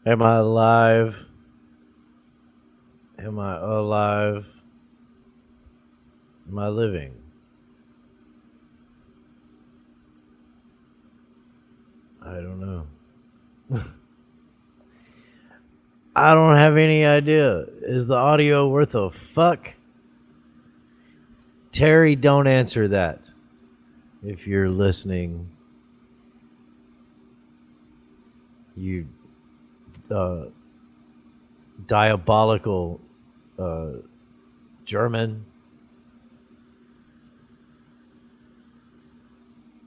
Am I alive? Am I alive? Am I living? I don't know. I don't have any idea. Is the audio worth a fuck? Terry, don't answer that. If you're listening, you uh, diabolical German.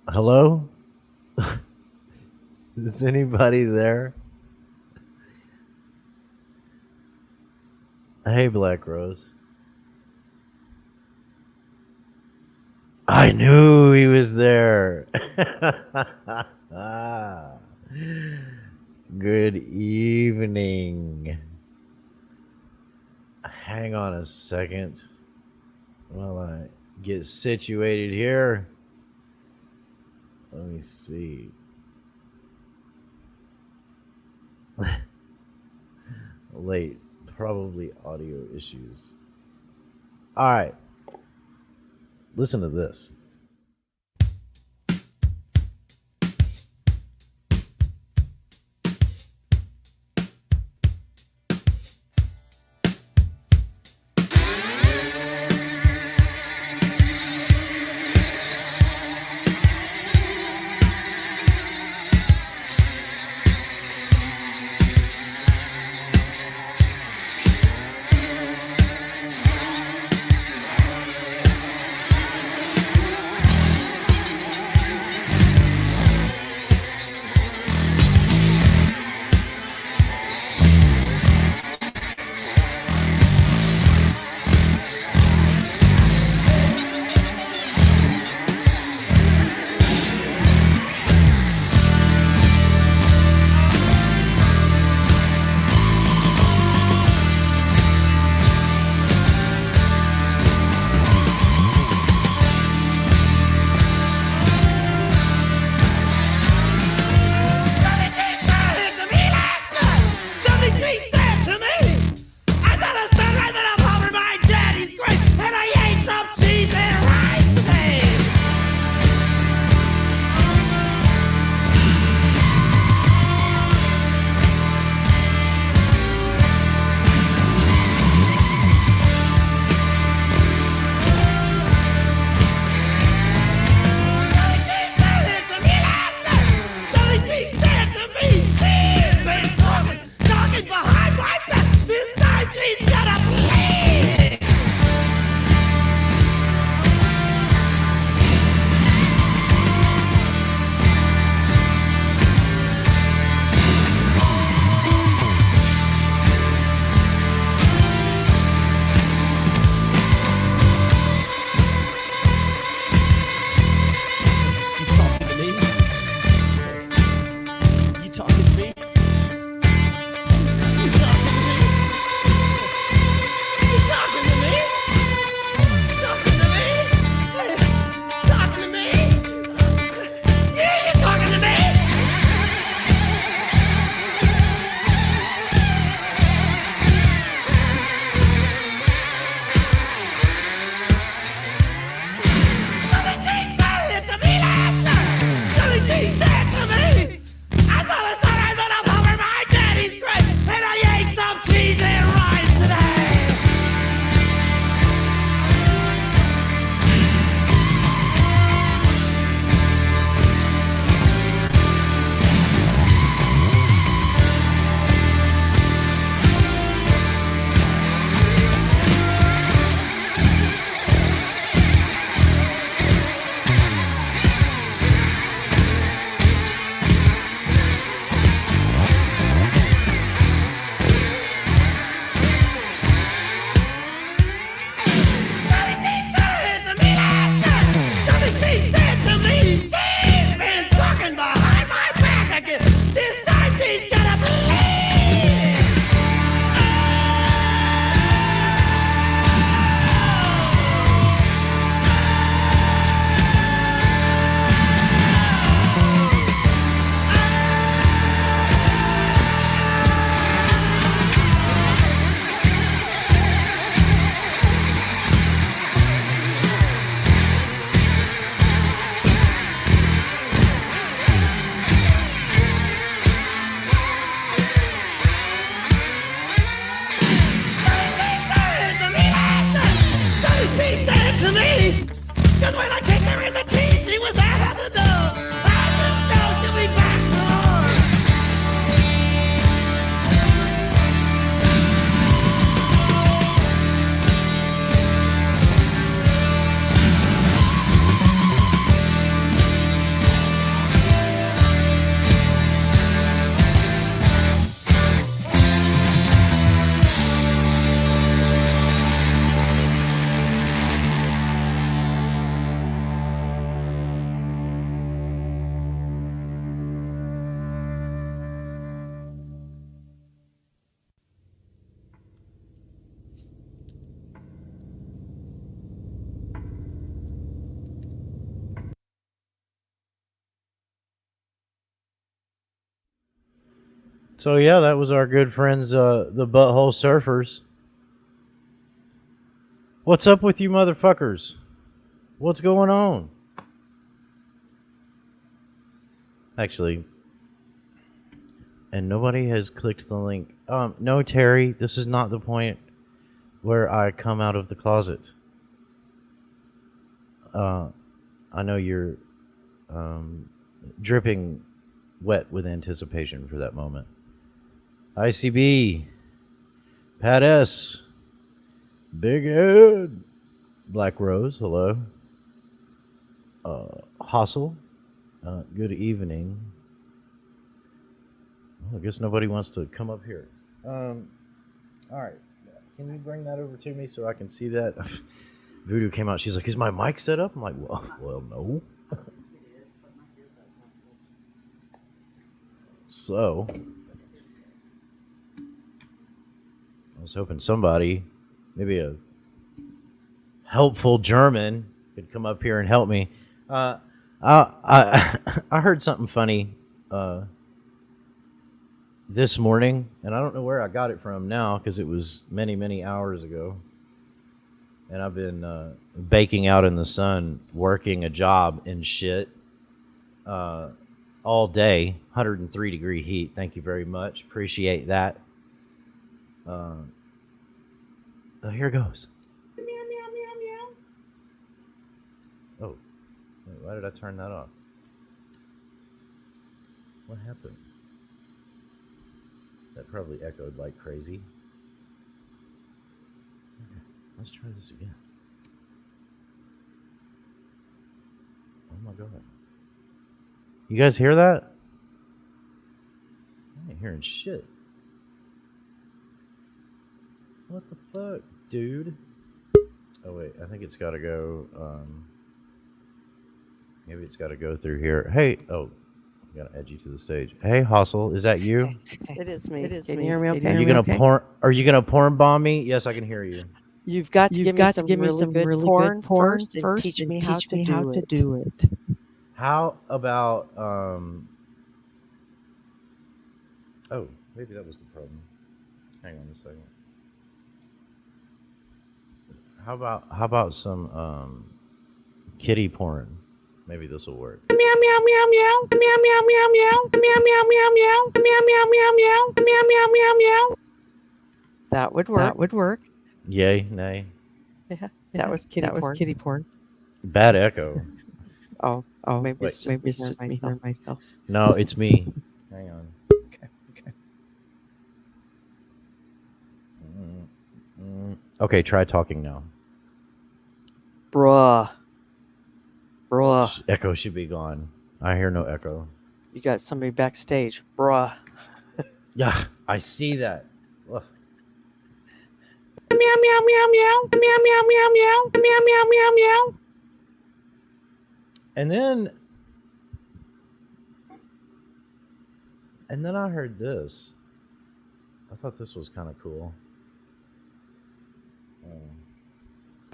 Hello? Is anybody there? Hey, Black Rose. I knew he was there. Good evening. Hang on a second while I get situated here. Let me see. Late, probably audio issues. All right. Listen to this. So yeah, that was our good friends, the Butthole Surfers. What's up with you motherfuckers? What's going on? Actually, and nobody has clicked the link. No, Terry, this is not the point where I come out of the closet. I know you're dripping wet with anticipation for that moment. ICB, Pat S, Big Ed, Black Rose, hello. Hustle, good evening. Well, I guess nobody wants to come up here. All right, can you bring that over to me so I can see that? Voodoo came out. She's like, "Is my mic set up?" I'm like, "Well, no." So, I was hoping somebody, maybe a helpful German, could come up here and help me. I heard something funny this morning, and I don't know where I got it from now because it was many hours ago, and I've been baking out in the sun, working a job and shit all day, 103-degree heat. Thank you very much. Appreciate that. Here goes. Oh, wait, why did I turn that off? What happened? That probably echoed like crazy. Okay, let's try this again. Oh my god. You guys hear that? I ain't hearing shit. What the fuck, dude? Oh wait, I think it's gotta go, maybe it's gotta go through here. Hey, oh, I gotta add you to the stage. Hey, Hustle, is that you? It is me. Can me. you hear me okay? Are you gonna porn bomb me? Yes, I can hear you. You've got to give me some really good porn first and teach me how to do it. How about oh, maybe that was the problem. Hang on a second. How about some kitty porn? Maybe this will work. Meow meow meow meow meow meow meow meow meow meow meow meow meow meow meow meow meow meow meow meow. That would work. Yay, nay. Yeah, that was kitty porn. Bad echo. Oh, maybe it's just me hearing myself. No, it's me. Hang on. Okay. Okay, try talking now. Bruh. Echo should be gone. I hear no echo. You got somebody backstage. Bruh. Yeah, I see that. Ugh. Meow meow meow meow meow meow meow meow meow meow meow meow. And then I heard this. I thought this was kind of cool.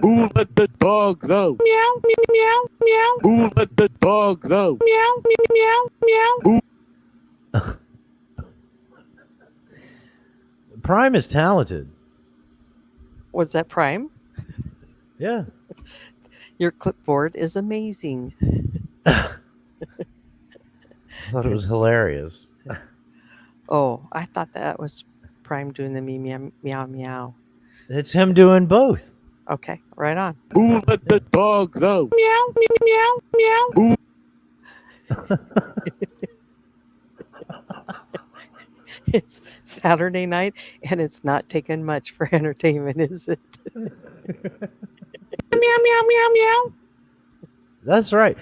Who let the dogs out? Meow meow meow. Who let the dogs out? Meow meow meow. Prime is talented. Was that Prime? Yeah. Your clipboard is amazing. I thought it was hilarious. Oh, I thought that was Prime doing the meow meow meow. It's him doing both. Okay, right on. Who let the dogs out? Meow meow meow. It's Saturday night, and it's not taking much for entertainment, is it? Meow meow meow meow. That's right.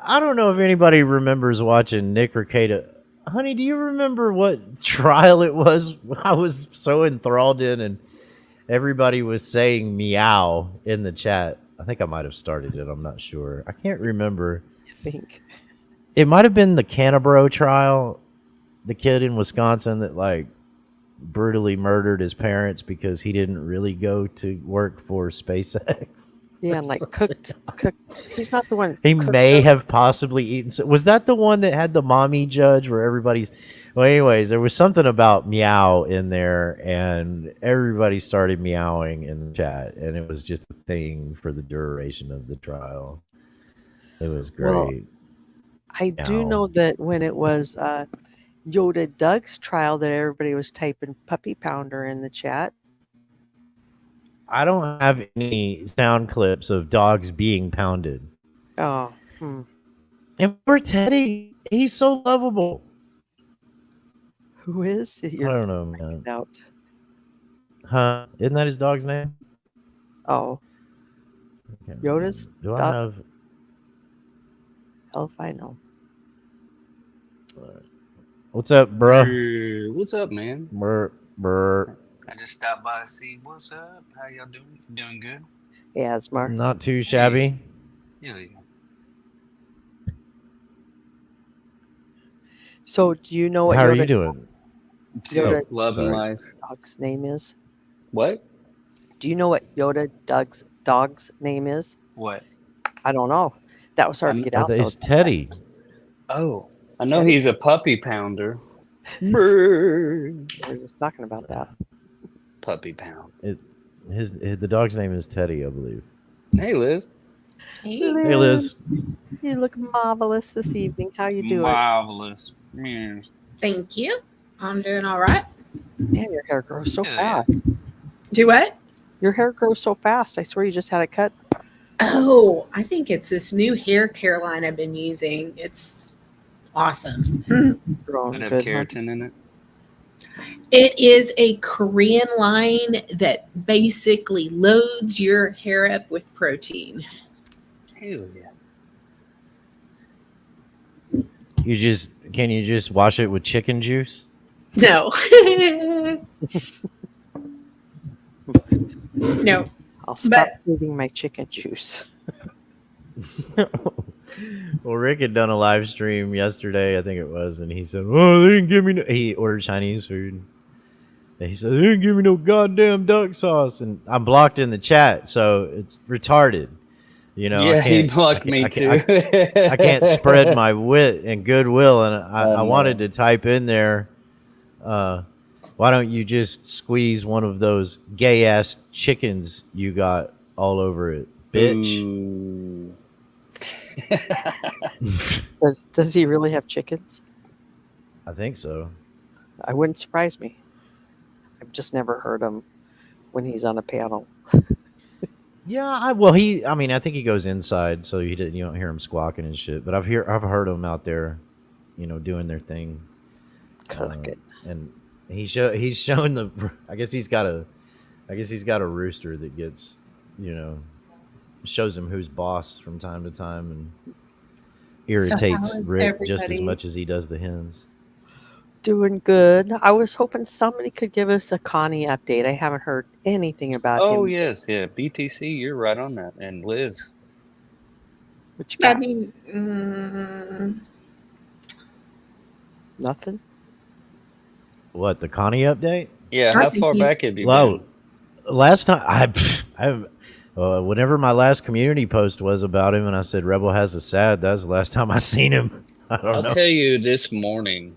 I don't know if anybody remembers watching Nick Rekieta. Honey, do you remember what trial it was? I was so enthralled in, and everybody was saying meow in the chat. I think I might have started it. I'm not sure. I can't remember. I think It might have been the Canabro trial. The kid in Wisconsin that like brutally murdered his parents because he didn't really go to work for SpaceX. Yeah, and like cooked. He's not the one. He cooked may up. have possibly eaten. Was that the one that had the mommy judge where everybody's? Well, anyways, there was something about meow in there, and everybody started meowing in the chat, and it was just a thing for the duration of the trial. It was Well, great. I do Meow. know that when it was Yoda Doug's trial, that everybody was typing puppy pounder in the chat. I don't have any sound clips of dogs being pounded. Oh, And poor Teddy, he's so lovable. who is? I don't know, man. Out. Huh? Isn't that his dog's name? Oh, Okay. Yoda's Do I dog? have? Hell if I know. What's up, bro? Hey, what's up, man? Brr. I just stopped by to see what's up. How y'all doing? Doing good? Yeah, Asmar. Not too shabby. Yeah. So, do you know what How Yoda are you doing? Yoda Love and sorry. life. dog's name is? What? Do you know what Yoda Doug's dog's name is? What? I don't know. That was hard to get out. It's Teddy. Oh, I know Teddy. he's a puppy pounder. Brr. We were just talking about that. Puppy pound. The dog's name is Teddy, I believe. Hey, Liz. Hey, Liz. You look marvelous this evening. How you doing? Marvelous. Yes. Thank you. I'm doing all right. Man, your hair grows so Yeah. fast. Do what? Your hair grows so fast. I swear you just had it cut. Oh, I think it's this new hair care line I've been using. It's awesome. Growing Does it have good, huh? keratin in it? It is a Korean line that basically loads your hair up with protein. Hell yeah. Can you just wash it with chicken juice? No. No. I'll stop feeding my chicken juice. Well, Rick had done a live stream yesterday, I think it was, and he said, "Oh, they didn't give me." He ordered Chinese food. And he said, "They didn't give me no goddamn duck sauce," and I'm blocked in the chat, so it's retarded. You know, Yeah, I he can't, blocked me too. I can't spread my wit and goodwill, and I wanted to type in there, why don't you just squeeze one of those gay ass chickens you got all over it, bitch? Ooh. Does he really have chickens? I think so. I wouldn't surprise me. I've just never heard him when he's on a panel. Yeah, I think he goes inside, so you don't hear him squawking and shit. But I've heard him out there, doing their thing. And he's shown the. I guess he's got a rooster that gets, shows him who's boss from time to time and irritates Rick just as much as he does the hens. Doing good. I was hoping somebody could give us a Connie update. I haven't heard anything about him. Oh, yes. Yeah. BTC, you're right on that. And Liz. What you got? I mean, Nothing? What, the Connie update? Yeah, how far back have you been? Last time whenever my last community post was about him, and I said Rebel has a sad, that's the last time I seen him. I'll tell you, this morning,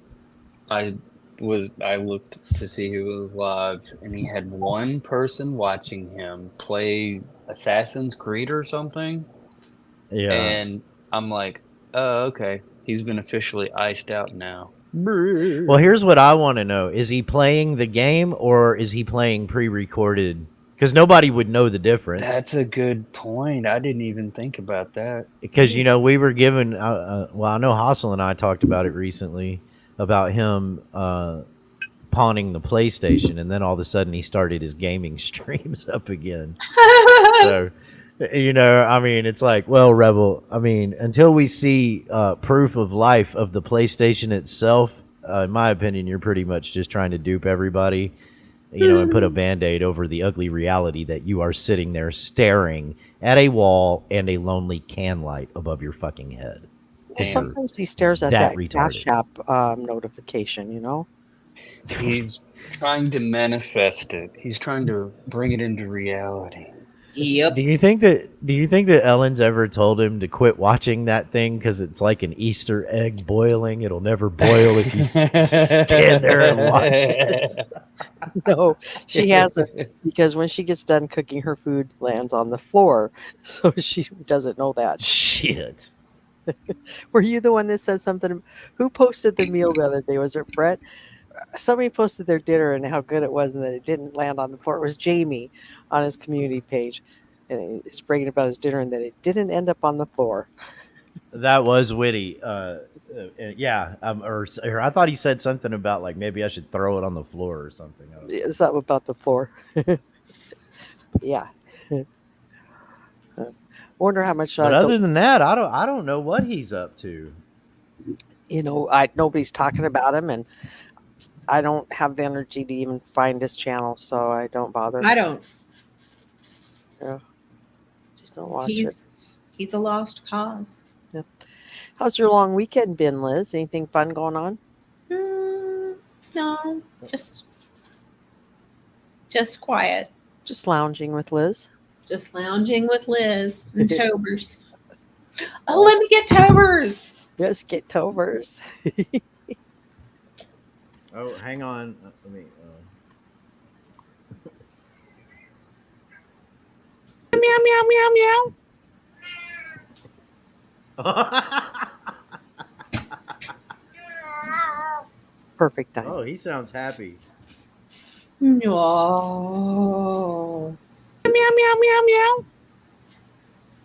I looked to see who was live, and he had one person watching him play Assassin's Creed or something. Yeah, and I'm like, oh, okay, he's been officially iced out now. Well, here's what I want to know: is he playing the game or is he playing pre-recorded? Because nobody would know the difference. That's a good point. I didn't even think about that. Because we were given. Well, I know Hassel and I talked about it recently about him pawning the PlayStation, and then all of a sudden he started his gaming streams up again. So, it's like, well, Rebel, until we see proof of life of the PlayStation itself, in my opinion, you're pretty much just trying to dupe everybody, and put a Band-Aid over the ugly reality that you are sitting there staring at a wall and a lonely can light above your fucking head. Well, sometimes he stares at that retarded. Cash App notification, He's trying to manifest it. He's trying to bring it into reality. Yep. Do you think that Ellen's ever told him to quit watching that thing because it's like an Easter egg boiling? It'll never boil if you stand there and watch it. No, she hasn't, because when she gets done cooking, her food lands on the floor, so she doesn't know that. Shit. Were you the one that said something? Who posted the meal the other day? Was it Brett? Somebody posted their dinner and how good it was, and that it didn't land on the floor. It was Jamie on his community page, and he's bragging about his dinner and that it didn't end up on the floor. That was witty. Yeah. Or I thought he said something about like maybe I should throw it on the floor or something. I don't know. It's not about the floor. Yeah. Wonder how much. But other than that, I don't know what he's up to. Nobody's talking about him, and I don't have the energy to even find his channel, so I don't bother. I don't. Yeah. Just don't watch it. He's a lost cause. How's your long weekend been, Liz? Anything fun going on? No, just quiet. Just lounging with Liz. Just lounging with Liz and Tobers. Oh, let me get Tobers. Yes, get Tovers. Oh, hang on. Let me. Meow, meow, meow, meow. Perfect time. Oh, he sounds happy. No. Meow, meow, meow, meow.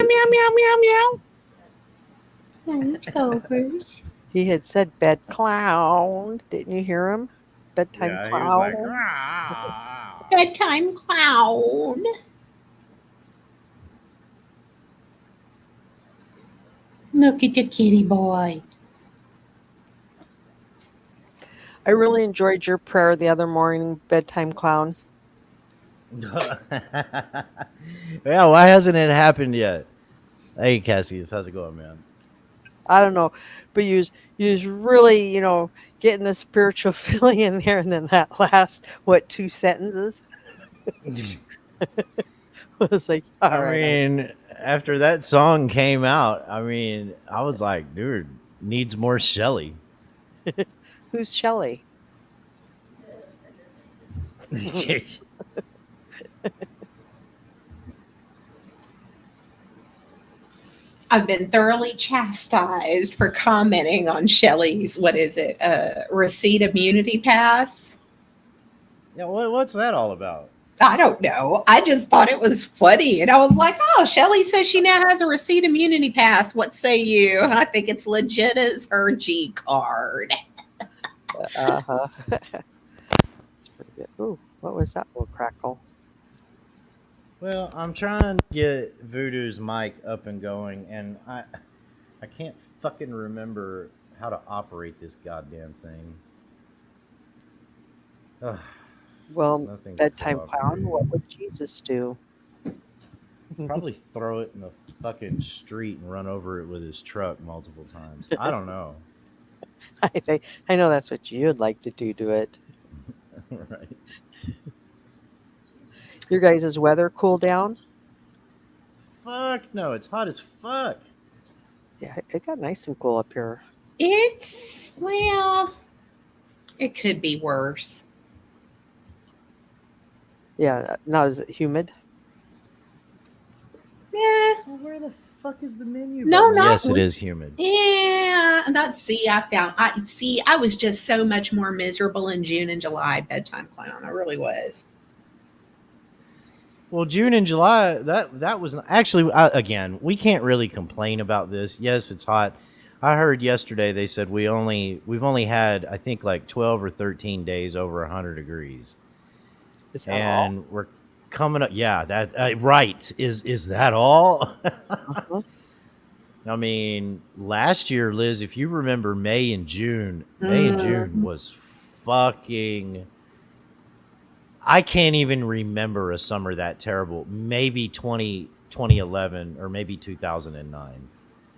Meow, meow, meow, meow. Oh, Tobers. He had said bed clown. Didn't you hear him? Bedtime Yeah, he clown. was like, "Ah." Bedtime clown. Look at the kitty boy. I really enjoyed your prayer the other morning, bedtime clown. Yeah, why hasn't it happened yet? Hey, Cassius, how's it going, man? I don't know, but you was really, getting the spiritual feeling in there, and then that last 2 sentences was like, all I right. mean, after that song came out, I was like, dude, needs more Shelly. Who's Shelly? I've been thoroughly chastised for commenting on Shelley's, receipt immunity pass. Yeah, what's that all about? I don't know. I just thought it was funny. And I was like, oh, Shelley says she now has a receipt immunity pass. What say you? I think it's legit as her G card. Uh-huh. That's pretty good. Ooh, what was that little crackle? Well, I'm trying to get Voodoo's mic up and going, and I can't fucking remember how to operate this goddamn thing. Ugh, Well, nothing's bedtime clown, cooperating. what would Jesus do? Probably throw it in the fucking street and run over it with his truck multiple times. I don't know. I know that's what you'd like to do to it. Right. Your guys' weather cool down? Fuck no, it's hot as fuck. Yeah, it got nice and cool up here. It could be worse. Yeah, not as humid. Yeah. Well, where the fuck is the menu? No, button? not Yes, it is humid. Yeah. I was just so much more miserable in June and July, bedtime clown. I really was. Well, June and July, that was actually again. We can't really complain about this. Yes, it's hot. I heard yesterday they said we've only had I think like 12 or 13 days over 100 degrees, Is that all? and we're coming up. Yeah, that right is that all? Uh-huh. I mean, last year, Liz, if you remember, May and June was fucking. I can't even remember a summer that terrible. Maybe 2011 or maybe 2009.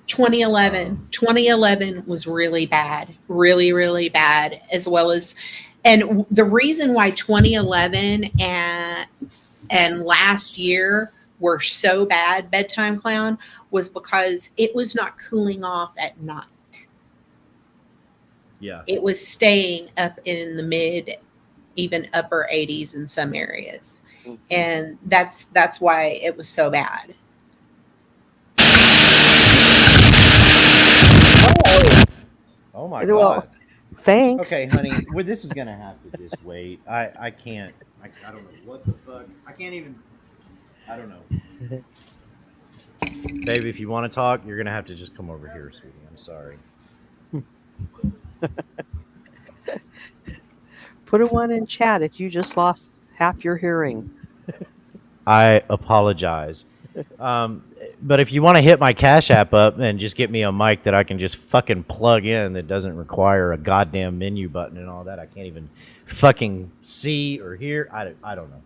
2011 was really bad, really, really bad, as well as, and the reason why 2011 and last year were so bad, bedtime clown, was because it was not cooling off at night. Yeah. It was staying up in the mid, even upper 80s in some areas. And that's why it was so bad. Oh my Well, god. thanks. Okay, honey, well, this is gonna have to just wait. I can't. I don't know what the fuck. I can't even. I don't know. Baby, if you want to talk, you're gonna have to just come over here, sweetie. I'm sorry. Put a one in chat if you just lost half your hearing. I apologize. But if you want to hit my Cash App up and just get me a mic that I can just fucking plug in that doesn't require a goddamn menu button and all that, I can't even fucking see or hear. I don't know.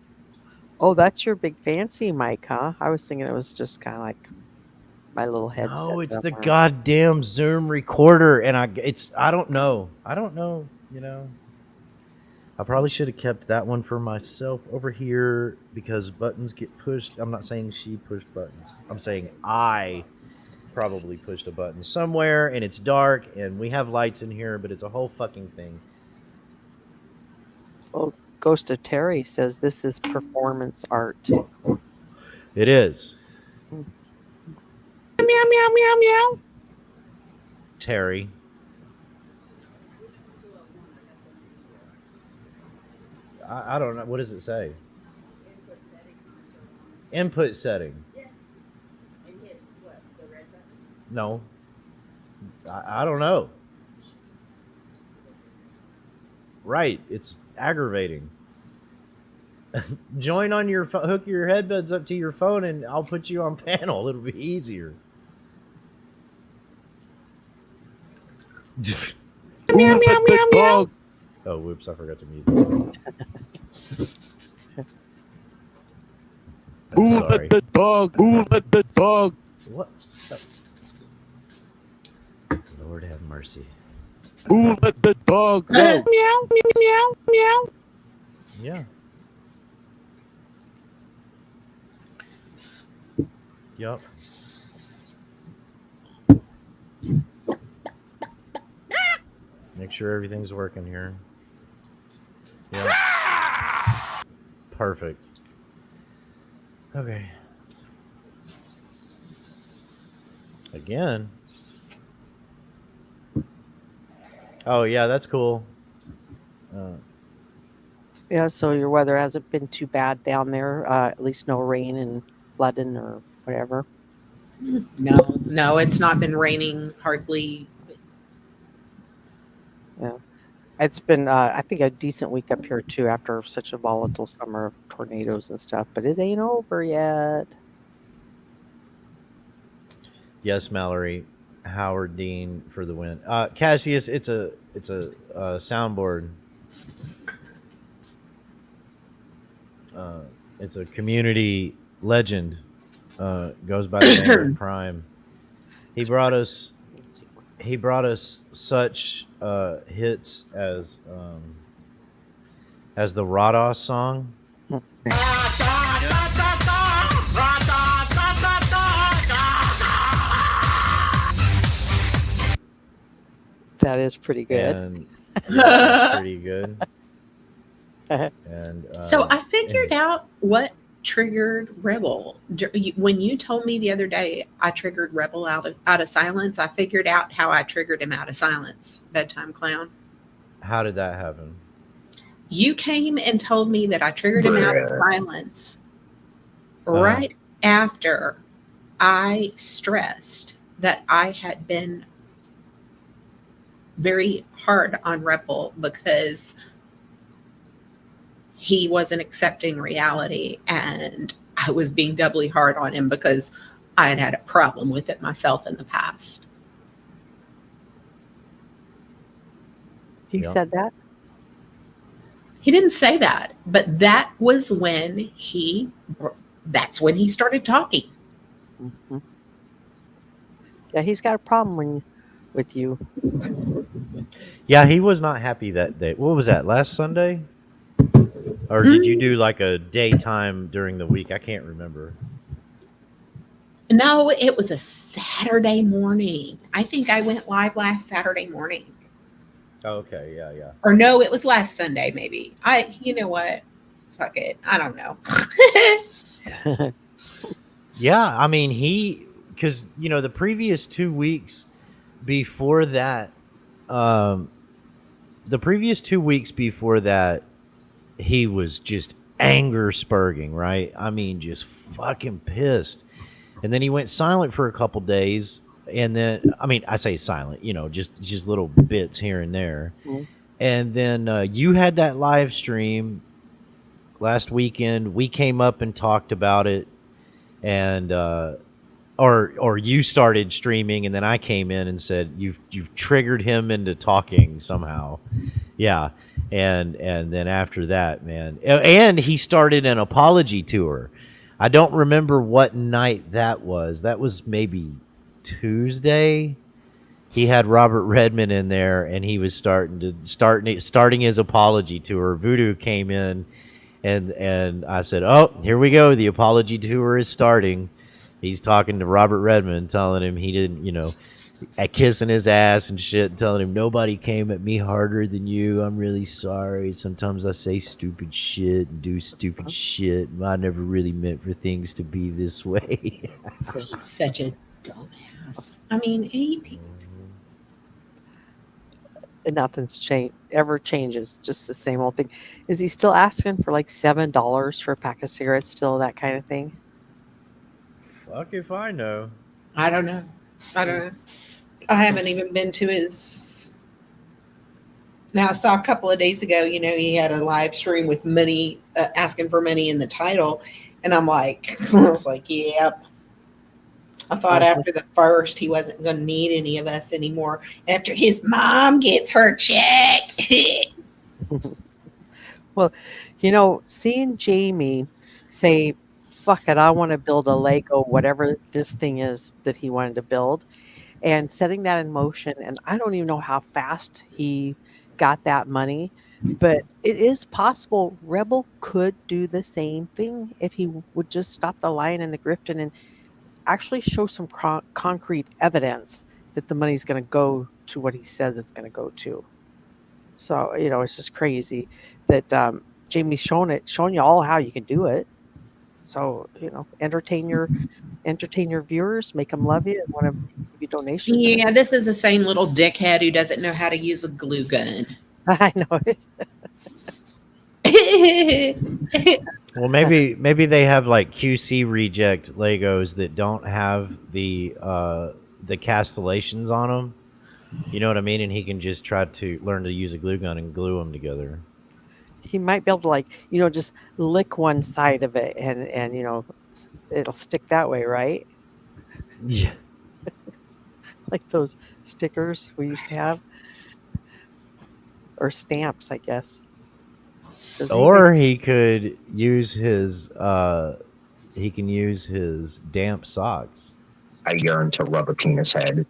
Oh, that's your big fancy mic, huh? I was thinking it was just kind of like my little headset. No, it's the somewhere. goddamn Zoom recorder, and I don't know. I don't know. You know. I probably should have kept that one for myself over here because buttons get pushed. I'm not saying she pushed buttons. I'm saying I probably pushed a button somewhere and it's dark and we have lights in here, but it's a whole fucking thing. Well, Ghost of Terry says this is performance art. It is. Meow, meow, meow, meow. Terry. I don't know. What does it say? Input setting. Yes. And hit what? The red button? No. I don't know. Right. It's aggravating. Join on your phone. Hook your headbuds up to your phone and I'll put you on panel. It'll be easier. Meow, meow, meow, meow. Oh, whoops, I forgot to mute. Who Sorry. let the dog? Who let the dog? What? Lord have mercy. Who let the dogs out? Meow, meow, meow, meow. Yeah. Yup. Make sure everything's working here. Yeah. Perfect. Okay. Again. Oh yeah, that's cool. Yeah, so your weather hasn't been too bad down there. At least no rain and flooding or whatever. No, it's not been raining hardly. Yeah, it's been I think a decent week up here too after such a volatile summer of tornadoes and stuff. But it ain't over yet. Yes, Mallory. Howard Dean for the win. Cassius, it's a soundboard. It's a community legend. Goes by the name of Prime. He brought us such hits as the Rados song. That is pretty good. And, yeah, pretty good. And So I figured out what triggered Rebel. When you told me the other day I triggered Rebel out of silence, I figured out how I triggered him out of silence. Bedtime Clown. How did that happen? You came and told me that I triggered him out of silence right after I stressed that I had been very hard on Rebel because he wasn't accepting reality, and I was being doubly hard on him because I had had a problem with it myself in the past. He said that? He didn't say that, but that was when that's when he started talking. Mm-hmm. Yeah, he's got a problem with you. Yeah, he was not happy that day. What was that, last Sunday? Or did you do like a daytime during the week? I can't remember. No, it was a Saturday morning. I think I went live last Saturday morning. Okay, yeah, yeah. Or no, it was last Sunday, maybe. You know what? Fuck it. I don't know. Yeah, I mean, because, the previous 2 weeks before that, um, he was just anger spurging, right? I mean, just fucking pissed. And then he went silent for a couple days. And then, I mean, I say silent, just little bits here and there. Mhm. And then you had that live stream last weekend. We came up and talked about it, and or you started streaming, and then I came in and said you've triggered him into talking somehow. Yeah. And then after that, man, and he started an apology tour. I don't remember what night that was. That was maybe Tuesday. He had Robert Redmond in there, and he was starting his apology tour. Voodoo came in, and I said, "Oh, here we go. The apology tour is starting." He's talking to Robert Redmond, telling him he didn't, kissing his ass and shit, telling him nobody came at me harder than you. I'm really sorry. Sometimes I say stupid shit and do stupid shit. I never really meant for things to be this way. He's such a dumbass. I mean, And nothing's ever changes, just the same old thing. Is he still asking for like $7 for a pack of cigarettes? Still that kind of thing? Fuck if I know. I don't know. I haven't even been to his. Now, I saw a couple of days ago, he had a live stream with money, asking for money in the title. And I was like, yep. I thought after the first, he wasn't going to need any of us anymore. After his mom gets her check. Well, seeing Jamie say, fuck it, I want to build a Lego, whatever this thing is that he wanted to build, and setting that in motion. And I don't even know how fast he got that money, but it is possible Rebel could do the same thing if he would just stop the lying and the grifting and actually show some concrete evidence that the money's going to go to what he says it's going to go to. So, it's just crazy that Jamie's showing you all how you can do it. So, entertain your viewers, make them love you, and want to give you donations. Yeah, this is the same little dickhead who doesn't know how to use a glue gun. I know it. Well, maybe they have like QC reject Legos that don't have the castellations on them. You know what I mean? And he can just try to learn to use a glue gun and glue them together. He might be able to just lick one side of it and it'll stick that way, right? Yeah. Like those stickers we used to have. Or stamps, I guess. Or he could use his damp socks. I yearn to rub a penis head.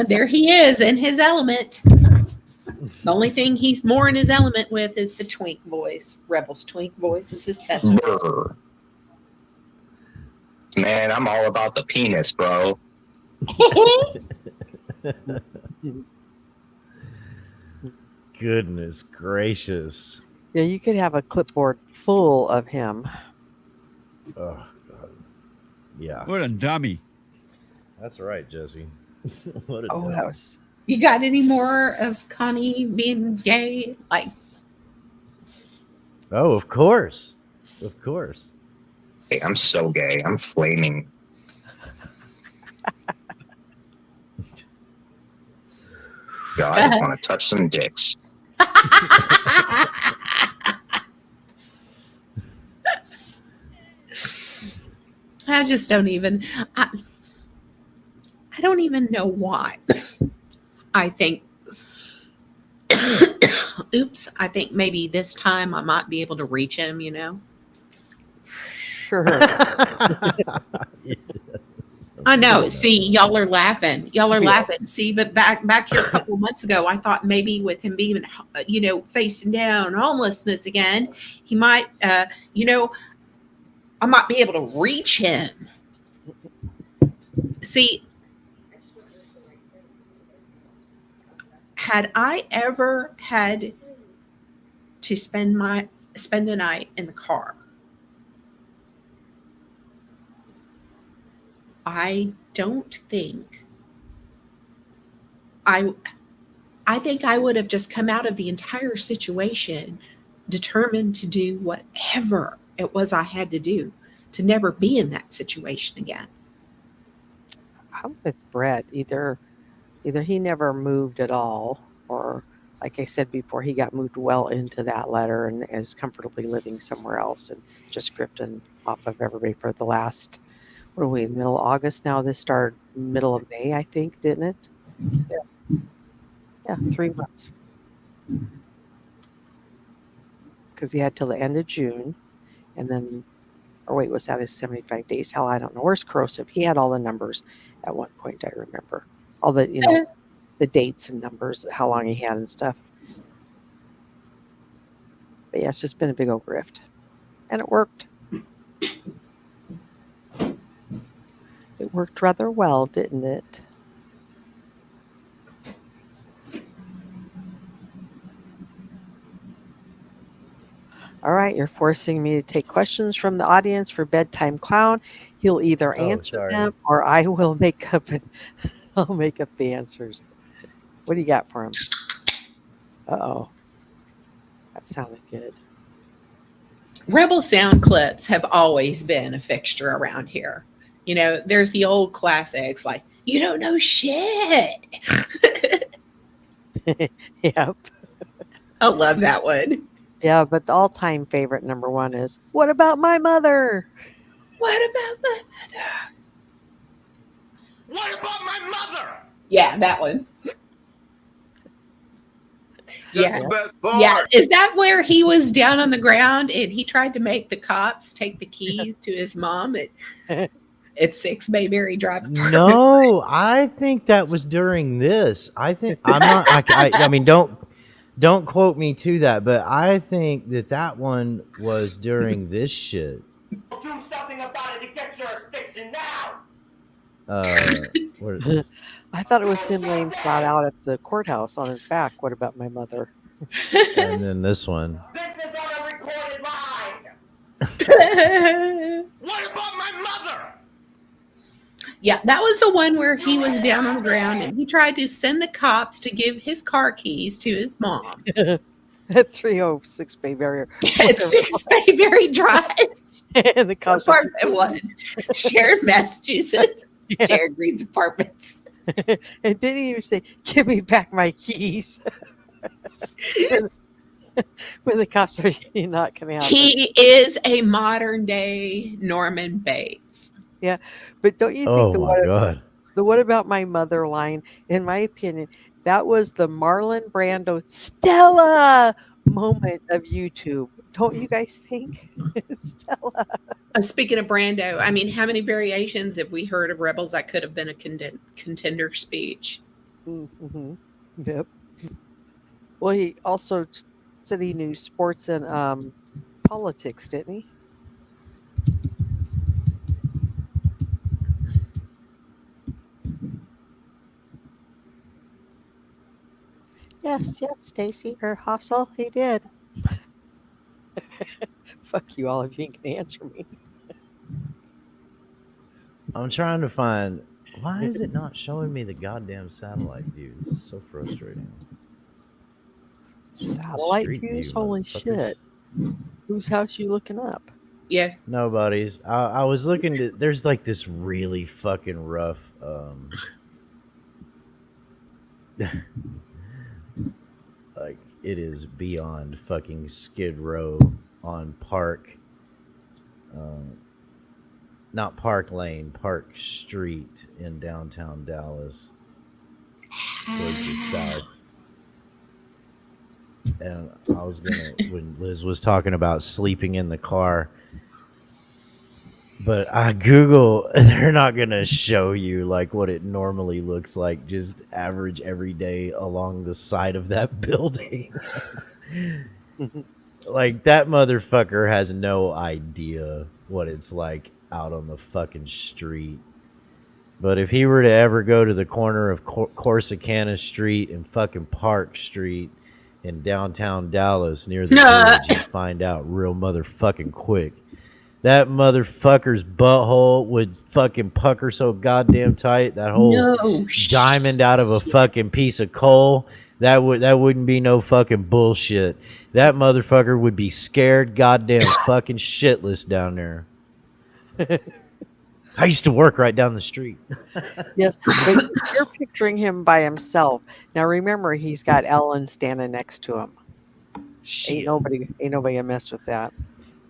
There he is in his element. The only thing he's more in his element with is the twink voice. Rebel's twink voice is his best friend. Man, I'm all about the penis, bro. Goodness gracious. Yeah, you could have a clipboard full of him. Oh, God. Yeah. What a dummy. That's right, Jesse. What a Oh, that was... You got any more of Connie being gay? Oh, of course. Of course. Hey, I'm so gay. I'm flaming. God, I just want to touch some dicks. I just don't even. I don't even know why. I think. Oops! I think maybe this time I might be able to reach him. Sure. I know. No. See, y'all are laughing. Y'all are Yeah. laughing. See, but back here a couple of months ago, I thought maybe with him being, facing down homelessness again, he might, I might be able to reach him. See, had I ever had to spend a night in the car, I don't think I think I would have just come out of the entire situation determined to do whatever it was I had to do to never be in that situation again. I'm with Brett. Either he never moved at all, or like I said before, he got moved well into that letter and is comfortably living somewhere else and just grifting off of everybody for the last, what are we, middle of August now? This started middle of May, I think, didn't it? Yeah, 3 months. Because he had till the end of June, and then, or wait, was that his 75 days? Hell, I don't know. Where's Corrosive? He had all the numbers at one point, I remember. All the, the dates and numbers, how long he had and stuff. But yeah, it's just been a big old grift. And it worked. It worked rather well, didn't it? All right, you're forcing me to take questions from the audience for Bedtime Clown. He'll either answer sorry. them or I will make up I'll make up the answers. What do you got for him? Uh-oh. That sounded good. Rebel sound clips have always been a fixture around here. There's the old classics like, you don't know shit. Yep. I love that one. Yeah, but the all-time favorite number one is, what about my mother? What about my mother? What about my mother? Yeah, that one. Yeah. The best part. Yeah. Is that where he was down on the ground and he tried to make the cops take the keys to his mom at 6 Bayberry Drive? No, I think that was during this. I think I'm not. I mean, don't quote me to that, but I think that one was during this shit. Do something about it to get jurisdiction now! What, I thought it was him laying flat out at the courthouse on his back. What about my mother? and then this one. This is on a recorded line! What about my mother? Yeah, that was the one where he was down on the ground and he tried to send the cops to give his car keys to his mom At 306 Bayberry. at 6 Bayberry Drive. And the cops like, Apartment 1, shared Massachusetts, Yeah. shared Greens Apartments. and didn't even say, give me back my keys. When the cops are not going to happen. He is a modern day Norman Bates. But don't you think Oh my god! the what about my mother line, in my opinion, that was the Marlon Brando Stella moment of YouTube. Don't you guys think? Stella. Speaking of Brando, I mean, how many variations have we heard of Rebels that could have been a contender speech? Mm-hmm. Yep. Well, he also said he knew sports and politics, didn't he? Yes, Stacy or Hassel, he did. Fuck you, all of you can answer me. I'm trying to find. Why is it not showing me the goddamn satellite view? This is so frustrating. Satellite Street views? view, Holy motherfuckers. shit. Whose house you looking up? Yeah. Nobody's. I was looking to. There's like this really fucking rough. Like it is beyond fucking Skid Row on Park. Not Park Lane, Park Street in downtown Dallas, towards the south. And I was gonna, when Liz was talking about sleeping in the car, But I Google, they're not gonna show you like what it normally looks like, just average every day along the side of that building. Like that motherfucker has no idea what it's like out on the fucking street. But if he were to ever go to the corner of Corsicana Street and fucking Park Street in downtown Dallas near the bridge, he'd find out real motherfucking quick. That motherfucker's butthole would fucking pucker so goddamn tight. That whole No diamond out of a fucking piece of coal. That wouldn't be no fucking bullshit. That motherfucker would be scared goddamn fucking shitless down there. I used to work right down the street. Yes, but you're picturing him by himself. Now remember, he's got Ellen standing next to him. Shit. Ain't nobody gonna mess with that.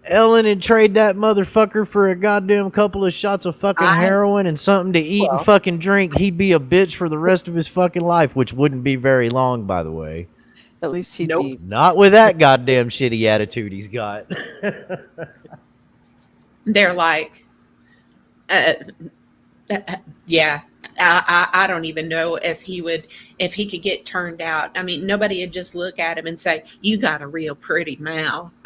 Ellen would trade that motherfucker for a goddamn couple of shots of fucking heroin and something to eat and fucking drink. He'd be a bitch for the rest of his fucking life, which wouldn't be very long, by the way. At least he'd be. Not with that goddamn shitty attitude he's got. They're like, yeah. I don't even know if he could get turned out. I mean, nobody would just look at him and say, "You got a real pretty mouth."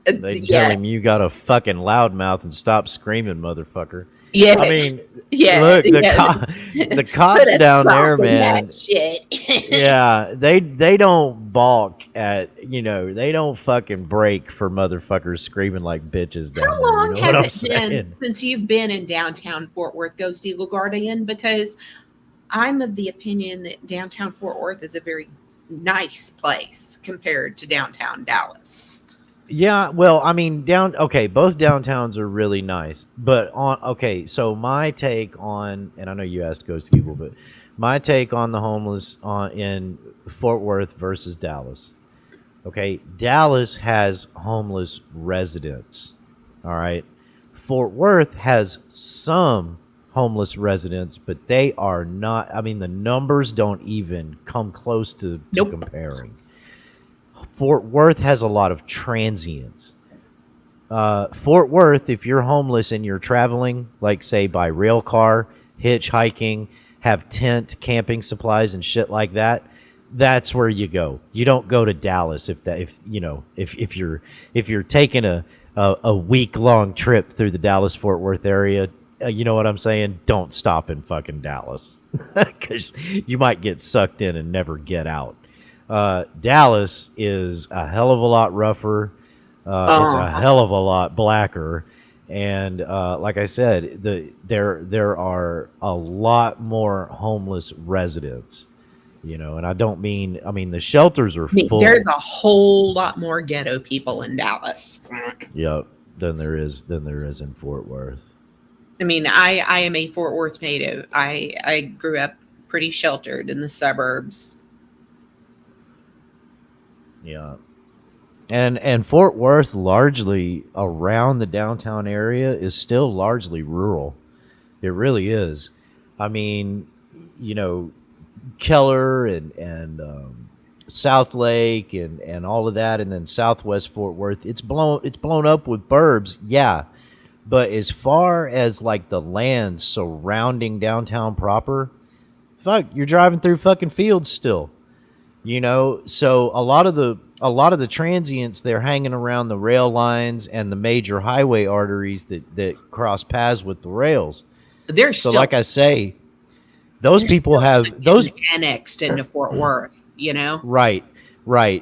They tell him you got a fucking loud mouth and stop screaming, motherfucker. Yeah, I mean, yeah. Look, the cops down there, man. Yeah, they don't balk at, they don't fucking break for motherfuckers screaming like bitches down How there. long You know what has I'm it been saying? since you've been in downtown Fort Worth, Ghost Eagle Guardian? Because I'm of the opinion that downtown Fort Worth is a very nice place compared to downtown Dallas. Yeah, well, I mean, both downtowns are really nice, but so my take on, and I know you asked Ghost Eagle, but my take on the homeless in Fort Worth versus Dallas. Okay, Dallas has homeless residents, all right? Fort Worth has some homeless residents, but they are not, I mean, the numbers don't even come close to comparing. Fort Worth has a lot of transients. Fort Worth, if you're homeless and you're traveling, like say by rail car, hitchhiking, have tent, camping supplies and shit like that, that's where you go. You don't go to Dallas if you're taking a week-long trip through the Dallas-Fort Worth area. You know what I'm saying? Don't stop in fucking Dallas because you might get sucked in and never get out. Dallas is a hell of a lot rougher. It's a hell of a lot blacker, and like I said, there are a lot more homeless residents. And I mean the shelters are full. There's a whole lot more ghetto people in Dallas. Yep, than there is in Fort Worth. I mean, I am a Fort Worth native. I grew up pretty sheltered in the suburbs. Yeah. And Fort Worth, largely around the downtown area, is still largely rural. It really is. I mean, Keller and South Lake and all of that, and then Southwest Fort Worth, it's blown up with burbs, yeah. But as far as like the land surrounding downtown proper, fuck, you're driving through fucking fields still. So a lot of the transients, they're hanging around the rail lines and the major highway arteries that cross paths with the rails. So like I say, those people have those annexed into Fort Worth, Right.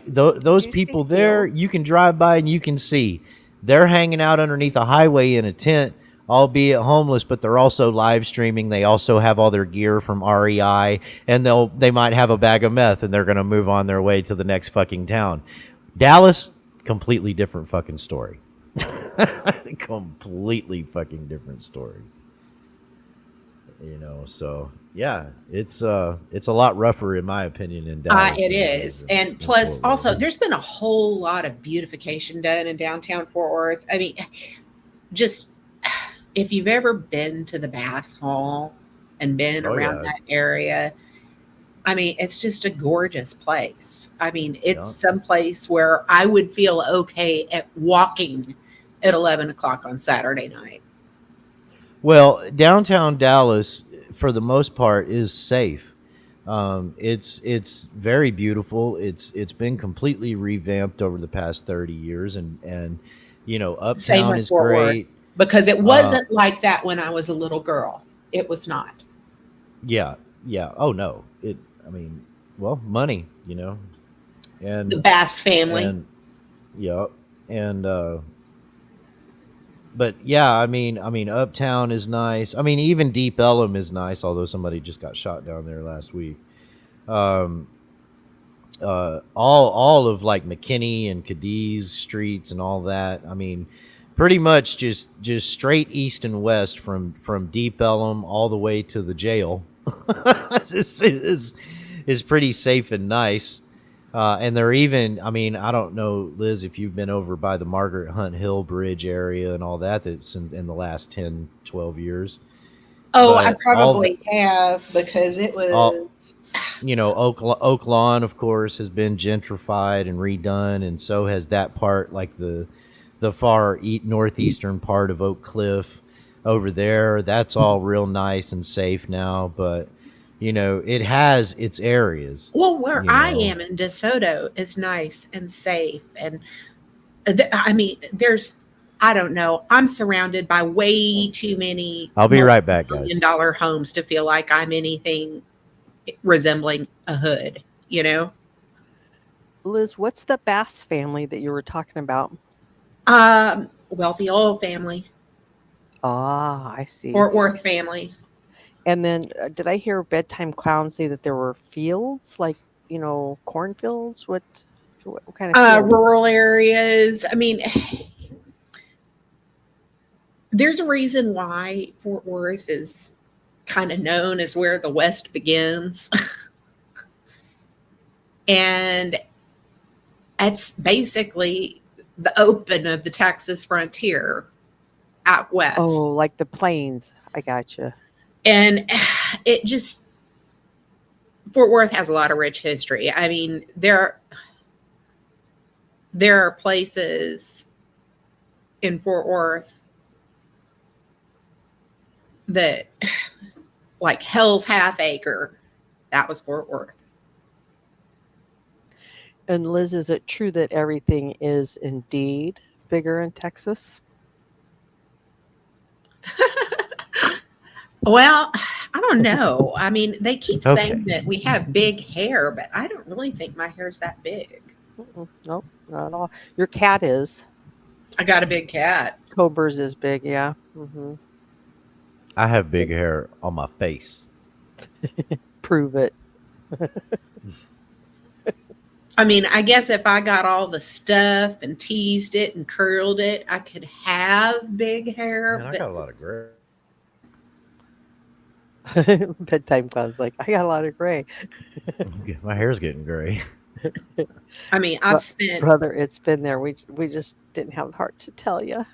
Those people there, you can drive by and you can see they're hanging out underneath a highway in a tent, albeit homeless, but they're also live streaming. They also have all their gear from REI, and they might have a bag of meth, and they're going to move on their way to the next fucking town. Dallas, completely different fucking story. Completely fucking different story. So yeah, it's a lot rougher in my opinion in Dallas. It is, and plus also there's been a whole lot of beautification done in downtown Fort Worth. I mean, just if you've ever been to the Bass Hall and been around that area, I mean, it's just a gorgeous place. I mean, it's some place where I would feel okay at walking at 11 o'clock on Saturday night. Well, downtown Dallas, for the most part, is safe. It's very beautiful. It's been completely revamped over the past 30 years, and Same Uptown with is Fort Worth, great. because it Uh, wasn't like that when I was a little girl. It was not. yeah, yeah. Oh no, it. I mean, well, money, The and Bass family. and yeah, and but yeah, I mean, Uptown is nice. I mean, even Deep Ellum is nice, although somebody just got shot down there last week. Um, all of like McKinney and Cadiz streets and all that. I mean, pretty much just straight east and west from Deep Ellum all the way to the jail is pretty safe and nice. And they're even, I mean, I don't know, Liz, if you've been over by the Margaret Hunt Hill Bridge area and all that, that's in the last 10, 12 years. Oh, I But probably have, because it all, was. Oak Lawn, of course, has been gentrified and redone, and so has that part, like the far northeastern part of Oak Cliff over there. That's all real nice and safe now, but it has its areas. Well, where You I know, am in DeSoto is nice and safe. And I mean, I don't know, I'm surrounded by way too many I'll be right back, multi-million guys. dollar homes to feel like I'm anything resembling a hood, you know? Liz, what's the Bass family that you were talking about? Wealthy oil family, Ah, I see. Fort Worth family. And then did I hear Bedtime Clown say that there were fields, like, cornfields? What kind of fields? Rural areas. I mean, there's a reason why Fort Worth is kind of known as where the West begins. And that's basically the open of the Texas frontier out west. Oh, like the plains. I gotcha. And it just, Fort Worth has a lot of rich history. I mean, there are places in Fort Worth that, like Hell's Half Acre, that was Fort Worth. And Liz, is it true that everything is indeed bigger in Texas? Well, I don't know. I mean, they keep Okay. saying that we have big hair, but I don't really think my hair's that big. Nope, not at all. Your cat is. I got a big cat. Cobra's is big, yeah. Hmm. I have big hair on my face. Prove it. I mean, I guess if I got all the stuff and teased it and curled it, I could have big hair. Man, I but got a lot of gray. Bedtime Clown's like, I got a lot of gray. My hair's getting gray. I mean, I've spent Brother, it's been there. We just didn't have the heart to tell you.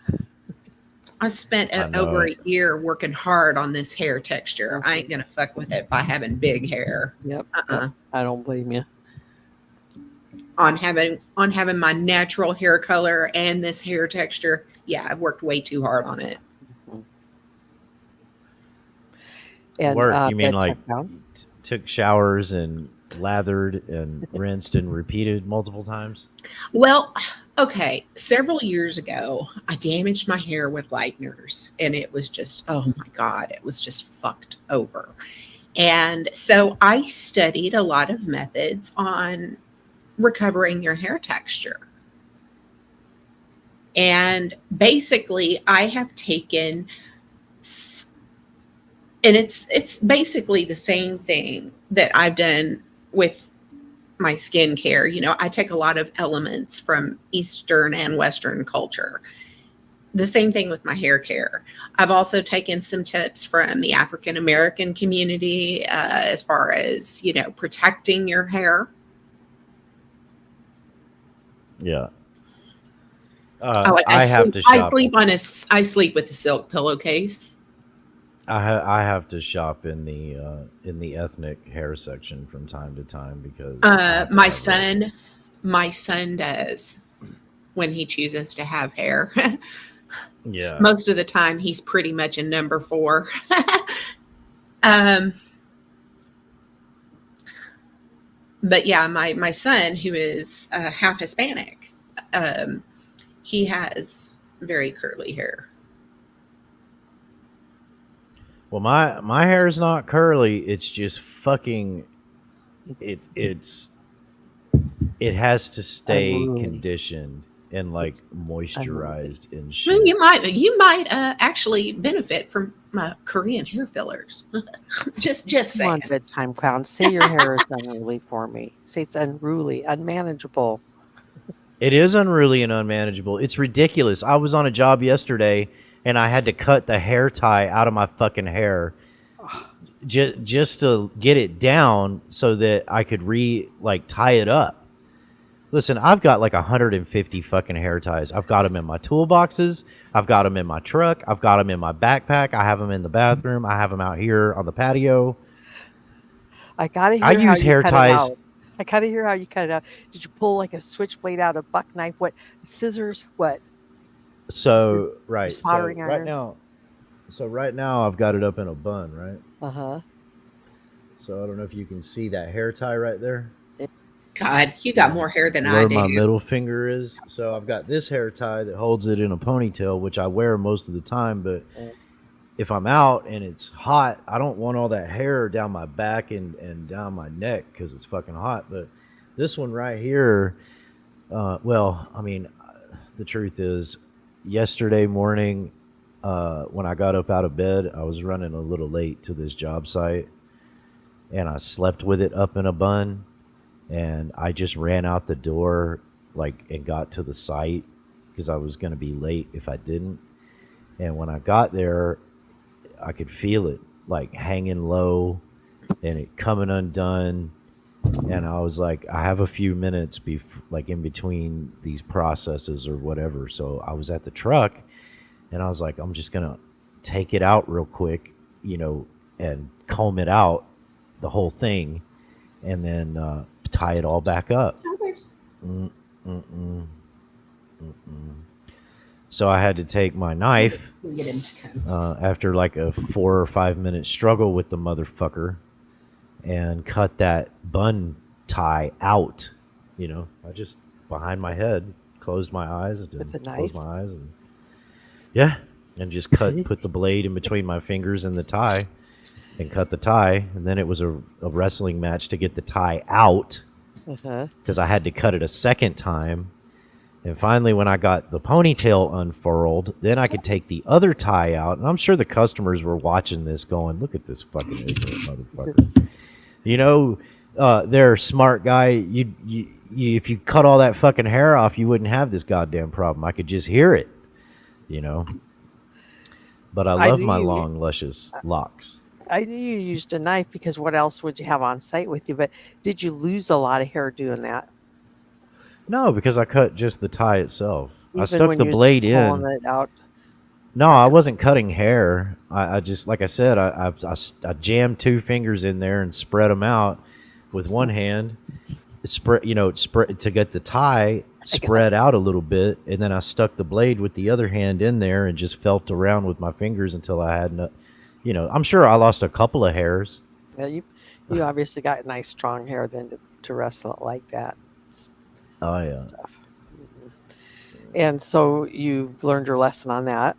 I spent I know over it. a year working hard on this hair texture. I ain't gonna fuck with it by having big hair. Yep. Uh-uh. I don't blame you. On having my natural hair color and this hair texture, yeah, I've worked way too hard on it. And Work? You mean Bedtime like Clown? took showers and lathered and rinsed and repeated multiple times? Well, okay, several years ago, I damaged my hair with lighteners, and it was just, oh my God, it was just fucked over. And so I studied a lot of methods on recovering your hair texture. And basically, I have taken, and it's basically the same thing that I've done with my skincare. You know, I take a lot of elements from Eastern and Western culture. The same thing with my hair care. I've also taken some tips from the African American community as far as, protecting your hair. Yeah. I have sleep, to shop. I sleep with a silk pillowcase. I have to shop in the ethnic hair section from time to time because My son does when he chooses to have hair. Yeah. Most of the time, he's pretty much a number 4. um, but yeah, my son, who is half Hispanic, he has very curly hair. Well, my hair is not curly. It's just fucking. It has to stay Unruly. conditioned and like Unruly. moisturized and Well, shit. you might actually benefit from Korean hair fillers. just Come saying. on, bedtime clown. Say your hair is unruly for me. Say it's unruly, unmanageable. It is unruly and unmanageable. It's ridiculous. I was on a job yesterday and I had to cut the hair tie out of my fucking hair just to get it down so that I could tie it up. Listen, I've got like 150 fucking hair ties. I've got them in my toolboxes. I've got them in my truck. I've got them in my backpack. I have them in the bathroom. I have them out here on the patio. I gotta hear I how use you hair cut ties. it out. I gotta hear how you cut it out. Did you pull like a switchblade out, a buck knife? What? Scissors? What? So right, so soldering right iron? now, I've got it up in a bun, right? Uh-huh. So I don't know if you can see that hair tie right there. God, you got more hair than I Where do. my middle finger is. So I've got this hair tie that holds it in a ponytail, which I wear most of the time. But if I'm out and it's hot, I don't want all that hair down my back and down my neck because it's fucking hot. But this one right here, the truth is, yesterday morning, when I got up out of bed, I was running a little late to this job site, and I slept with it up in a bun. And I just ran out the door, and got to the site because I was going to be late if I didn't. And when I got there, I could feel it, hanging low and it coming undone. And I was like, I have a few minutes in between these processes or whatever. So I was at the truck and I was like, I'm just going to take it out real quick, and comb it out, the whole thing. And then tie it all back up. So I had to take my knife after a 4 or 5 minute struggle with the motherfucker and cut that bun tie out. I just behind my head closed my eyes With the closed knife? my eyes and just put the blade in between my fingers and the tie. And cut the tie, and then it was a wrestling match to get the tie out because I had to cut it a second time. And finally, when I got the ponytail unfurled, then I could take the other tie out. And I'm sure the customers were watching this going, look at this fucking ignorant motherfucker. They're a smart guy. You, if you cut all that fucking hair off, you wouldn't have this goddamn problem. I could just hear it, But I love my long, luscious locks. I knew you used a knife because what else would you have on site with you? But did you lose a lot of hair doing that? No, because I cut just the tie itself. I Even stuck when the you was blade pulling in. it out? No, I wasn't cutting hair. I just, like I said, I jammed 2 fingers in there and spread them out with one hand. Spread to get the tie spread out a little bit, and then I stuck the blade with the other hand in there and just felt around with my fingers until I had I'm sure I lost a couple of hairs. Yeah, you obviously got nice strong hair then to wrestle it like that. Oh yeah. Stuff. And so you learned your lesson on that.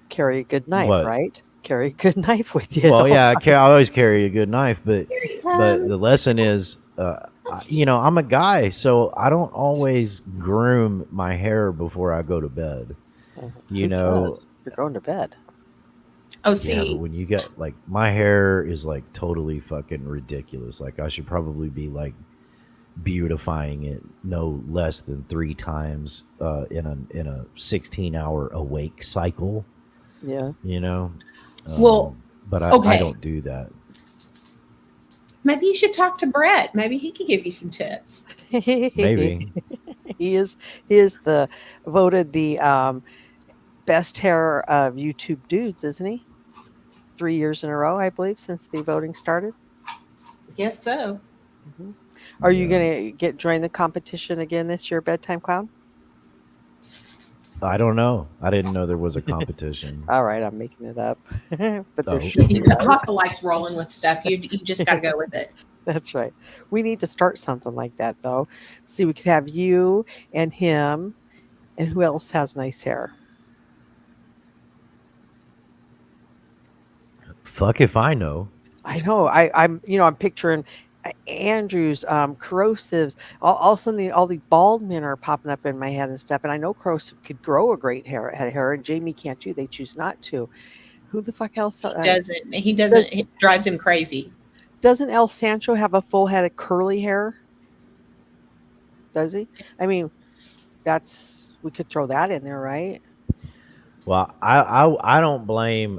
Carry a good knife, What? Right? Carry a good knife with you. Well, yeah, I always carry a good knife, but the lesson is, I'm a guy, so I don't always groom my hair before I go to bed. Who does? You're going to bed. Oh, Yeah, see, but when you get my hair is totally fucking ridiculous. I should probably be beautifying it no less than 3 times in a 16-hour awake cycle. Yeah. Well, but I okay. don't do that. Maybe you should talk to Brett. Maybe he could give you some tips. Maybe. He is voted the best hair of YouTube dudes, isn't he? 3 years in a row, I believe, since the voting started. Guess so. Mm-hmm. Are you going to join the competition again this year, Bedtime Clown? I don't know. I didn't know there was a competition. All right, I'm making it up, but there Oh. should be. Right? Hoffa likes rolling with stuff. You just got to go with it. That's right. We need to start something like that, though. See, we could have you and him, and who else has nice hair? Fuck if I know. I know. I'm picturing Andrews, corrosives. All of a sudden, all the bald men are popping up in my head and stuff. And I know corrosive could grow a great head of hair, and Jamie can't do. They choose not to. Who the fuck else? He doesn't. It drives him crazy. Doesn't El Sancho have a full head of curly hair? Does he? I mean, we could throw that in there, right? Well, I don't blame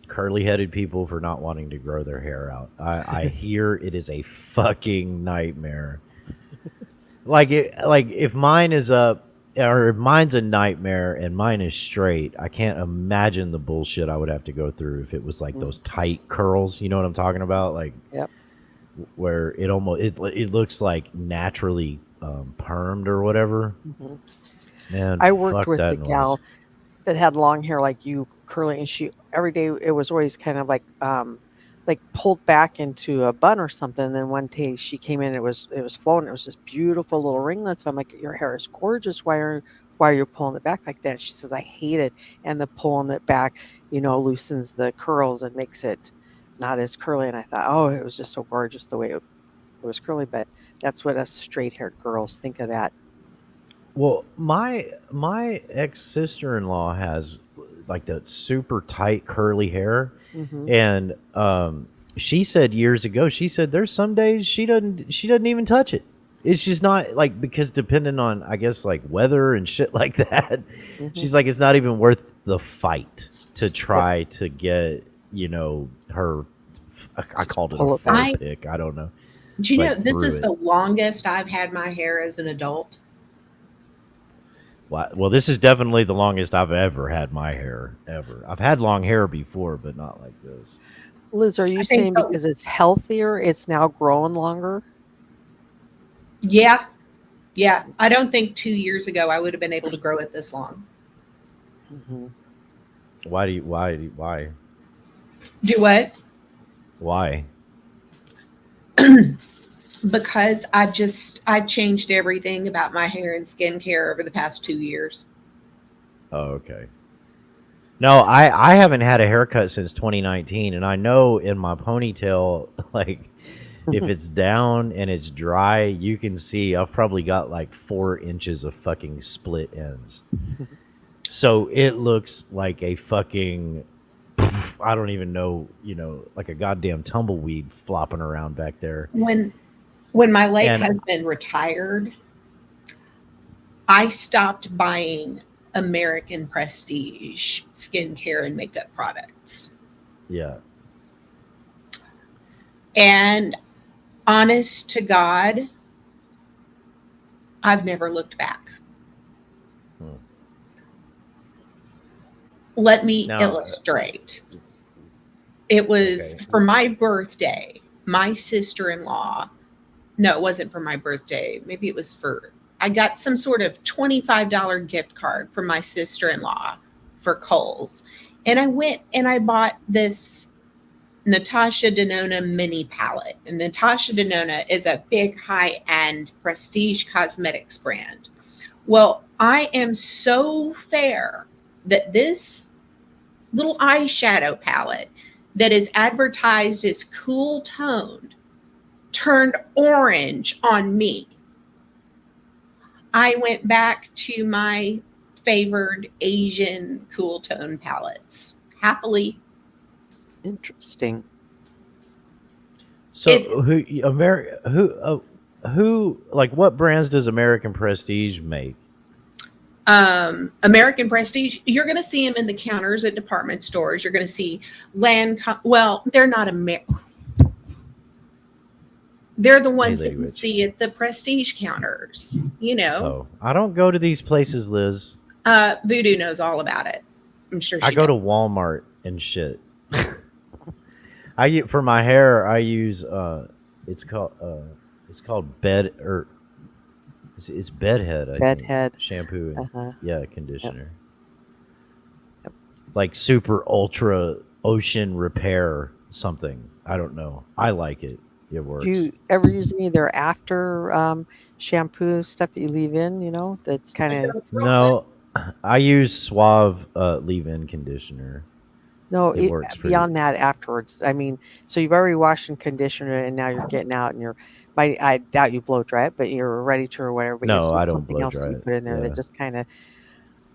curly-headed people for not wanting to grow their hair out. I hear it is a fucking nightmare. Like if mine is up, or if mine's a nightmare and mine is straight, I can't imagine the bullshit I would have to go through if it was like those tight curls. You know what I'm talking about? Like, Yep. Where it almost it looks like naturally permed or whatever. Mhm. Man, I worked fuck with that the noise. gal that had long hair like you, curly, and she every day it was always kind of like pulled back into a bun or something. And then one day she came in, it was flowing. It was just beautiful little ringlets. I'm like, your hair is gorgeous. Why are you pulling it back like that? She says, I hate it. And the pulling it back, loosens the curls and makes it not as curly. And I thought, oh, it was just so gorgeous the way it was curly. But that's what us straight haired girls think of that. Well, my ex sister-in-law has like the super tight curly hair, Mm-hmm. and she said years ago, she said there's some days she doesn't even touch it. It's just not like, because depending on, I guess, like weather and shit like that, Mm-hmm. she's like, it's not even worth the fight to try to get her. I called it pull a it back. fur pick. I don't know. Do you know Like, this through is it. the longest I've had my hair as an adult? Well, this is definitely the longest I've ever had my hair, ever. I've had long hair before, but not like this. Liz, are you I think saying so. because it's healthier, it's now growing longer? Yeah. I don't think 2 years ago I would have been able to grow it this long. Mm-hmm. Why? Do what? Why? Because I've changed everything about my hair and skincare over the past 2 years. Oh, okay. No, I haven't had a haircut since 2019, and I know in my ponytail, like, if it's down and it's dry, you can see I've probably got like 4 inches of fucking split ends. So it looks like a fucking, I don't even know, like a goddamn tumbleweed flopping around back there. When my late And- husband retired, I stopped buying American Prestige skincare and makeup products. Yeah. And honest to God, I've never looked back. Let me Now, illustrate. It was Okay. for my birthday. My sister-in-law, no, it wasn't for my birthday. Maybe it was I got some sort of $25 gift card from my sister-in-law for Kohl's. And I went and I bought this Natasha Denona mini palette. And Natasha Denona is a big high-end prestige cosmetics brand. Well, I am so fair that this little eyeshadow palette that is advertised as cool toned turned orange on me. I went back to my favored Asian cool tone palettes happily. Interesting. So It's- who like, what brands does American Prestige make? American Prestige, you're going to see them in the counters at department stores. You're going to see well, they're not they're the ones that you see at the Prestige counters, Oh, I don't go to these places, Liz. Voodoo knows all about it. I'm sure she I go to does. Walmart and shit. For my hair, I use it's called It's bedhead, I think. Bedhead. Shampoo and Uh-huh. conditioner. Yep. Like super ultra ocean repair something. I don't know. I like it. It Do works. you ever use any of their after shampoo stuff that you leave in? You know, that kind Is of. there a No, I use Suave leave-in conditioner. No, It works pretty. beyond that afterwards. I mean, so you've already washed and conditioned it, and now you're getting out, and I doubt you blow dry it, but you're ready to or whatever. But it's No, I just don't something blow else that dry you it. put in there that Yeah. just kind of,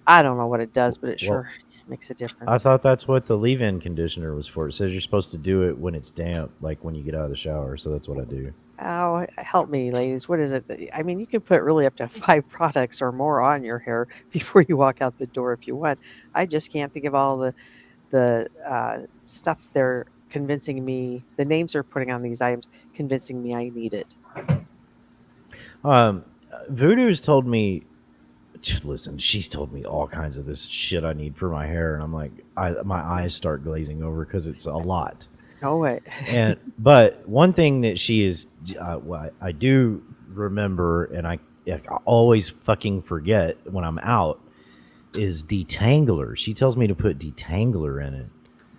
I don't know what it does, but it Well, sure makes a I difference. thought that's what the leave-in conditioner was for. It says you're supposed to do it when it's damp, like when you get out of the shower. So that's what I do. Oh, help me, ladies. What is it? I mean, you can put really up to 5 products or more on your hair before you walk out the door if you want. I just can't think of all the stuff they're convincing me, the names they're putting on these items, convincing me I need it. Voodoo's told me, listen, she's told me all kinds of this shit I need for my hair, and I'm like, my eyes start glazing over because it's a lot. No way. But one thing that she is, I do remember, and I always fucking forget when I'm out, is detangler. She tells me to put detangler in it.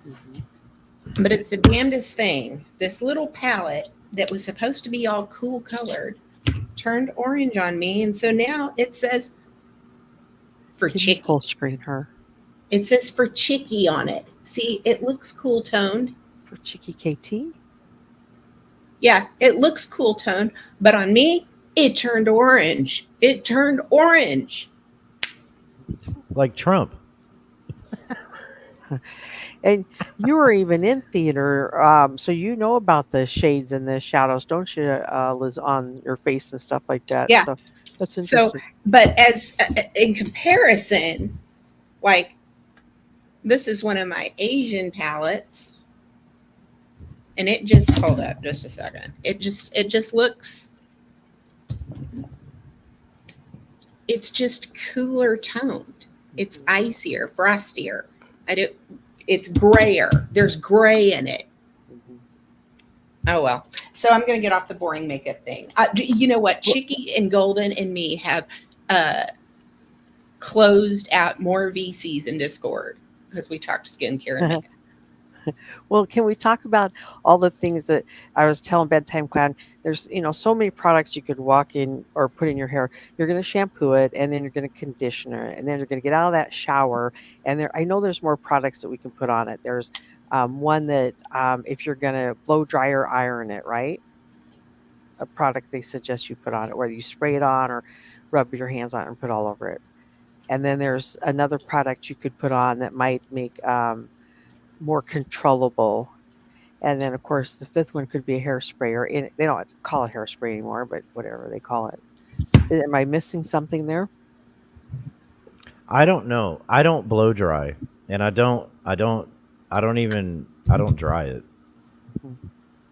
Mhm. But it's the damnedest thing. This little palette that was supposed to be all cool colored turned orange on me, and so now it says for Can you chicky. full screen her It says for chicky on it. See, it looks cool toned. for Chicky KT? Yeah, it looks cool toned, but on me, it turned orange. It turned orange. Like Trump. And you were even in theater, so you know about the shades and the shadows, don't you, Liz, on your face and stuff like that? Yeah. So that's So, interesting. but as in comparison, like this is one of my Asian palettes, and it just hold up just a second. It just looks. It's just cooler toned. It's icier, frostier. It's grayer. There's gray in it. Mhm. Oh well. So I'm gonna get off the boring makeup thing. You know what? Chicky and Golden and me have closed out more VCs in Discord because we talked skincare and makeup. Well, can we talk about all the things that I was telling Bedtime Clown? There's, so many products you could walk in or put in your hair. You're going to shampoo it, and then you're going to conditioner it, and then you're going to get out of that shower. And I know there's more products that we can put on it. There's one that if you're going to blow dry or iron it, right? A product they suggest you put on it, whether you spray it on or rub your hands on it and put all over it. And then there's another product you could put on that might make more controllable. And then, of course, the fifth one could be a hairspray, or they don't call it hairspray anymore, but whatever they call it. Am I missing something there? I don't know. I don't blow dry, and I don't dry it. Mhm.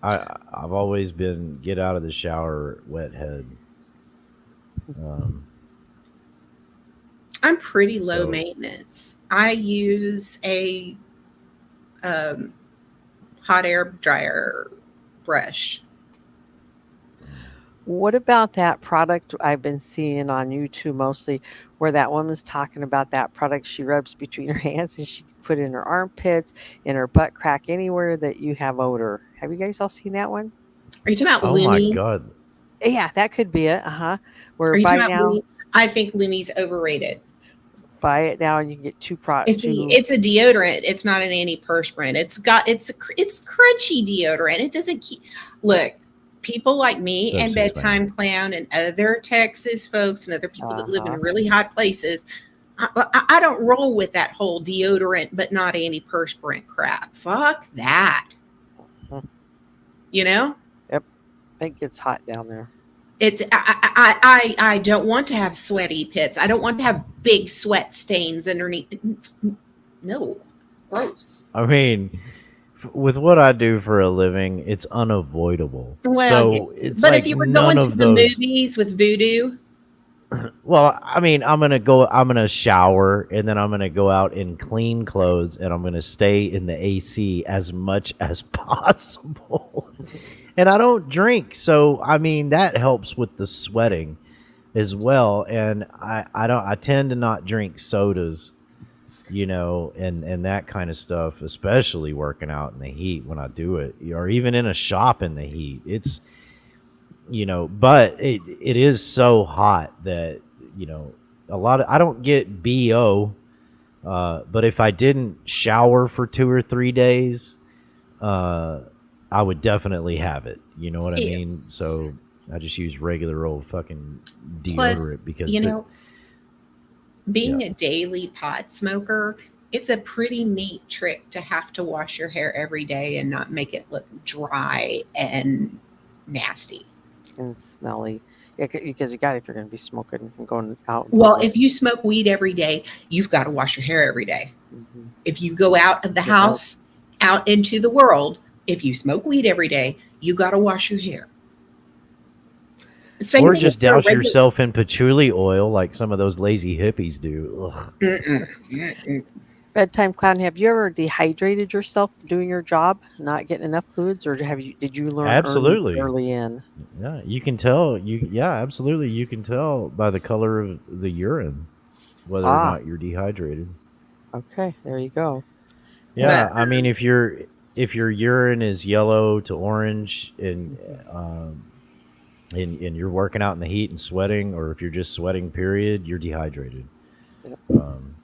I've always been get out of the shower wet head. I'm pretty low So- maintenance. I use a hot air dryer brush. What about that product I've been seeing on YouTube mostly, where that woman's talking about that product she rubs between her hands and she can put in her armpits, in her butt crack, anywhere that you have odor. Have you guys all seen that one? Are you talking about Oh my Lumi? god! Yeah, that could be it. Where Are you buy talking about now, Lumi? I think Lumi's overrated. buy it now, and you can get two products. It's a deodorant. It's not an antiperspirant. It's crunchy deodorant. It doesn't keep. Look, people like me So and says Bedtime Clown and other Texas folks and other people that live in Uh-huh. really hot places. I don't roll with that whole deodorant but not antiperspirant crap. Fuck that. Mhm. You know, It gets hot down there. it's I don't want to have sweaty pits. I don't want to have big sweat stains underneath. No, gross. I mean, with what I do for a living, it's unavoidable. Well, so it's But like if you were none going to of the those. movies with Voodoo, Well, I mean, I'm gonna shower, and then I'm gonna go out in clean clothes, and I'm gonna stay in the AC as much as possible. And I don't drink, so I mean that helps with the sweating. as well. And I tend to not drink sodas, and that kind of stuff, especially working out in the heat when I do it, or even in a shop in the heat. It's, but it is so hot that, a lot of, I don't get BO, but if I didn't shower for 2 or 3 days, uh, I would definitely have it. You know what I Yeah. mean? So I just use regular old fucking Plus, deodorant because you the know, being a daily pot smoker, it's a pretty neat trick to have to wash your hair every day and not make it look dry and nasty. And smelly. Yeah, because you got if you're going to be smoking and going out. in Well, public. if you smoke weed every day, you've got to wash your hair every day. Mhm. If you go out of the Yeah, house, out into the world, if you smoke weed every day, you got to wash your hair. Same or thing just if you're a douse regular. yourself in patchouli oil like some of those lazy hippies do. Ugh. Bedtime clown, have you ever dehydrated yourself doing your job, not getting enough fluids, or did you learn Absolutely. early in? Yeah, you can tell. Yeah, absolutely. You can tell by the color of the urine whether or Ah, not you're dehydrated. okay, there you go. Yeah, But I mean, if your urine is yellow to orange and you're working out in the heat and sweating, or if you're just sweating, period, you're dehydrated. Yep. Um,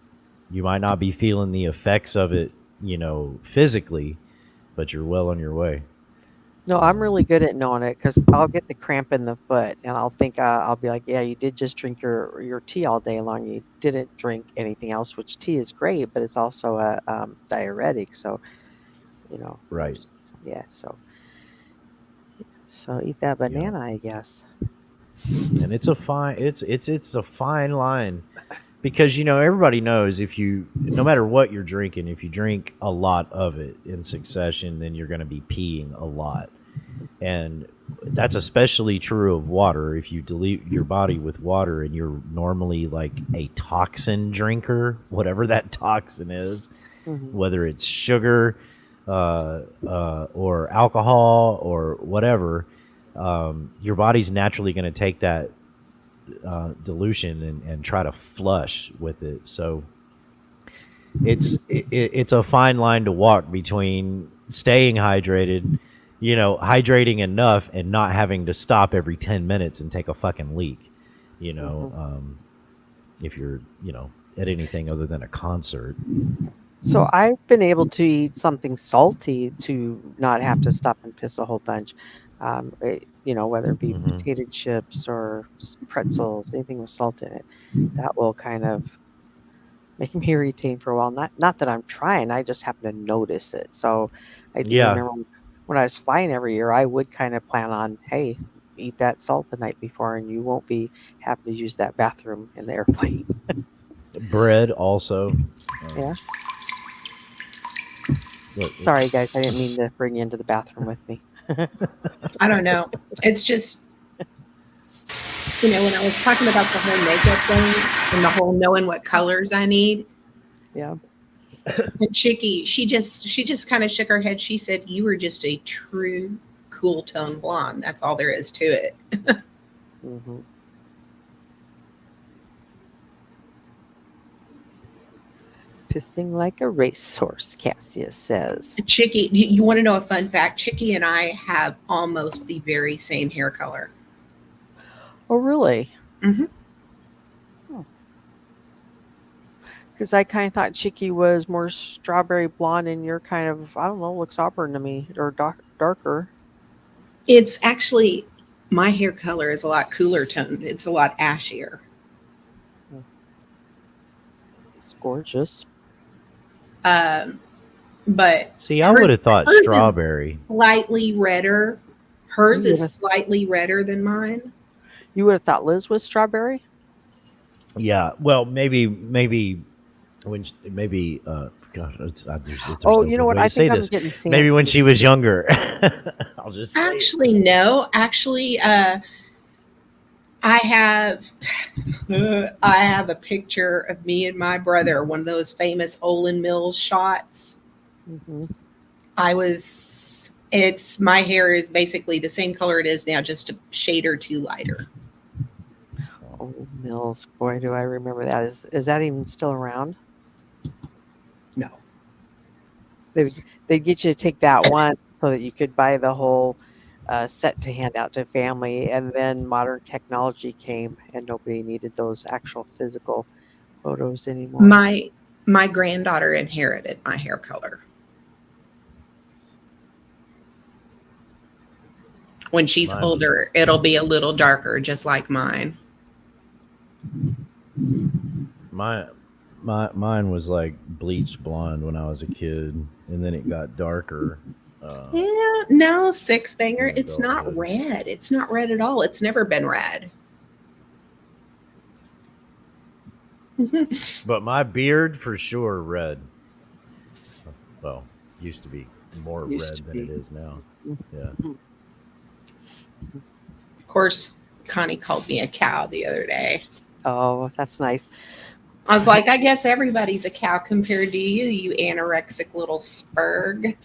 you might not be feeling the effects of it, physically, but you're well on your way. No, I'm really good at knowing it because I'll get the cramp in the foot, and I'll think I'll be like, "Yeah, you did just drink your tea all day long. You didn't drink anything else, which tea is great, but it's also a diuretic. So, Right. yeah. So eat that Yeah. banana, I guess. And it's a fine line because everybody knows if you no matter what you're drinking, if you drink a lot of it in succession, then you're going to be peeing a lot. And that's especially true of water. If you dilute your body with water and you're normally like a toxin drinker, whatever that toxin is, Hmm. whether it's sugar, or alcohol or whatever, your body's naturally going to take that dilution and try to flush with it. So it's a fine line to walk between staying hydrated, hydrating enough and not having to stop every 10 minutes and take a fucking leak, you know, Hmm. um, if you're, at anything other than a concert. So I've been able to eat something salty to not have to stop and piss a whole bunch. Whether it be Hmm. potato chips or pretzels, anything with salt in it, that will kind of make me irritating for a while. Not that I'm trying, I just happen to notice it. So I do Yeah. remember when I was flying every year, I would kind of plan on, hey, eat that salt the night before, and you won't be having to use that bathroom in the airplane. Bread also. Yeah. Look, Sorry, guys, I didn't mean to bring you into the bathroom with me. I don't know. It's just, when I was talking about the whole makeup thing and the whole knowing what colors I need, Yeah. the chickie, she just kind of shook her head. She said, "You were just a true cool tone blonde. That's all there is to it." Hmm. Pissing like a racehorse, Cassius says. Chickie, you want to know a fun fact? Chickie and I have almost the very same hair color. Oh, really? Mhm. Because I kind of thought Chicky was more strawberry blonde, and you're kind of, I don't know, looks auburn to me, or darker. It's actually, my hair color is a lot cooler toned. It's a lot ashier. It's gorgeous. Um, but see, I would have thought hers strawberry. is slightly redder. Hers You is would slightly redder than mine. You would have thought Liz was strawberry? Yeah. Well, maybe maybe gosh, there's Oh, no you know good what? way to I say think I'm this. getting Maybe when Sandy. she was younger. I'll just say it. Actually, no. Actually, I have I have a picture of me and my brother, one of those famous Olin Mills shots. Mhm. It's my hair is basically the same color it is now, just a shade or two lighter. Oh, Mills. Boy, do I remember that. Is that even still around? No. They'd get you to take that one so that you could buy the whole set to hand out to family. And then modern technology came and nobody needed those actual physical photos anymore. My granddaughter inherited my hair color. When she's Mine was- older, it'll be a little darker, just like mine. Mine was like bleached blonde when I was a kid, and then it got darker. Yeah, no, Six Banger. Yeah, It's adulthood. not red. It's not red at all. It's never been red. But my beard for sure red. Well, used to be more Used red to than be. it is now. Yeah. Of course, Connie called me a cow the other day. Oh, that's nice. I was like, I guess everybody's a cow compared to you, you anorexic little spurg.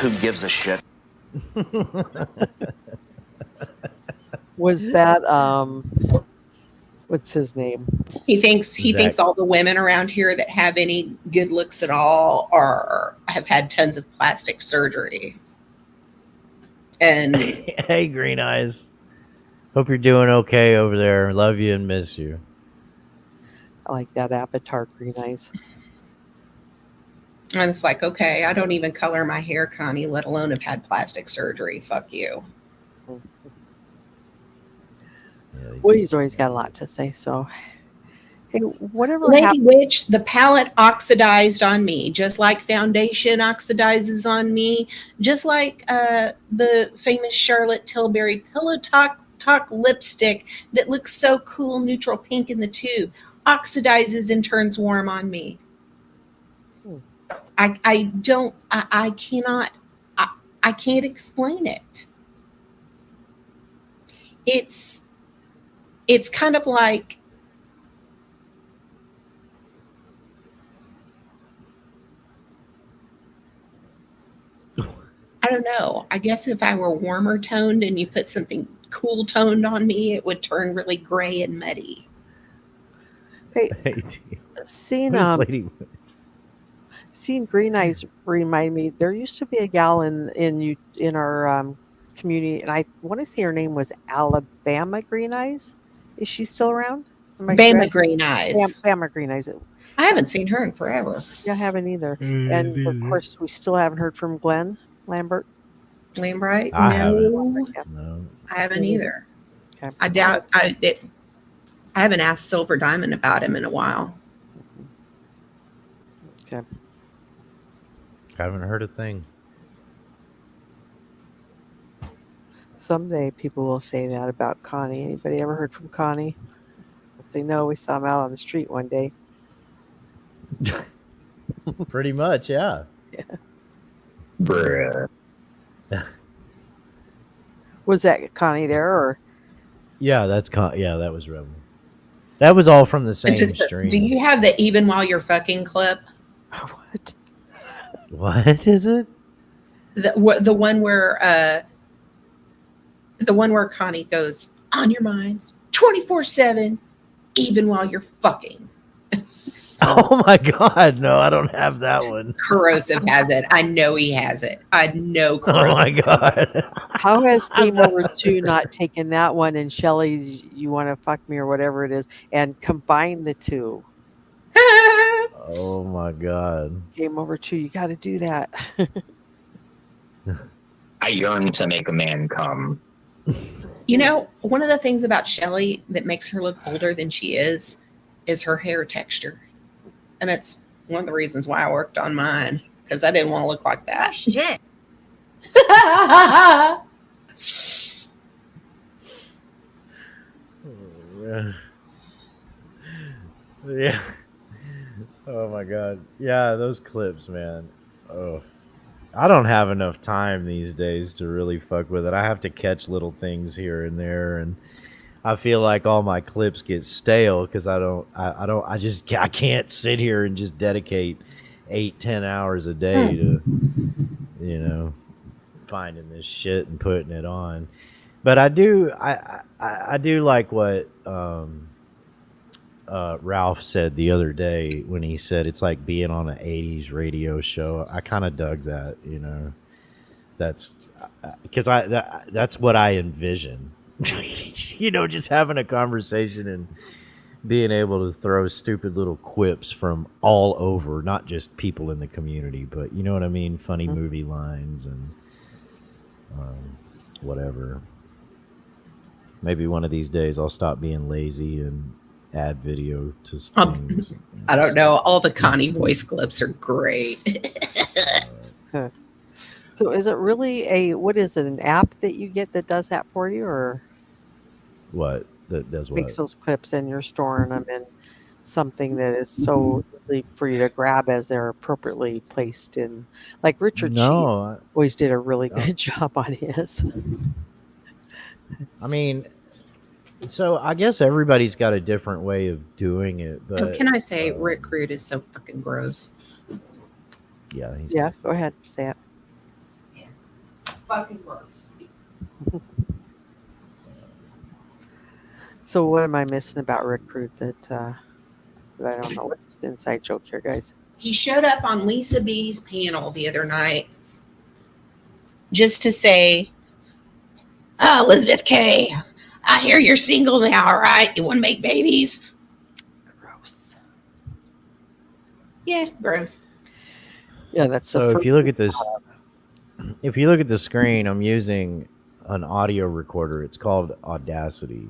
Who gives a shit? Was that what's his name? He thinks Zach. all the women around here that have any good looks at all have had tons of plastic surgery. And Hey, Green Eyes. Hope you're doing okay over there. Love you and miss you. I like that avatar, Green Eyes. And it's like, okay, I don't even color my hair, Connie, let alone have had plastic surgery. Fuck you. Yeah, Well, he's always got a lot to say. So, hey, whatever Lady happened. Witch, the palette oxidized on me, just like foundation oxidizes on me, just like the famous Charlotte Tilbury Pillow Talk lipstick that looks so cool, neutral pink in the tube, oxidizes and turns warm on me. I can't explain it. It's kind of like I don't know. I guess if I were warmer toned and you put something cool toned on me, it would turn really gray and muddy. Hey, Hey, T. seeing Who's Lady? seeing Green Eyes remind me. There used to be a gal in our community, and I want to say her name was Alabama Green Eyes. Is she still around? Am I Bama correct? Green Eyes. Bama Green Eyes. I haven't seen her in forever. Yeah, I haven't either. And of course, we still haven't heard from Glenn Lambert. Lambright? I No, Yeah. No. I haven't either. Okay. I doubt I haven't asked Silver Diamond about him in a while. Okay. Haven't heard a thing. Someday people will say that about Connie. Anybody ever heard from Connie? They'll say, no, we saw him out on the street one day. Pretty much, yeah. Bruh. Was that Connie there or? Yeah, yeah, that was Rebel. That was all from the same Just, stream. do you have the even while you're fucking clip? What? What is it? The one where Connie goes on your minds 24/7, even while you're fucking. Oh my God, no, I don't have that one. Corrosive has it. I know he has it. I know. Oh Corrosive. my God. How has Game Over 2 not taken that one and Shelly's You Want to Fuck Me or whatever it is and combine the two? Oh my God. Game Over 2, you got to do that. I yearn to make a man come. You know, one of the things about Shelly that makes her look older than she is her hair texture. And it's one of the reasons why I worked on mine, because I didn't want to look like that. Shit. Yeah. Oh my God. Yeah, those clips, man. Oh. I don't have enough time these days to really fuck with it. I have to catch little things here and there, and I feel like all my clips get stale because I can't sit here and just dedicate 8-10 hours a day to finding this shit and putting it on. But I do like what Ralph said the other day when he said it's like being on an '80s radio show. I kind of dug that. That's because that's what I envision. Just having a conversation and being able to throw stupid little quips from all over, not just people in the community, but you know what I mean? Funny movie lines and whatever. Maybe one of these days I'll stop being lazy and add video to things. I don't know. All the Connie voice clips are great. So is it really what is it, an app that you get that does that for you, or What? That does what? makes those clips and you're storing them in something that is so easy for you to grab as they're appropriately placed in? Like Richard Cheese No, always did a really good job on his. I mean, so I guess everybody's got a different way of doing it, but Can I say Rick Rude is so fucking gross? yeah, Yeah, go ahead, say it. Fucking gross. So what am I missing about Rick Rude that I don't know? What's the inside joke here, guys? He showed up on Lisa B's panel the other night just to say, "Oh, Elizabeth K, I hear you're single now, right? You want to make babies?" Gross. Yeah, gross. Yeah, that's So if you look at this, if you look at the screen, I'm using an audio recorder. It's called Audacity.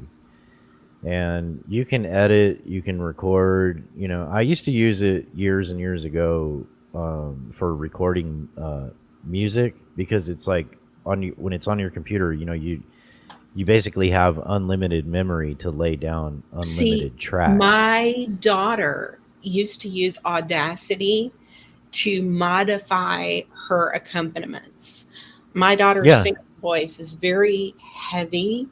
And you can edit, you can record. I used to use it years and years ago for recording music, because it's like when it's on your computer, you basically have unlimited memory to lay down unlimited tracks. My daughter used to use Audacity to modify her accompaniments. My daughter's singing voice is very heavy.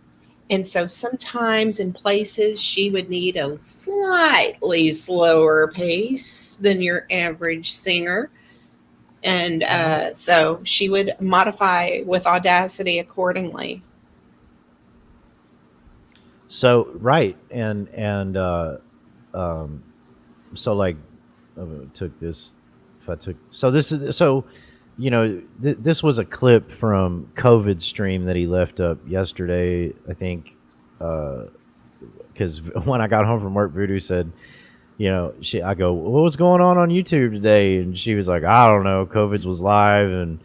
And so sometimes in places she would need a slightly slower pace than your average singer. And so she would modify with Audacity accordingly. So right, and so like took this. If I took this was a clip from COVID stream that he left up yesterday, I think, because when I got home from work, Voodoo said, I go, what was going on YouTube today? And she was like, I don't know, COVID's was live, and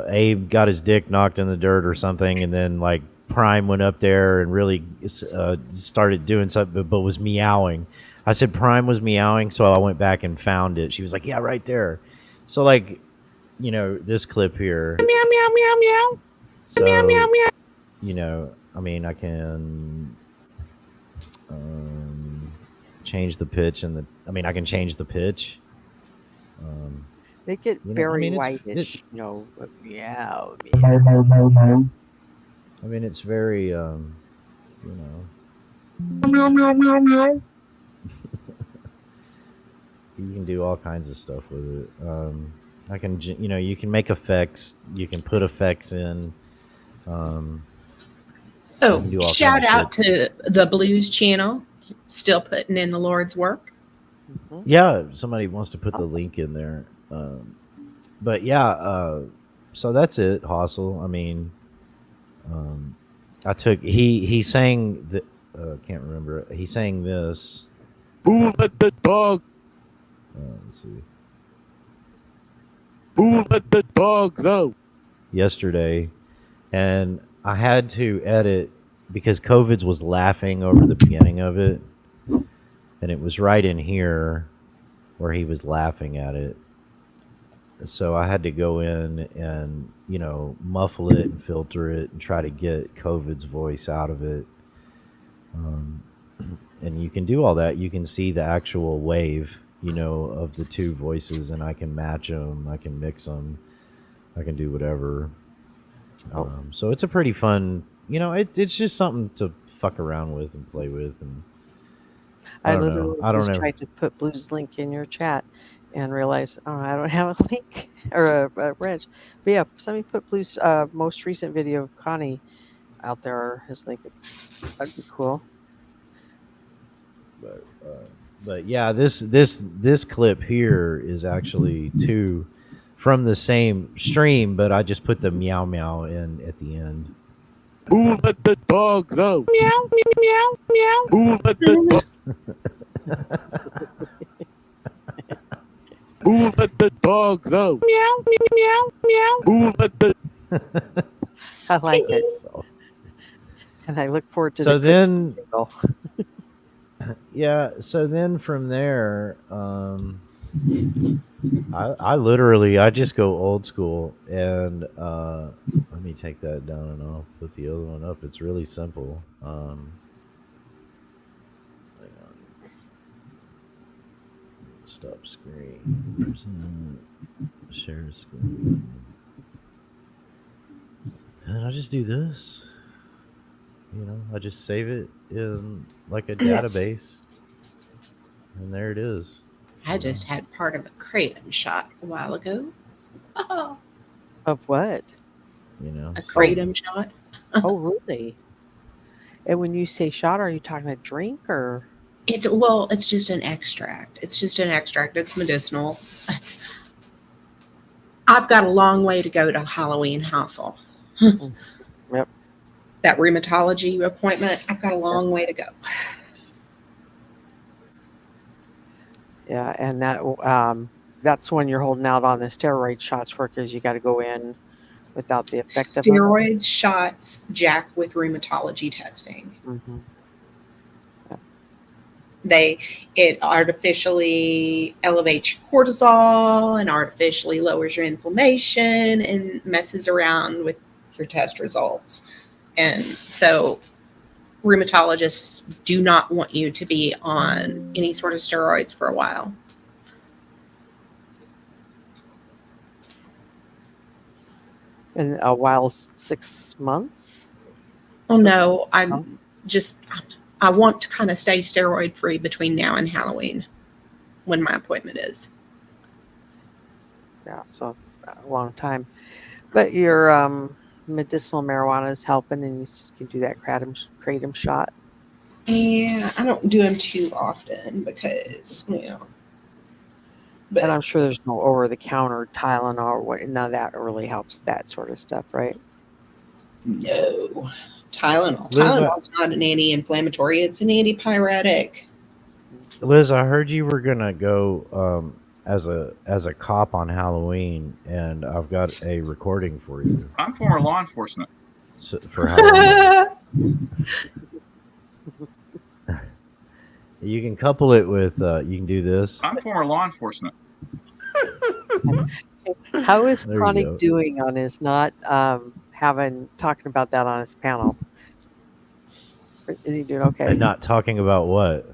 Abe got his dick knocked in the dirt or something, and then like Prime went up there and really started doing something, but was meowing. I said Prime was meowing, so I went back and found it. She was like, yeah, right there. So like, this clip here. Meow, meow, meow, meow. So, meow, meow, meow. I mean, I can change the pitch I can change the pitch. Make it very whitish. Meow. I mean, it's very, Meow, meow, meow, meow. you can do all kinds of stuff with it. I can, you can make effects. You can put effects in. Shout out to the Blues Channel, still putting in the Lord's work. Mm-hmm. Yeah, somebody wants to put the link in there. But yeah, so that's it, Hossel. I mean, he sang the can't remember. He sang this. Who let the dog? Let's see. Who let the dogs out? Yesterday, and I had to edit because COVID's was laughing over the beginning of it, and it was right in here where he was laughing at it. So I had to go in and muffle it and filter it and try to get COVID's voice out of it. And you can do all that. You can see the actual wave, of the two voices, and I can match them. I can mix them. I can do whatever. So it's a pretty fun, it's just something to fuck around with and play with. And I don't know. I don't know. Tried to put Blue's link in your chat and realized, I don't have a link or a wrench. But yeah, somebody put Blue's most recent video of Connie out there, or his link. That'd be cool. But yeah, this clip here is actually two from the same stream, but I just put the meow meow in at the end. Who let the dogs out? Meow, meow, meow. Who let the Who let the dogs out? Meow, meow, meow. Who let the I like it, So, and I look forward to so the then jingle. yeah, so then from there, I literally I just go old school and let me take that down and I'll put the other one up. It's really simple. Hang on. Stop screen. Share screen. And I just do this. You know, I just save it in like a database. And there it is. I just had part of a kratom shot a while ago. Oh, Of what? You know. a kratom shot. Oh, really? And when you say shot, are you talking a drink or? It's just an extract. It's medicinal. I've got a long way to go to Halloween Housel. Yep. That rheumatology appointment, I've got a long way to go. Yeah, and that's when you're holding out on the steroid shots for, because you got to go in without the effect of them. Steroids, shots, jack with rheumatology testing. Mm-hmm. It artificially elevates your cortisol and artificially lowers your inflammation and messes around with your test results. And so rheumatologists do not want you to be on any sort of steroids for a while. And a while, 6 months. Oh no, I want to kind of stay steroid free between now and Halloween when my appointment is. Yeah, so a long time. But your medicinal marijuana is helping, and you can do that kratom shot. And I don't do them too often because, but And I'm sure there's no over-the-counter Tylenol or what. None of that really helps that sort of stuff, right? no. Tylenol. Liz, Tylenol's not an anti-inflammatory. It's an antipyretic. Liz, I heard you were gonna go as a cop on Halloween, and I've got a recording for you. I'm former law enforcement. For Halloween. You can couple it with you can do this. I'm former law enforcement. How is There you Chronic go. doing on his not talking about that on his panel? Is he doing okay? And not talking about what?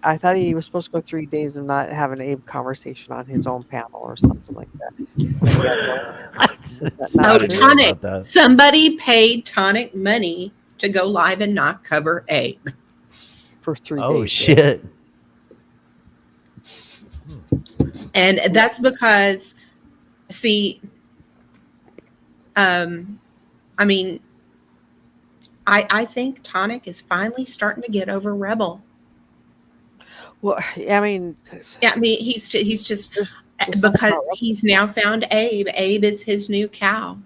I thought he was supposed to go 3 days of not having an Abe conversation on his own panel or something like that. Oh, true? Tonic. Somebody paid Tonic money to go live and not cover Abe. For 3 days. Oh shit. And that's because, see, I mean, I think Tonic is finally starting to get over Rebel. Well, I mean, Yeah, I mean, he's just there's because he's now found Abe. Abe is his new cow.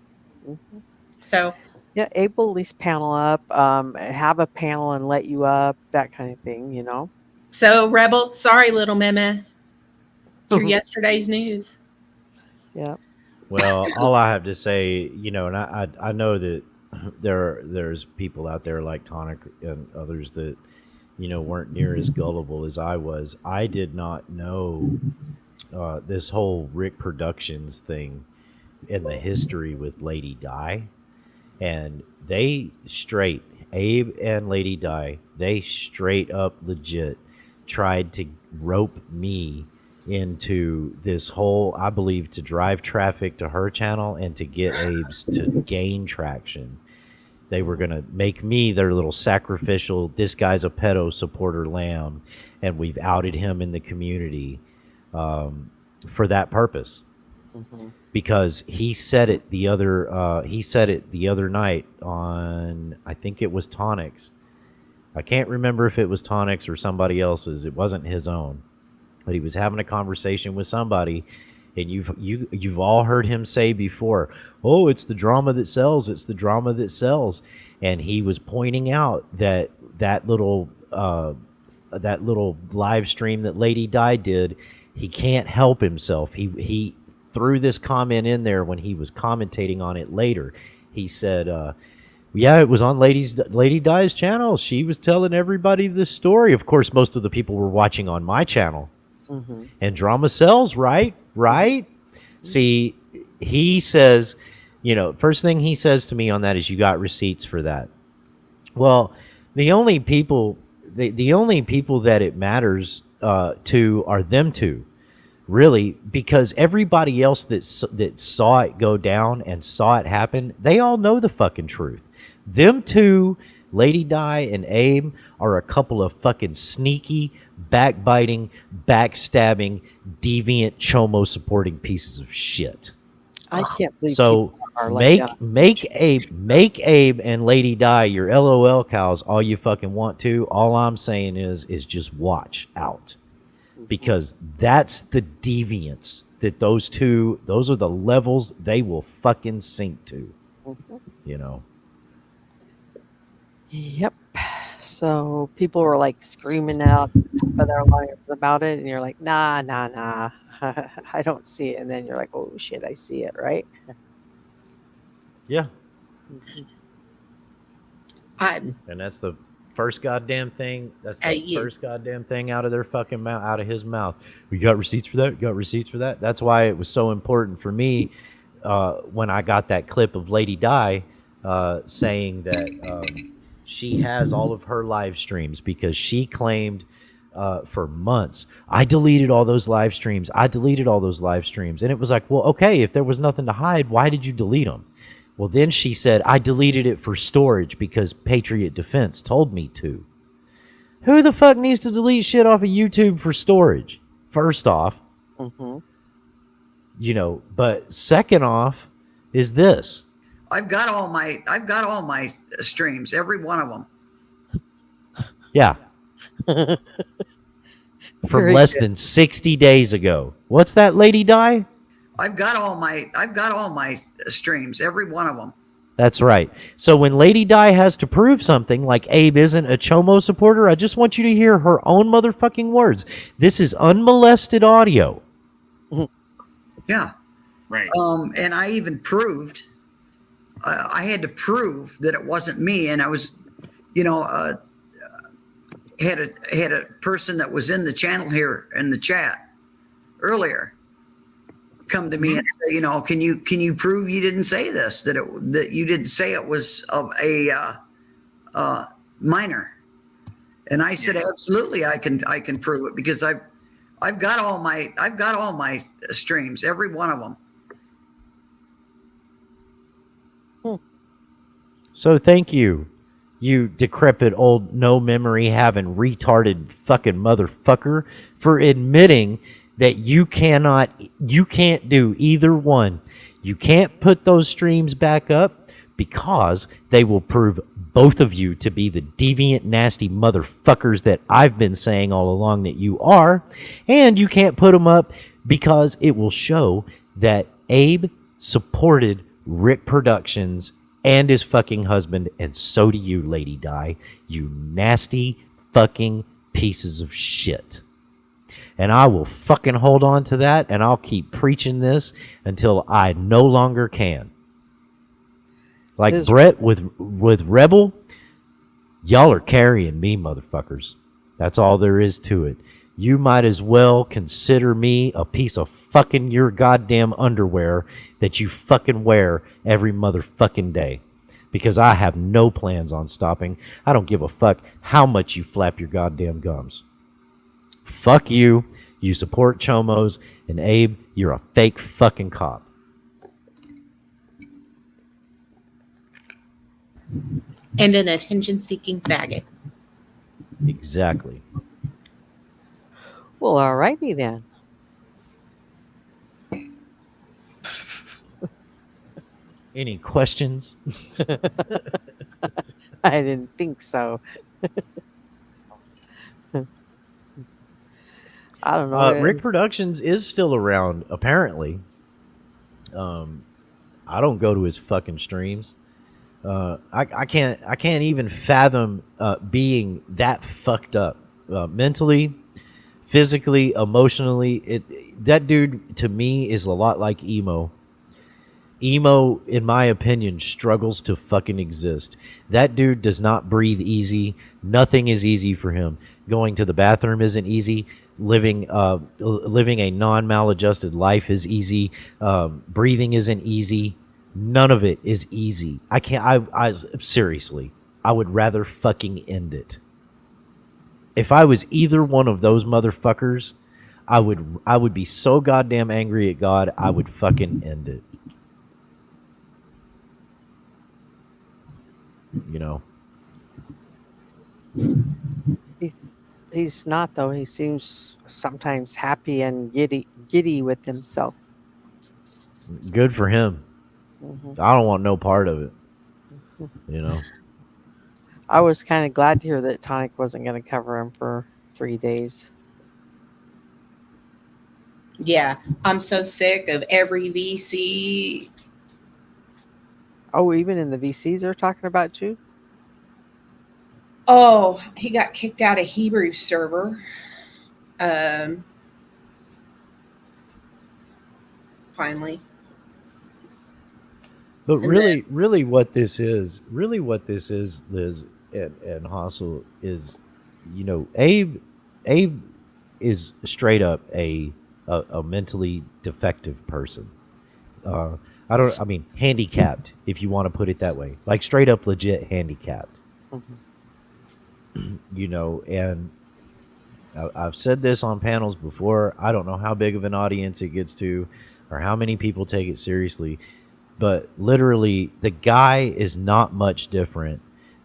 Mm-hmm. So yeah, Abe will at least panel up, have a panel and let you up, that kind of thing, So Rebel, sorry, little meme. You're yesterday's news. Yeah. Well, all I have to say, and I know that there's people out there like Tonic and others that, weren't near as gullible as I was. I did not know this whole Rick Productions thing in the history with Lady Di. And Abe and Lady Di, they straight up legit tried to rope me into this whole, I believe, to drive traffic to her channel and to get Abe's to gain traction. They were going to make me their little sacrificial, this guy's a pedo supporter lamb, and we've outed him in the community for that purpose. Mm-hmm. Because he said it the other night on, I think it was Tonic's, I can't remember if it was Tonic's or somebody else's. It wasn't his own, but he was having a conversation with somebody, and you've all heard him say before, "Oh, it's the drama that sells. It's the drama that sells," and he was pointing out that that little live stream that Lady Di did, he can't help himself. He threw this comment in there when he was commentating on it later. He said, yeah, it was on Lady Di's channel. She was telling everybody this story. Of course, most of the people were watching on my channel. Mm-hmm. And drama sells, right? Right? See, he says, first thing he says to me on that is, you got receipts for that. Well, the only people that it matters to are them two, really, because everybody else that saw it go down and saw it happen, they all know the fucking truth. Them two, Lady Di and Abe, are a couple of fucking sneaky, backbiting, backstabbing, deviant, chomo supporting pieces of shit. I can't believe So people are like that. make Abe and Lady Di your LOL cows all you fucking want to. All I'm saying is just watch out, because that's the deviance that those are the levels they will fucking sink to. Yep. So people were like screaming out for their lives about it, and you're like, nah, I don't see it. And then you're like, oh shit, I see it, right? Yeah. I And that's the first goddamn thing. That's the yeah. first goddamn thing out of their fucking mouth, out of his mouth. We got receipts for that. Got receipts for that. That's why it was so important for me when I got that clip of Lady Di saying that she has all of her live streams, because she claimed for months, I deleted all those live streams. And it was like, well, okay, if there was nothing to hide, why did you delete them? Well, then she said, I deleted it for storage because Patriot Defense told me to. Who the fuck needs to delete shit off of YouTube for storage? First off, but second off is this. I've got all my streams, every one of them. Yeah. From Very less good. than 60 days ago. What's that, Lady Di? I've got all my streams, every one of them. That's right. So when Lady Di has to prove something, like Abe isn't a Chomo supporter, I just want you to hear her own motherfucking words. This is unmolested audio. Yeah. Right. And I even proved, I had to prove that it wasn't me. And I was, had a person that was in the channel here in the chat earlier come to me and say, can you prove you didn't say this, that you didn't say it was of a minor? And I said, absolutely, I can prove it, because I've got all my streams, every one of them. So thank you, you decrepit old no memory having retarded fucking motherfucker, for admitting that you can't do either one. You can't put those streams back up because they will prove both of you to be the deviant, nasty motherfuckers that I've been saying all along that you are. And you can't put them up because it will show that Abe supported Rick Productions and his fucking husband, and so do you, Lady Di, you nasty fucking pieces of shit. And I will fucking hold on to that, and I'll keep preaching this until I no longer can. Like Brett with Rebel, y'all are carrying me, motherfuckers. That's all there is to it. You might as well consider me a piece of fucking your goddamn underwear that you fucking wear every motherfucking day. Because I have no plans on stopping. I don't give a fuck how much you flap your goddamn gums. Fuck you. You support Chomos. And Abe, you're a fake fucking cop. And an attention-seeking faggot. Exactly. Well, alrighty then. Any questions? I didn't think so. I don't know. Rick Productions is still around, apparently. I don't go to his fucking streams. I can't even fathom being that fucked up mentally, physically, emotionally. That dude to me is a lot like emo. Emo, in my opinion, struggles to fucking exist. That dude does not breathe easy. Nothing is easy for him. Going to the bathroom isn't easy. Living a non-maladjusted life is easy. Breathing isn't easy. None of it is easy. I can't. I seriously, I would rather fucking end it. If I was either one of those motherfuckers, I would be so goddamn angry at God. I would fucking end it. You know. He's not, though. He seems sometimes happy and giddy with himself. Good for him. Mm-hmm. I don't want no part of it. You know. I was kind of glad to hear that Tonic wasn't going to cover him for 3 days. Yeah, I'm so sick of every VC. Oh, even in the VCs they're talking about you? Oh, he got kicked out of Hebrew server. Finally. But really what this is, Liz and Hassel, is, you know, Abe is straight up a mentally defective person. I mean, handicapped, if you want to put it that way. Like, straight up legit handicapped. Mm-hmm. You know, and I've said this on panels before. I don't know how big of an audience it gets to or how many people take it seriously. But literally, the guy is not much different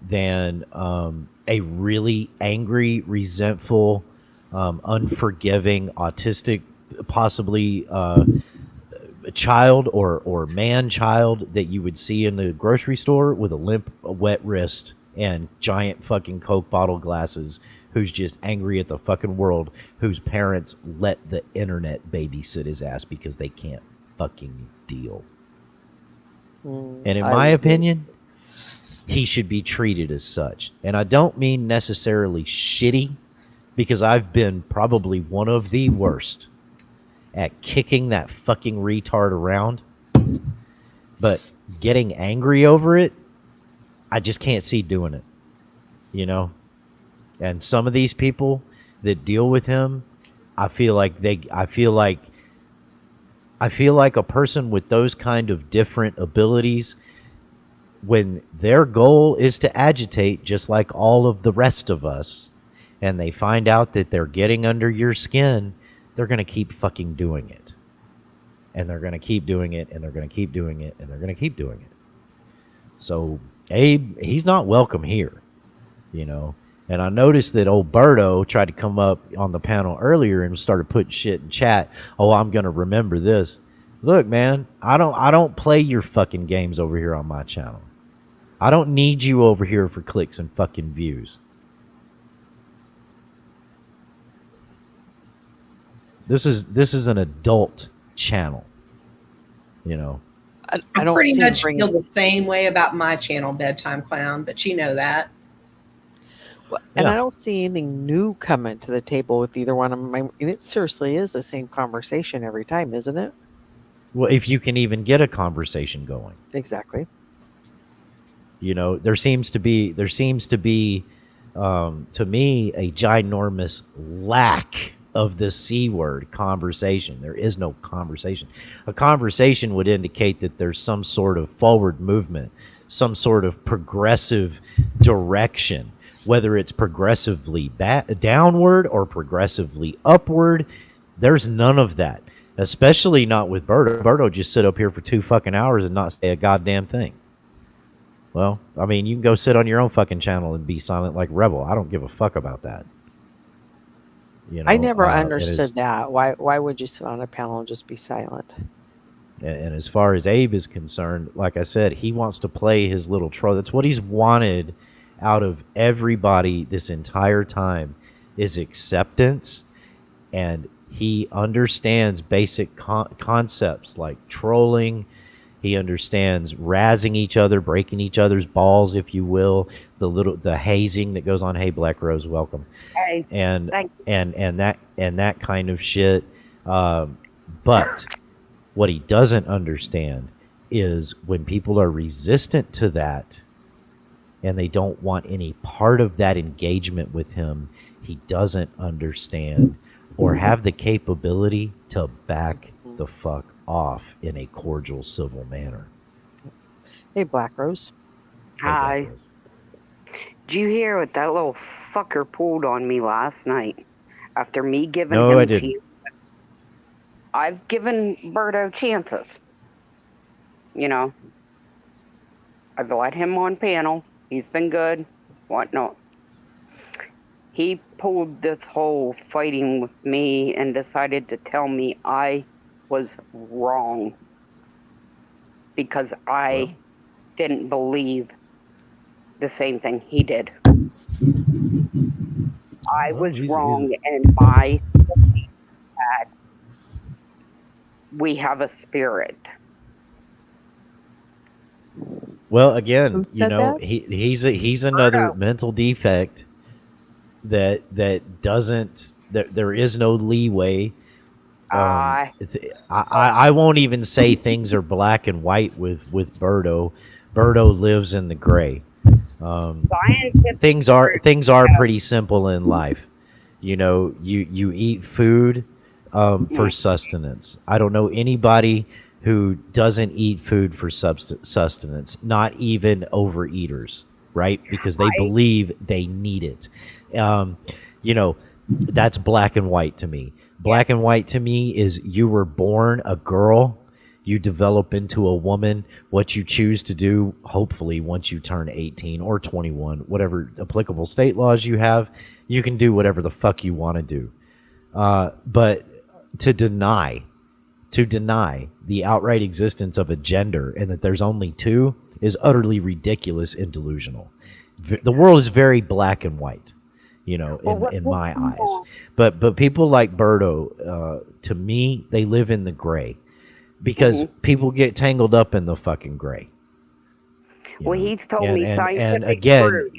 than a really angry, resentful, unforgiving, autistic, possibly a child or man-child that you would see in the grocery store with a limp, a wet wrist and giant fucking Coke bottle glasses, who's just angry at the fucking world, whose parents let the internet babysit his ass because they can't fucking deal. And in my opinion, he should be treated as such. And I don't mean necessarily shitty, because I've been probably one of the worst at kicking that fucking retard around. But getting angry over it, I just can't see doing it. You know? And some of these people that deal with him, I feel like a person with those kind of different abilities, when their goal is to agitate just like all of the rest of us, and they find out that they're getting under your skin, they're going to keep fucking doing it. And they're going to keep doing it, and they're going to keep doing it, and they're going to keep doing it. So Abe, he's not welcome here, you know. And I noticed that old Berto tried to come up on the panel earlier and started putting shit in chat. Oh, I'm going to remember this. Look, man, I don't play your fucking games over here on my channel. I don't need you over here for clicks and fucking views. This is an adult channel, you know. I I don't pretty see much bringing- feel the same way about my channel, Bedtime Clown, but you know that. And Yeah. I don't see anything new coming to the table with either one of them. And it seriously is the same conversation every time, isn't it? Well, if you can even get a conversation going. Exactly. You know, there seems to be to me, a ginormous lack of the C word, conversation. There is no conversation. A conversation would indicate that there's some sort of forward movement, some sort of progressive direction, whether it's progressively downward or progressively upward. There's none of that, especially not with Berto. Berto just sit up here for 2 fucking hours and not say a goddamn thing. Well, I mean, you can go sit on your own fucking channel and be silent like Rebel. I don't give a fuck about that. You know, I never it understood is- that. Why would you sit on a panel and just be silent? And as far as Abe is concerned, like I said, he wants to play his little troll. That's what he's wanted out of everybody this entire time, is acceptance and he understands basic concepts like trolling. He understands razzing each other, breaking each other's balls, if you will, the hazing that goes on. Hey, Black Rose, welcome. Hey, And thank and that kind of shit. But what he doesn't understand is when people are resistant to that and they don't want any part of that engagement with him, he doesn't understand or have the capability to back the fuck off in a cordial, civil manner. Hey, Black Rose. Hey, Black Hi. Rose. Did you hear what that little fucker pulled on me last night? After me giving No, him I didn't. I've given Birdo chances. You know, I've let him on panel. He's been good, whatnot. He pulled this whole fighting with me and decided to tell me I was wrong because I didn't believe the same thing he did. I Well, was he's- wrong in my belief that we have a spirit. Well, again, Who you said know, that? he's another mental defect that doesn't there is no leeway. I I won't even say things are black and white with Birdo. Birdo lives in the gray. scientific Things are pretty simple in life. You know, you eat food for sustenance. I don't know anybody who doesn't eat food for sustenance, not even overeaters, right? Because they believe they need it. You know, that's black and white to me. Black and white to me is you were born a girl, you develop into a woman. What you choose to do, hopefully, once you turn 18 or 21, whatever applicable state laws you have, you can do whatever the fuck you want to do. But to deny the outright existence of a gender and that there's only two is utterly ridiculous and delusional. The world is very black and white, you know, in my eyes. But people like Birdo, to me, they live in the gray because people get tangled up in the fucking gray. Well, know? he's told me and scientific again, proof.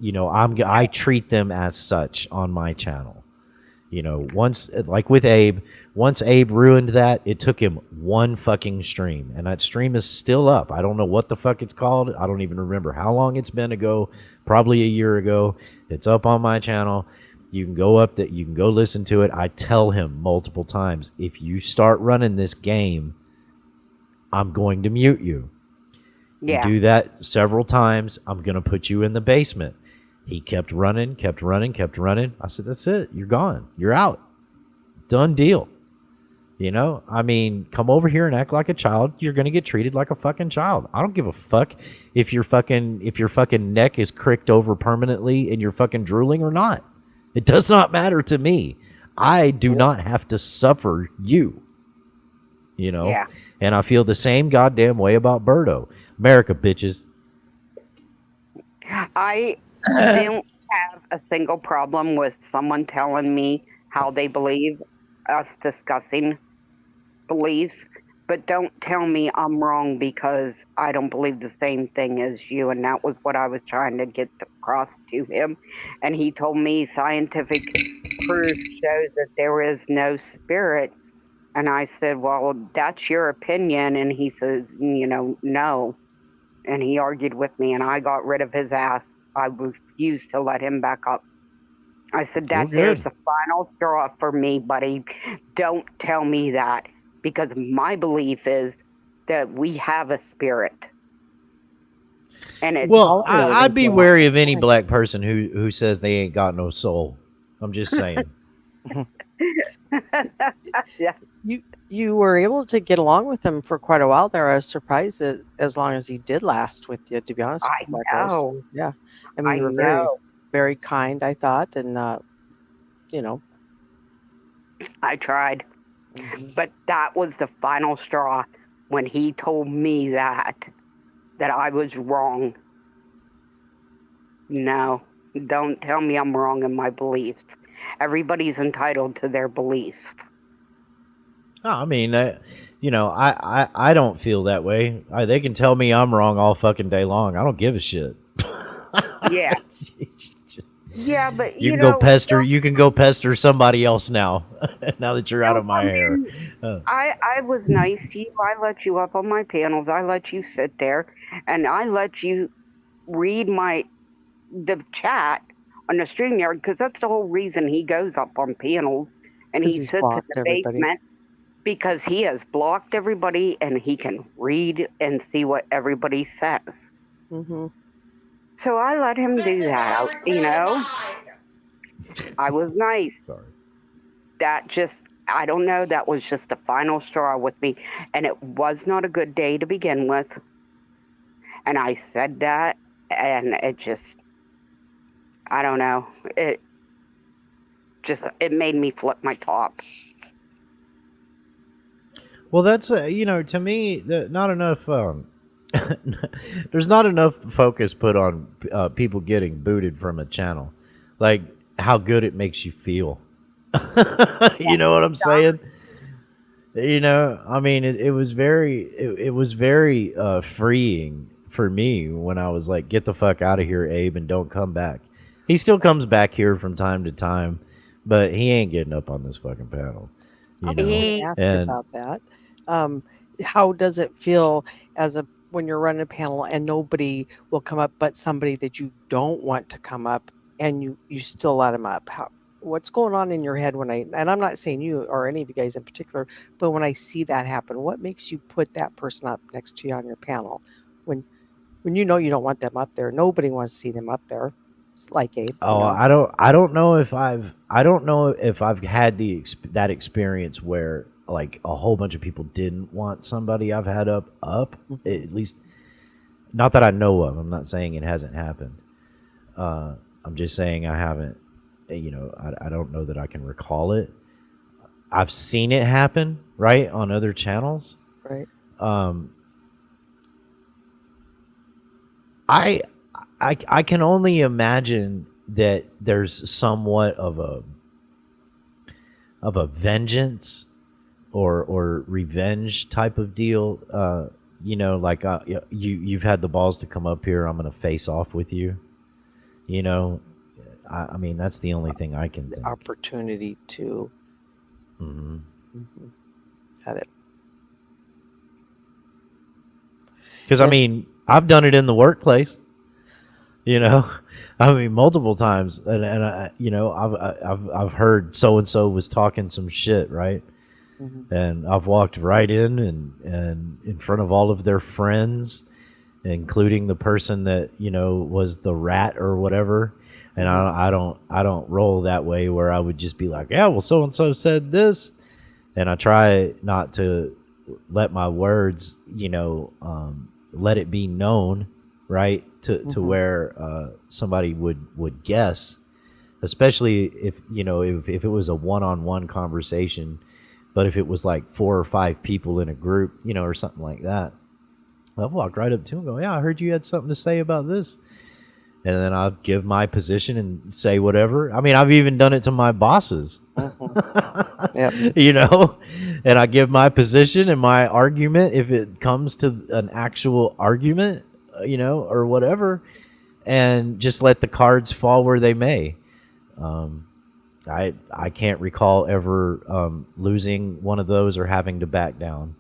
you know, I treat them as such on my channel. You know, once, like with Abe, once Abe ruined that, it took him one fucking stream. And that stream is still up. I don't know what the fuck it's called. I don't even remember how long it's been ago. Probably a year ago. It's up on my channel. You can go up that. You can go listen to it. I tell him multiple times, if you start running this game, I'm going to mute you. You Yeah. do that several times, I'm going to put you in the basement. He kept running. I said, that's it. You're gone. You're out. Done deal. You know, I mean, come over here and act like a child. You're going to get treated like a fucking child. I don't give a fuck if your fucking neck is cricked over permanently and you're fucking drooling or not. It does not matter to me. I do not have to suffer you. You know? Yeah. And I feel the same goddamn way about Birdo. America, bitches. I don't have a single problem with someone telling me how they believe, us discussing beliefs, but don't tell me I'm wrong because I don't believe the same thing as you. And that was what I was trying to get across to him. And he told me scientific proof shows that there is no spirit. And I said, well, that's your opinion. And he says, you know, no. And he argued with me, and I got rid of his ass. I refused to let him back up. I said, that there's the final straw for me, buddy. Don't tell me that, because my belief is that we have a spirit. And it's Well, I'd be wary of any black person who says they ain't got no soul. I'm just saying. Yeah. You were able to get along with him for quite a while there. I was surprised that as long as he did last with you, to be honest with you, Black Rose. know. Yeah. I mean, I you were very, know. very kind, I thought, and you know. I tried. But that was the final straw when he told me that I was wrong. No, don't tell me I'm wrong in my beliefs. everybody's entitled to their beliefs. Oh, I mean, I don't feel that way. They can tell me I'm wrong all fucking day long. I don't give a shit. Yeah. Just- Yeah, but you can go pester. You can go pester somebody else now. Now that you're out of my hair. I was nice to you. I let you up on my panels. I let you sit there, and I let you read the chat on the StreamYard, because that's the whole reason he goes up on panels and he he's sits in blocked the everybody. basement, because he has blocked everybody and he can read and see what everybody says. Mm-hmm. So I let him do that, I was nice. Sorry. I don't know, that was just the final straw with me. And it was not a good day to begin with. And I said that, and it just, I don't know. It made me flip my top. Well, that's to me, not enough. There's not enough focus put on people getting booted from a channel, like how good it makes you feel. You know what I'm saying? I mean, it was very freeing for me when I was like, "Get the fuck out of here, Abe, and don't come back." He still comes back here from time to time, but he ain't getting up on this fucking panel. I was going to ask about that. How does it feel when you're running a panel and nobody will come up but somebody that you don't want to come up, and you still let them up? What's going on in your head and I'm not saying you or any of you guys in particular, but when I see that happen, what makes you put that person up next to you on your panel when you know you don't want them up there? Nobody wants to see them up there. It's like Abe. Oh, I don't know if I've had that experience where like a whole bunch of people didn't want somebody I've had up. Mm-hmm. At least, not that I know of. I'm not saying it hasn't happened. I'm just saying I haven't. I don't know that I can recall it. I've seen it happen, right, on other channels. Right. I can only imagine that there's somewhat of a vengeance or revenge type of deal. Like you've had the balls to come up here. I'm going to face off with you. I mean, that's the only thing I can think. Opportunity to. Mm-hmm. Mm-hmm. Got it. Because I mean, I've done it in the workplace. I mean, multiple times, and I've heard so and so was talking some shit, right? Mm-hmm. And I've walked right in and in front of all of their friends, including the person that was the rat or whatever. And I don't roll that way where I would just be like, yeah, well, so and so said this, and I try not to let my words, let it be known, right, to where somebody would guess, especially if if it was a one-on-one conversation, but if it was like 4 or 5 people in a group, or something like that, I'll walk right up to them and go, yeah, I heard you had something to say about this. And then I'll give my position and say whatever. I mean, I've even done it to my bosses. Yep. And I give my position and my argument if it comes to an actual argument, or whatever, and just let the cards fall where they may. I can't recall ever losing one of those or having to back down.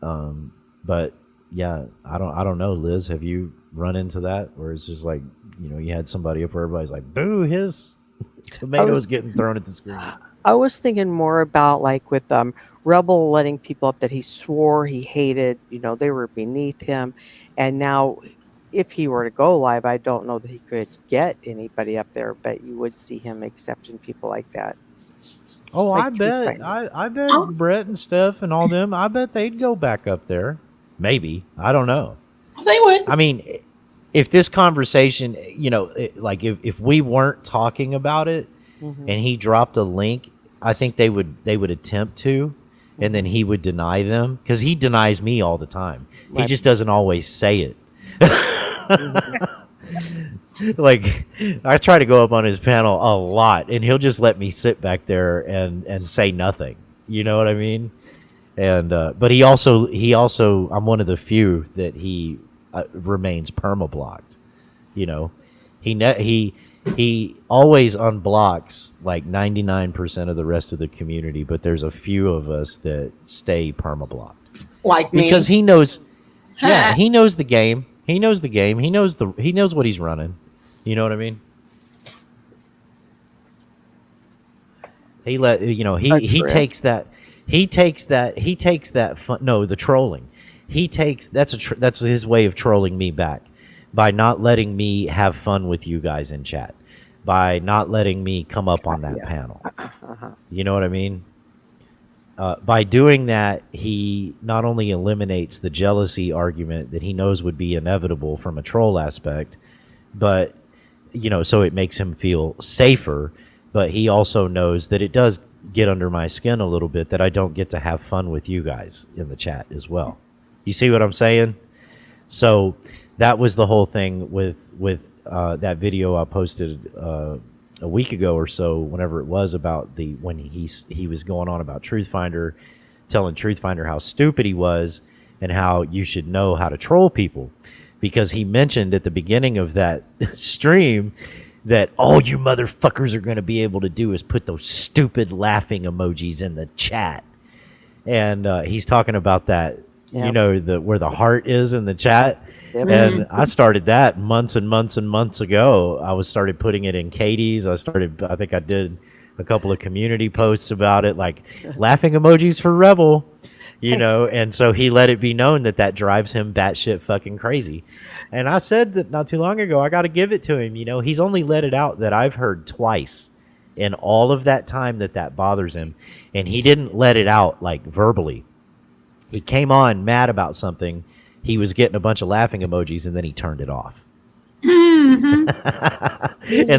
But yeah, I don't know, Liz, have you run into that where it's just like, you had somebody up where everybody's like, boo, his tomatoes getting thrown at the screen? I was thinking more about like with Rebel letting people up that he swore he hated, they were beneath him. And now if he were to go live, I don't know that he could get anybody up there, but you would see him accepting people like that. Oh, Like I bet. I bet Brett and Steph and all them, I bet they'd go back up there. Maybe. I don't know. They would. I mean, if this conversation, like if we weren't talking about it and he dropped a link, I think they would attempt to, and then he would deny them, because he denies me all the time. He just doesn't always say it. Like, I try to go up on his panel a lot, and he'll just let me sit back there and say nothing. You know what I mean? And but he also I'm one of the few that he remains perma-blocked. You know, he always unblocks like 99% of the rest of the community, but there's a few of us that stay perma-blocked Like me. because he knows. Yeah, he knows the game. He knows the game. He knows what he's running. You know what I mean? He let you know he takes that fun, no, the trolling. He takes that's his way of trolling me back by not letting me have fun with you guys in chat, by not letting me come up on that panel. You know what I mean? By doing that, he not only eliminates the jealousy argument that he knows would be inevitable from a troll aspect, but so it makes him feel safer. But he also knows that it does get under my skin a little bit that I don't get to have fun with you guys in the chat as well. You see what I'm saying? So that was the whole thing with that video I posted a week ago or so, whenever it was, about when he was going on about Truthfinder, telling Truthfinder how stupid he was and how you should know how to troll people, because he mentioned at the beginning of that stream that all you motherfuckers are going to be able to do is put those stupid laughing emojis in the chat. And he's talking about that, where the heart is in the chat. Yep. And I started that months and months and months ago. I started putting it in Katie's. I think I did a couple of community posts about it, like laughing emojis for Rebel, and so he let it be known that drives him batshit fucking crazy. And I said that not too long ago, I got to give it to him. He's only let it out that I've heard twice in all of that time that bothers him. And he didn't let it out like verbally. He came on mad about something. He was getting a bunch of laughing emojis, and then he turned it off. And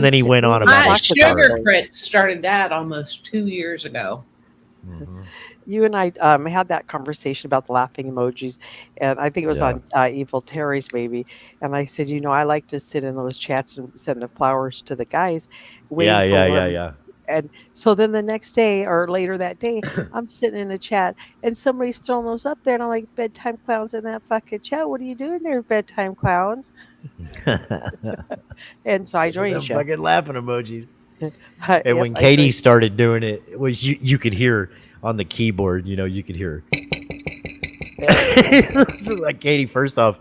then he went on about My his sugar crit started that almost 2 years ago. Mm-hmm. You and I had that conversation about the laughing emojis, and I think it was on Evil Terry's maybe. And I said, I like to sit in those chats and send the flowers to the guys. Yeah. And so then the next day or later that day, I'm sitting in a chat and somebody's throwing those up there, and I'm like, bedtime clown's in that fucking chat. What are you doing there, bedtime clown? And so I joined you. Fucking laughing emojis. And when Katie started doing it, it was you could hear on the keyboard, you could hear. This is like, Katie, first off,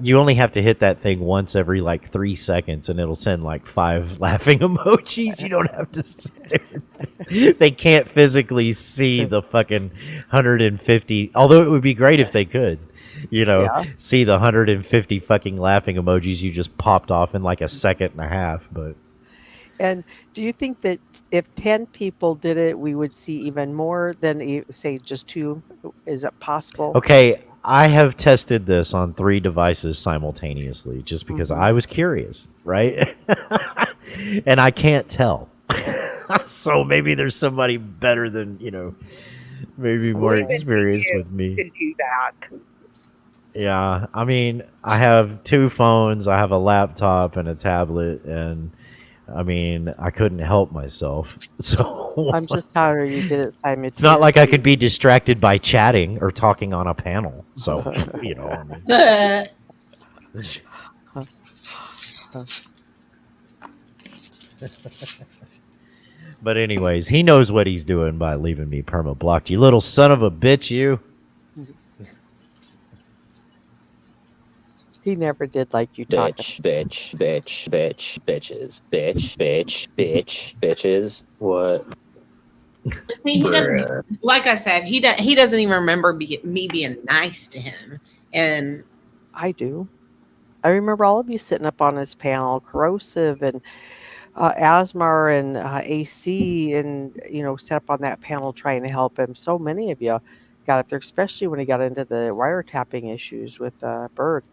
you only have to hit that thing once every like 3 seconds, and it'll send like 5 laughing emojis. You don't have to sit there. They can't physically see the fucking 150. Although it would be great if they could, see the 150 fucking laughing emojis you just popped off in like a second and a half. But. And do you think that if 10 people did it, we would see even more than, say, just 2? Is it possible? Okay, I have tested this on 3 devices simultaneously just because I was curious, right? And I can't tell. So maybe there's somebody better than, maybe more experienced with me. To do that. Yeah, I mean, I have 2 phones, I have a laptop and a tablet, and I mean, I couldn't help myself. So I'm just sorry you did it simultaneously. It's not like I could be distracted by chatting or talking on a panel. So, I mean. But anyways, he knows what he's doing by leaving me perma-blocked. You little son of a bitch, you. He never did like you talking. Bitches. What? See, he doesn't. Like I said, he doesn't even remember me being nice to him. And I do. I remember all of you sitting up on his panel, Corrosive and Asmar and AC, and set up on that panel trying to help him. So many of you got up there, especially when he got into the wiretapping issues with Bird.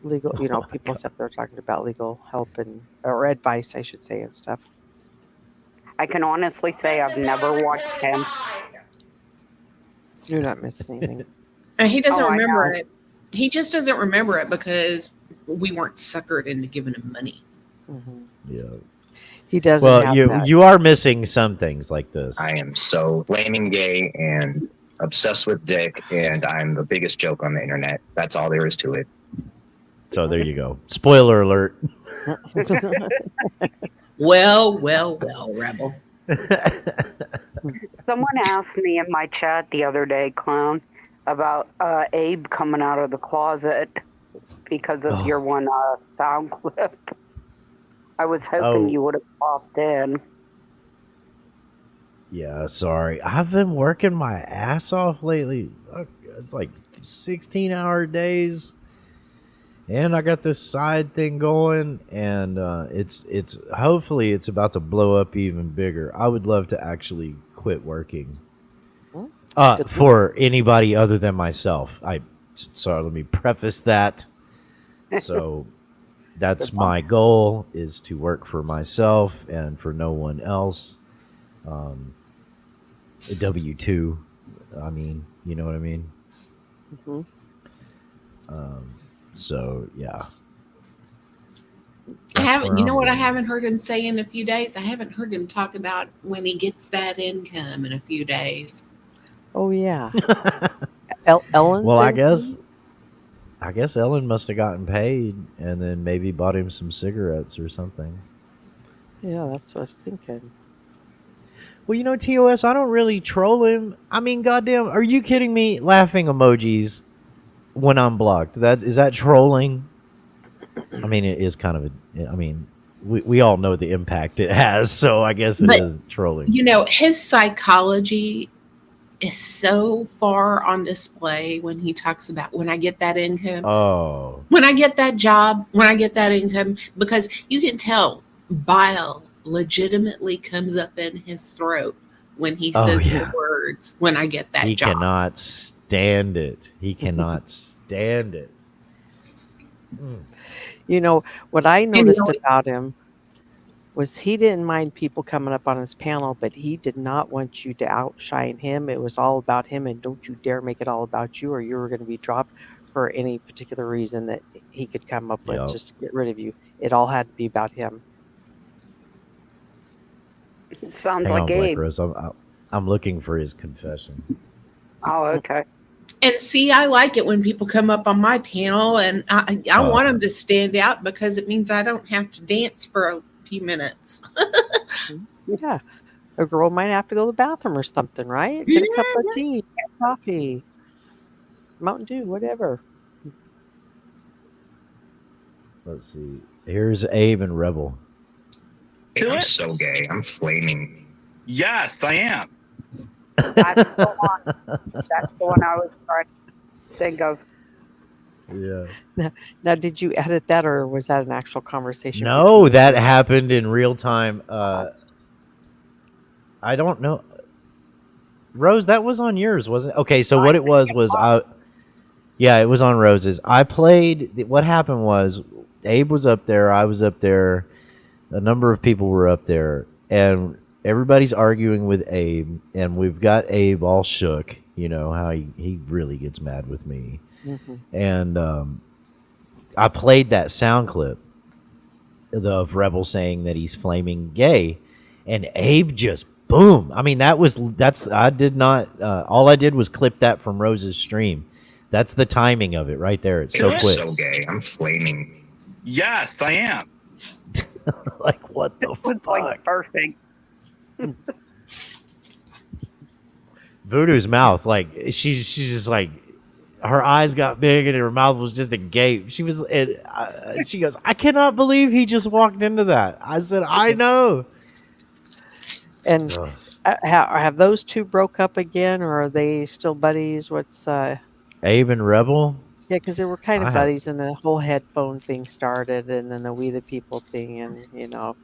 Legal, people up there talking about legal help or advice, I should say, and stuff. I can honestly say I've never watched him. You're not missing anything. he doesn't remember it. He just doesn't remember it because we weren't suckered into giving him money. Mhm. Yeah. He doesn't Well, have you that. you are missing some things like this. I am so flaming gay and obsessed with dick, and I'm the biggest joke on the internet. That's all there is to it. So there you go. Spoiler alert. Well, Rebel. Someone asked me in my chat the other day, Clown, about Abe coming out of the closet because of your one sound clip. I was hoping you would have popped in. Yeah, sorry. I've been working my ass off lately. It's like 16-hour days. And I got this side thing going, and it's hopefully it's about to blow up even bigger. I would love to actually quit working. For anybody other than myself. Sorry, let me preface that. So that's my goal, is to work for myself and for no one else. A W-2. I mean, you know what I mean? Mhm. So yeah. I haven't. You know what? I going. haven't heard him say in a few days. I haven't heard him talk about when he gets that income in a few days. Oh yeah. Ellen's Well, I income? guess Ellen must have gotten paid and then maybe bought him some cigarettes or something. Yeah, that's what I was thinking. Well, you know, TOS, I don't really troll him. I mean, goddamn, are you kidding me? Laughing emojis when I'm blocked. Is that trolling? I mean, it is kind of I mean, we all know the impact it has, so I guess it is trolling. You know, his psychology is so far on display when he talks about when I get that income. Oh. When I get that job, when I get that income, because you can tell bile legitimately comes up in his throat when he says the words, when I get that job. He cannot stand it. He cannot stand it. You know, what I noticed about him was he didn't mind people coming up on his panel, but he did not want you to outshine him. It was all about him, and don't you dare make it all about you, or you were going to be dropped for any particular reason that he could come up with just to get rid of you. It all had to be about him. It sounds Hang like on, Black Abe. Rose. I'm looking for his confession. Oh, okay. And see, I like it when people come up on my panel, and I want them to stand out because it means I don't have to dance for a few minutes. Yeah. A girl might have to go to the bathroom or something, right? Get a cup of tea, coffee, Mountain Dew, whatever. Let's see. Here's Abe and Rebel. I'm so gay. I'm flaming. Yes, I am. That's the one. That's the one I was trying to think of. Yeah. Now, did you edit that, or was that an actual conversation? No, that happened in real time. I don't know. Rose, that was on yours, wasn't it? Okay, so what it was yeah, it was on Rose's. I played. What happened was Abe was up there. I was up there. A number of people were up there, and everybody's arguing with Abe, and we've got Abe all shook. You know how he really gets mad with me. Mm-hmm. And I played that sound clip of Rebel saying that he's flaming gay, and Abe just boom. I mean, I did not. All I did was clip that from Rose's stream. That's the timing of it right there. It's so quick. So gay. I'm flaming. Yes, I am. Like, what the fuck? Like perfect. Voodoo's mouth, like she's just like, her eyes got big and her mouth was just agape. She was, she goes, I cannot believe he just walked into that. I said, I know. And have those two broke up again, or are they still buddies? What's Abe and Rebel? Yeah, because they were kind of buddies, and the whole headphone thing started, and then the We the People thing, and and on.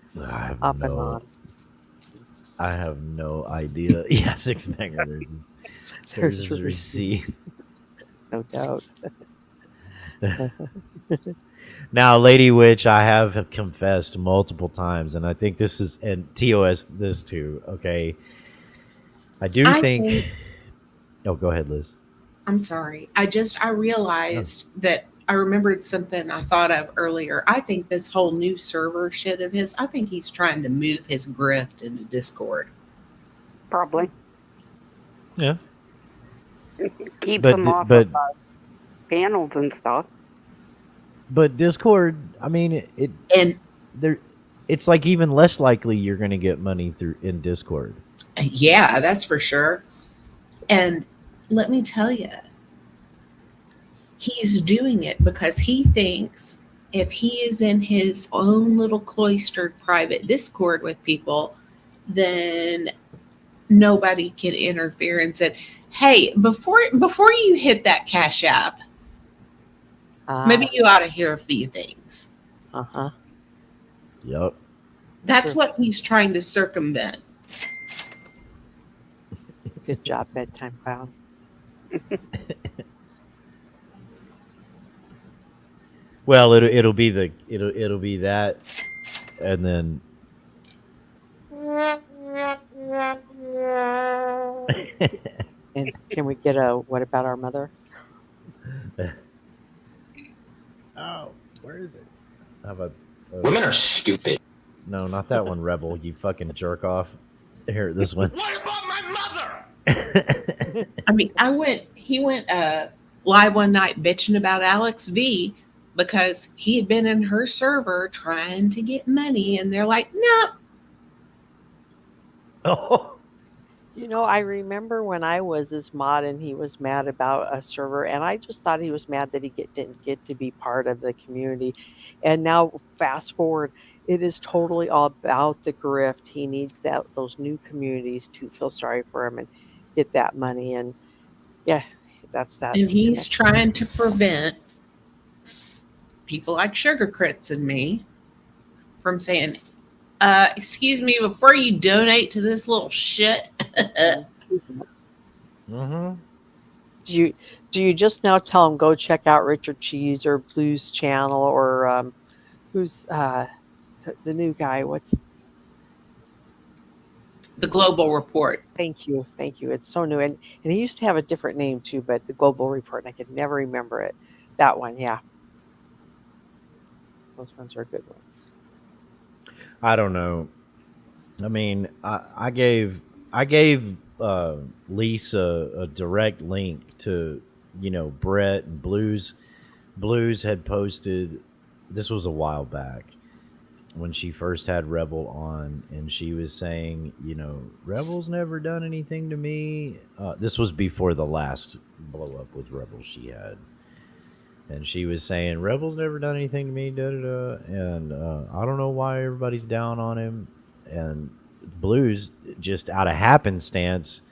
I have no idea. Yeah, Six Banger. There's his receipt. No doubt. Now, Lady Witch, I have confessed multiple times, and I think this is, and TOS this too. Okay, I think. Oh, go ahead, Liz. I'm sorry. I realized that I remembered something I thought of earlier. I think this whole new server shit of his, I think he's trying to move his grift into Discord. Probably. Yeah. Keeps But them off but of panels and stuff. but Discord, I mean, And there, it's like even less likely you're going to get money through in Discord. yeah, that's for sure. And let me tell you, he's doing it because he thinks if he is in his own little cloistered private Discord with people, then nobody can interfere and said, "Hey, before you hit that Cash App, maybe you ought to hear a few things." Uh-huh. Yep. That's what he's trying to circumvent. Good job, bedtime clown. Well, it'll be that, and then And can we get a what about our mother? oh, where is it? How about Women are stupid. no, not that one, Rebel. You fucking jerk off. Here, this one. What about my mother? I mean, he went live one night bitching about Alex V because he had been in her server trying to get money, and they're like, "No." Oh. You know, I remember when I was his mod and he was mad about a server, and I just thought he was mad that he didn't get to be part of the community. And now, fast forward, it is totally all about the grift. He needs those new communities to feel sorry for him and get that money. And yeah, that's that. And he's trying to prevent people like Sugar Crits and me from saying, excuse me, before you donate to this little shit." Mm-hmm. Do you just now tell him go check out Richard Cheese or Blues Channel or who's the new guy? What's The Global Report? Thank you. It's so new, and he used to have a different name too, but the Global Report. I could never remember it. That one, yeah. Those ones are good ones. I don't know. I mean, I gave Lisa a direct link to, Brett and Blues. Blues had posted, this was a while back when she first had Rebel on, and she was saying, Rebel's never done anything to me. This was before the last blow up with Rebel she had. And she was saying, Rebel's never done anything to me, and I don't know why everybody's down on him. And Blues, just out of happenstance,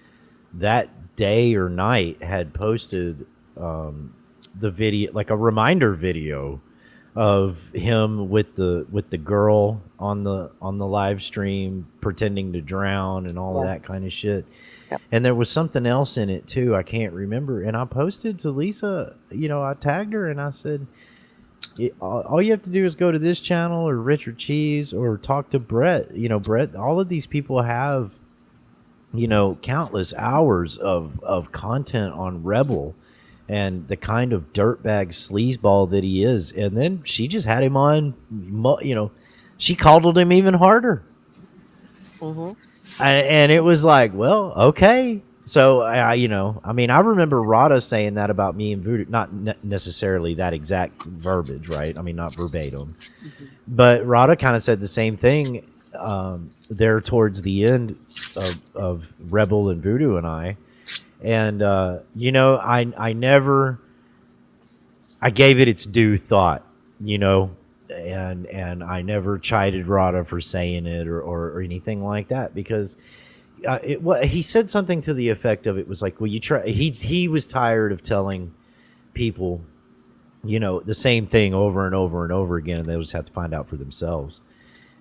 that day or night had posted the video, like a reminder video of him with the girl on the live stream pretending to drown and all of that kind of shit. Yep. And there was something else in it too. I can't remember. And I posted to Lisa, I tagged her and I said, all you have to do is go to this channel or Richard Cheese or talk to Brett. Brett, all of these people have, countless hours of content on Rebel and the kind of dirtbag sleazeball that he is. And then she just had him on, she coddled him even harder. Mm-hmm. And it was like, well, okay. So, I remember Rada saying that about me and Voodoo, not necessarily that exact verbiage, right? I mean, not verbatim. Mm-hmm. But Rada kind of said the same thing there towards the end of Rebel and Voodoo and I. And, I gave it its due thought, and I never chided Rada for saying it or anything like that, because he said something to the effect of, it was like, well, you try. He was tired of telling people, the same thing over and over and over again, and they'll just have to find out for themselves.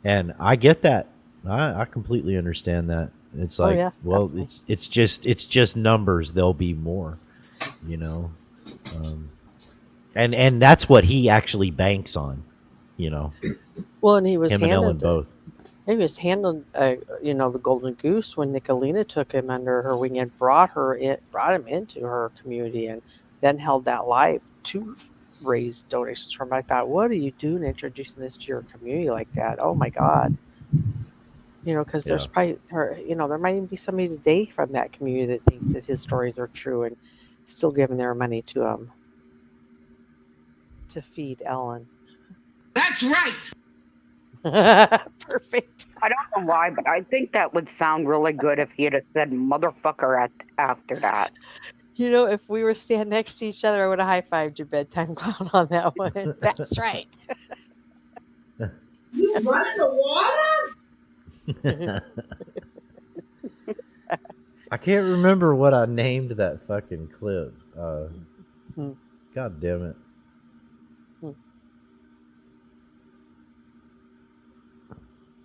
And I get that. I completely understand that. It's like, well, definitely. it's just numbers. There'll be more, and that's what he actually banks on. Well, and he was him and handed Ellen both. He was handling, the golden goose when Nicolina took him under her wing and brought him into her community, and then held that live to raise donations from. I thought, what are you doing introducing this to your community like that? Oh my God! Because there's probably, there might even be somebody today from that community that thinks that his stories are true and still giving their money to him to feed Ellen. That's right. Perfect. I don't know why, but I think that would sound really good if you'd have said motherfucker after that. If we were standing next to each other, I would have high-fived your bedtime clown on that one. That's right. You running the water? I can't remember what I named that fucking clip. God damn it.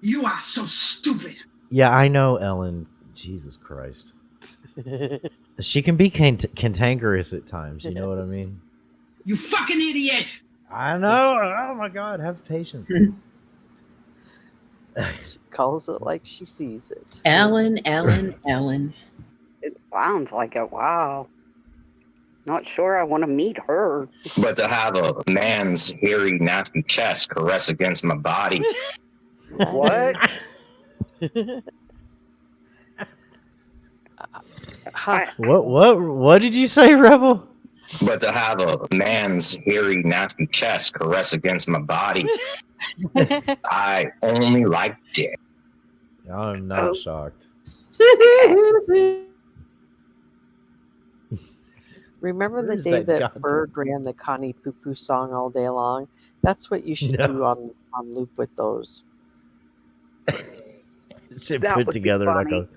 You are so stupid. Yeah, I know, Ellen. Jesus Christ. She can be cantankerous at times, you know what I mean? You fucking idiot. I know. Oh my God, have patience. She calls it like she sees it. Ellen. It sounds like it. Wow. Not sure I want to meet her. But to have a man's hairy, nasty chest caress against my body. What? What did you say, Rebel? But to have a man's hairy, nasty chest caress against my body. I only like dick. I'm not shocked. Remember the Where's day that that goddamn- Bird ran the Connie Poo Poo song all day long? That's what you should do on loop with those. Should That put would be together funny.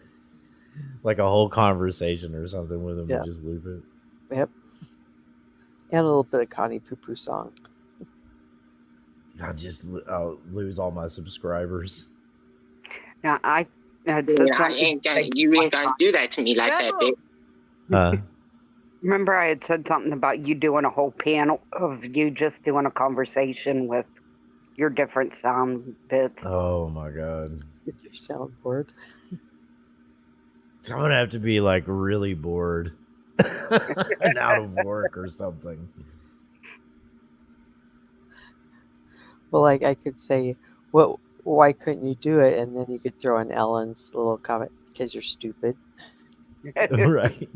like a whole conversation or something with him Yeah. and just loop it. Yep. And a little bit of Connie Poo Poo song. I'll lose all my subscribers. Now, You ain't gonna do that to me like that, bitch. remember I had said something about you doing a whole panel of you just doing a conversation with your different sound bits. Oh my God. With your soundboard. I'm gonna have to be like really bored and out of work or something. Well, like I could say, why couldn't you do it? And then you could throw in Ellen's little comment, because you're stupid. Right.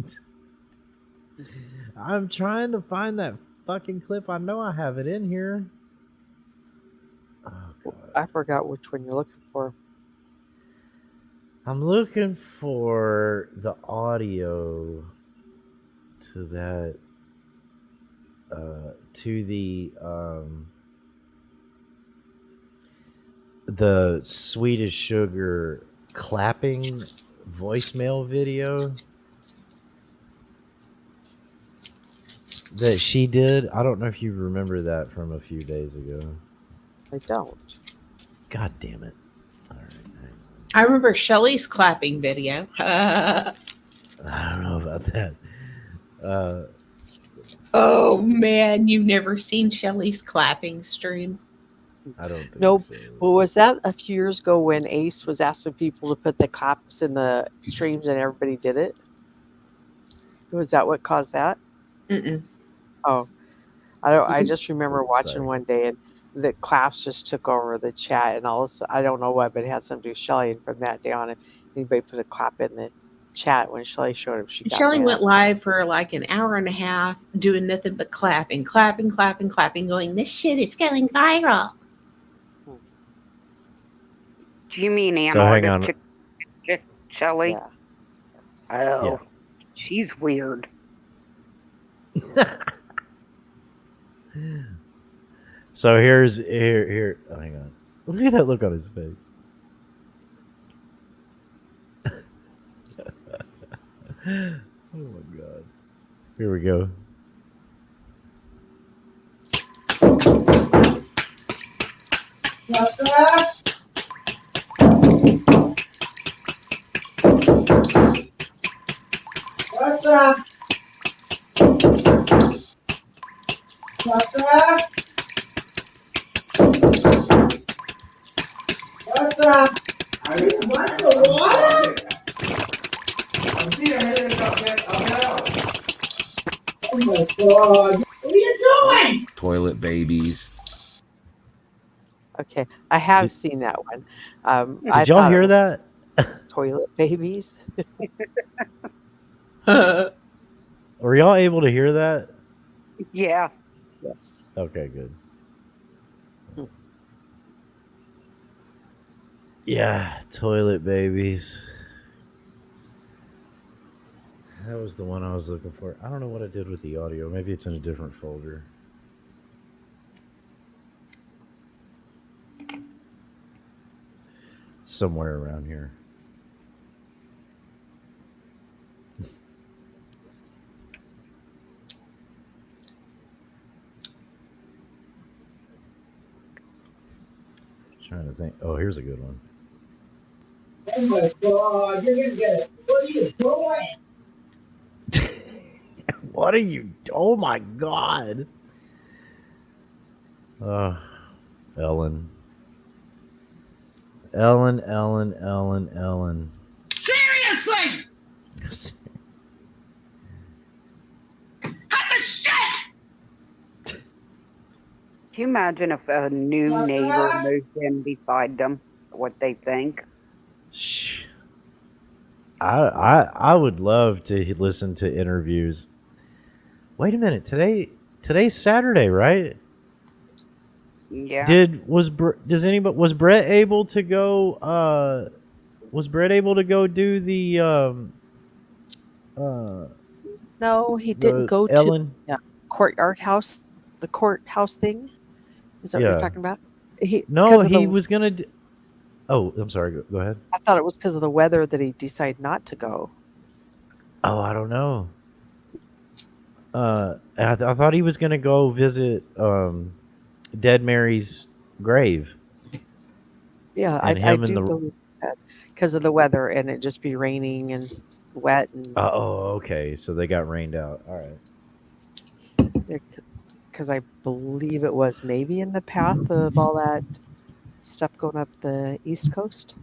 I'm trying to find that fucking clip. I know I have it in here. Oh, God. I forgot which one you're looking for. I'm looking for the audio to that, to the Swedish Sugar clapping voicemail video that she did. I don't know if you remember that from a few days ago. I don't. God damn it. All right. I remember Shelley's clapping video. I don't know about that. Oh man, you've never seen Shelley's clapping stream? I don't think Nope. so. Well, was that a few years ago when Ace was asking people to put the claps in the streams and everybody did it? Was that what caused that? Mm-mm. Oh, I just remember watching Sorry. one day and the claps just took over the chat, and all of a sudden, I don't know what, but it had something to do with Shelley. And from that day on, if anybody put a clap in the chat when Shelley showed up, she got Shelley mad. went live for like an hour and a half doing nothing but clapping, going, this shit is going viral. Do you mean So hang on. Antarctic Shelley? Yeah. Oh, Yeah. she's weird. So here. Oh, hang on. Look at that look on his face. Oh my God. Here we go. What's up? What's up? What's up? What's up? Oh my god. What are you doing? Toilet babies. Okay, I have seen that one. I Did y'all thought it hear was that? toilet babies. Were y'all able to hear that? Yeah. Yes. Okay, good. Yeah, toilet babies. That was the one I was looking for. I don't know what I did with the audio. Maybe it's in a different folder. It's somewhere around here. Trying to think. Oh, here's a good one. Oh my god, you're gonna get it. What are you doing? What are you? Oh my god. Ellen. Ellen. Seriously! Cut the shit! Can you imagine if a new neighbor moved in beside them? What they think? I would love to listen to interviews. Wait a minute. Today's Saturday, right? Yeah. Was Brett able to go was Brett able to go do the No, he didn't the go to Ellen? the courthouse thing. Is that what Yeah. you're talking about? No, he was gonna Oh, I'm sorry, go ahead. I thought it was because of the weather that he decided not to go. Oh, I don't know. I thought he was gonna go visit Dead Mary's grave. Yeah, And I him and do the believe that because of the weather and it just be raining and wet and oh, okay. So they got rained out. All right. because I believe it was maybe in the path of all that stuff going up the East Coast.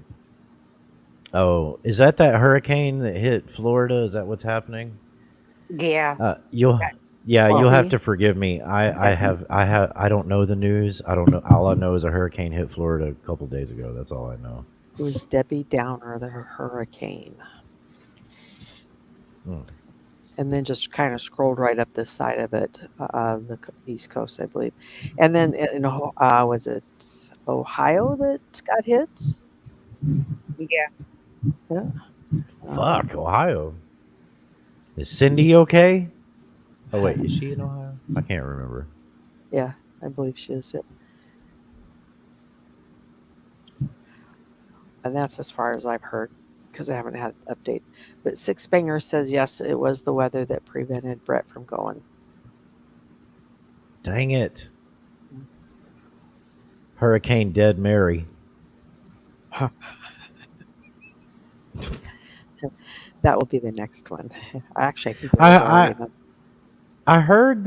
Oh, is that hurricane that hit Florida? Is that what's happening? Yeah. You'll Well, have to forgive me. I don't know the news. I don't know. All I know is a hurricane hit Florida a couple days ago. That's all I know. It was Debbie Downer, the hurricane. And then just kind of scrolled right up this side of it, the East Coast, I believe. And then, was it Ohio that got hit? Yeah. Yeah. Fuck, Ohio. Is Cindy okay? Oh, wait. Is she in Ohio? I can't remember. Yeah, I believe she is it. And that's as far as I've heard because I haven't had an update. But Six Banger says, yes, it was the weather that prevented Brett from going. Dang it. Hurricane Dead Mary. That will be the next one. Actually, I think there was already another. I heard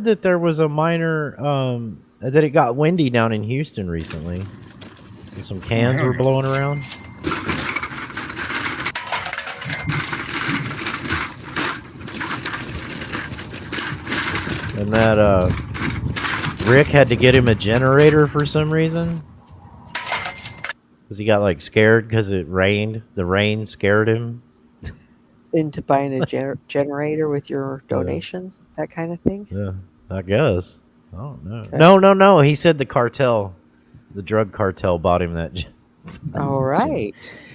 that there was a minor that it got windy down in Houston recently. And some cans were blowing around. And that Rick had to get him a generator for some reason. Because he got like scared because it rained. The rain scared him. Into buying a generator with your donations, that kind of thing. Yeah, I guess. I don't know. Okay. No. He said the drug cartel bought him that. All right.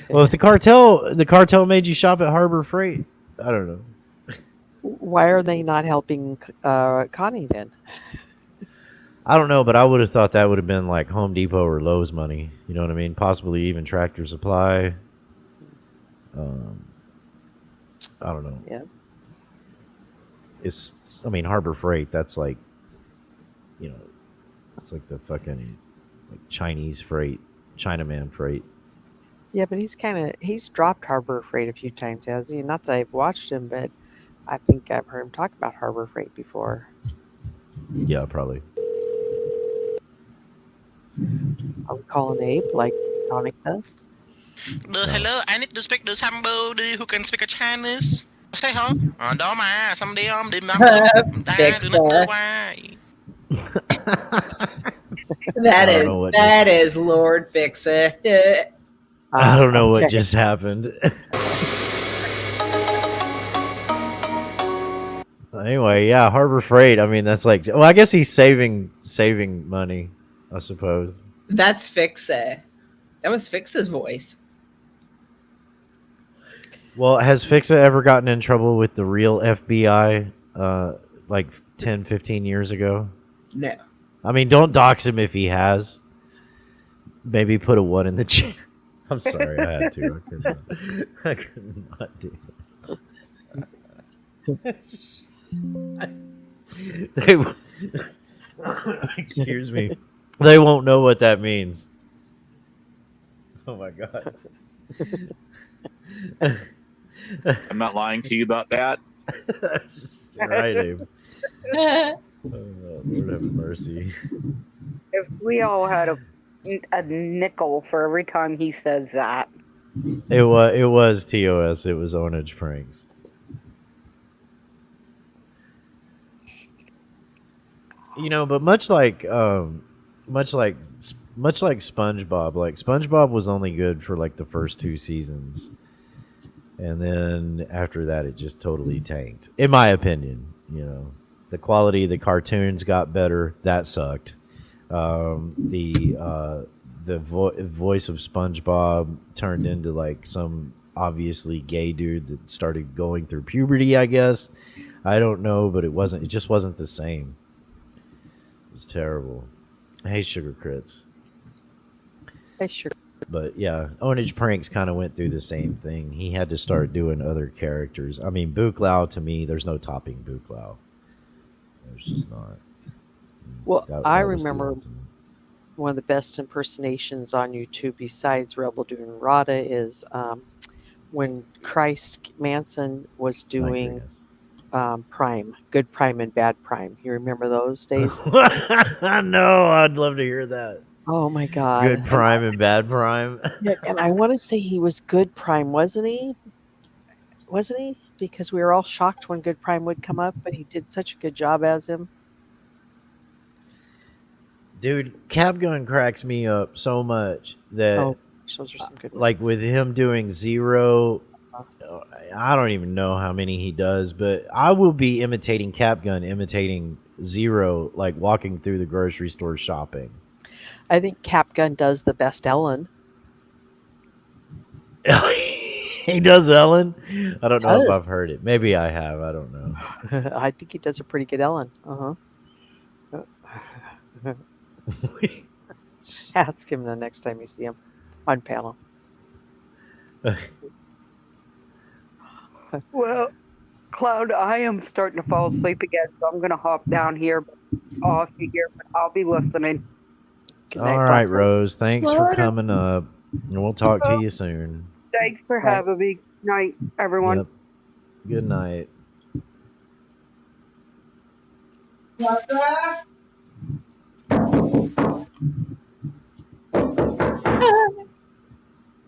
Well, if the cartel made you shop at Harbor Freight, I don't know. Why are they not helping Connie then? I don't know, but I would have thought that would have been like Home Depot or Lowe's money. You know what I mean? Possibly even Tractor Supply. I don't know. Yeah. I mean, Harbor Freight, that's like, it's like the fucking like Chinese freight, Chinaman freight. Yeah, but he's dropped Harbor Freight a few times, has he? Not that I've watched him, but I think I've heard him talk about Harbor Freight before. Yeah, probably. Are we calling Abe like Tonic does? Hello, I need to speak to somebody who can speak a Chinese. Say hả? Đó mà, somebody đi nắm ta đừng nói cơ vai. That is Lord Fix It. I don't know what just happened. Anyway, yeah, Harbor Freight. I mean, that's like, well, I guess he's saving money, I suppose. That's Fix It. That was Fix's voice. Well, has Fixa ever gotten in trouble with the real FBI like 10, 15 years ago? No. I mean, don't dox him if he has. Maybe put a 1 in the chat. I'm sorry, I had to. I could not do it. Excuse me. They won't know what that means. Oh my god. I'm not lying to you about that. Right, Abe. Oh, Lord have mercy. If we all had a nickel for every time he says that. It was TOS. It was Ownage Pranks. You know, but much like SpongeBob, like SpongeBob was only good for like the first 2 seasons, and then after that, it just totally tanked. In my opinion, you know, the quality of the cartoons got better. That sucked. The voice of SpongeBob turned into like some obviously gay dude that started going through puberty, I guess. I don't know, but it just wasn't the same. It was terrible. Hey, Sugar Crits. Hey, Sugar. But yeah, Ownage Pranks kind of went through the same thing. He had to start doing other characters. I mean, Buklao, to me, there's no topping Buklao. There's just not. Well, That I was the remember ultimate. one of the best impersonations on YouTube besides Rebel doing Rada is when Christ Manson was doing Prime, Good Prime and Bad Prime. You remember those days? No, I'd love to hear that. Oh my God. Good Prime and Bad Prime. Yeah, and I want to say he was Good Prime, wasn't he? Wasn't he? Because we were all shocked when Good Prime would come up, but he did such a good job as him. Dude, Capgun cracks me up so much that those are some good ones. like with him doing Zero, I don't even know how many he does, but I will be imitating Capgun, imitating Zero, like walking through the grocery store shopping. I think Capgun does the best Ellen. He does Ellen? I don't know if I've heard it. Maybe I have. I don't know. I think he does a pretty good Ellen. Ask him the next time you see him on panel. Well, Cloud, I am starting to fall asleep again, so I'm going to hop down here off you here, but I'll be listening. Good night, All right, Black Rose. Thanks for What? coming up. And we'll talk to you soon. Thanks for having me. Night, everyone. Yep. Good night. What's that?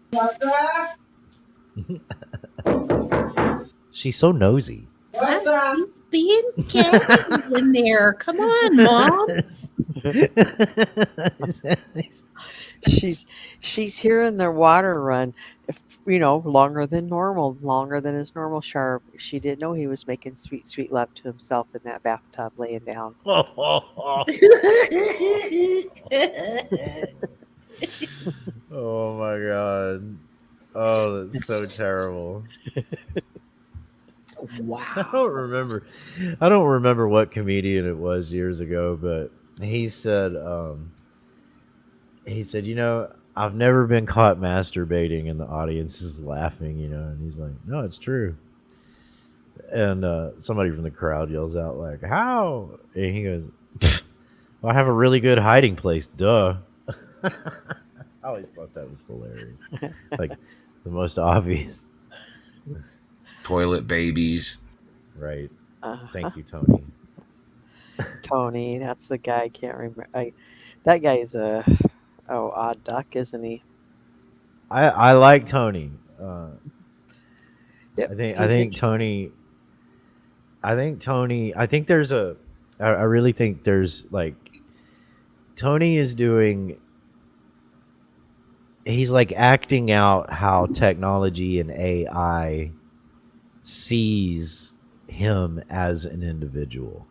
What's that? She's so nosy. What's that? He's being catty in there. Come on, Mom. She's hearing their water run, longer than normal, longer than his normal shower. She didn't know he was making sweet, sweet love to himself in that bathtub laying down. Oh my god. Oh, that's so terrible. Wow. I don't remember what comedian it was years ago, but he said, I've never been caught masturbating and the audience is laughing, and he's like, no, it's true. And somebody from the crowd yells out like, how? And he goes, well, I have a really good hiding place, duh. I always thought that was hilarious. Like the most obvious. Toilet babies. Right. Thank you, Tony. Tony, that's the guy. I can't remember. That guy is odd duck, isn't he? I like Tony. Yep, I think he's Tony. I think there's a. I really think there's like Tony is doing. He's like acting out how technology and AI sees him as an individual.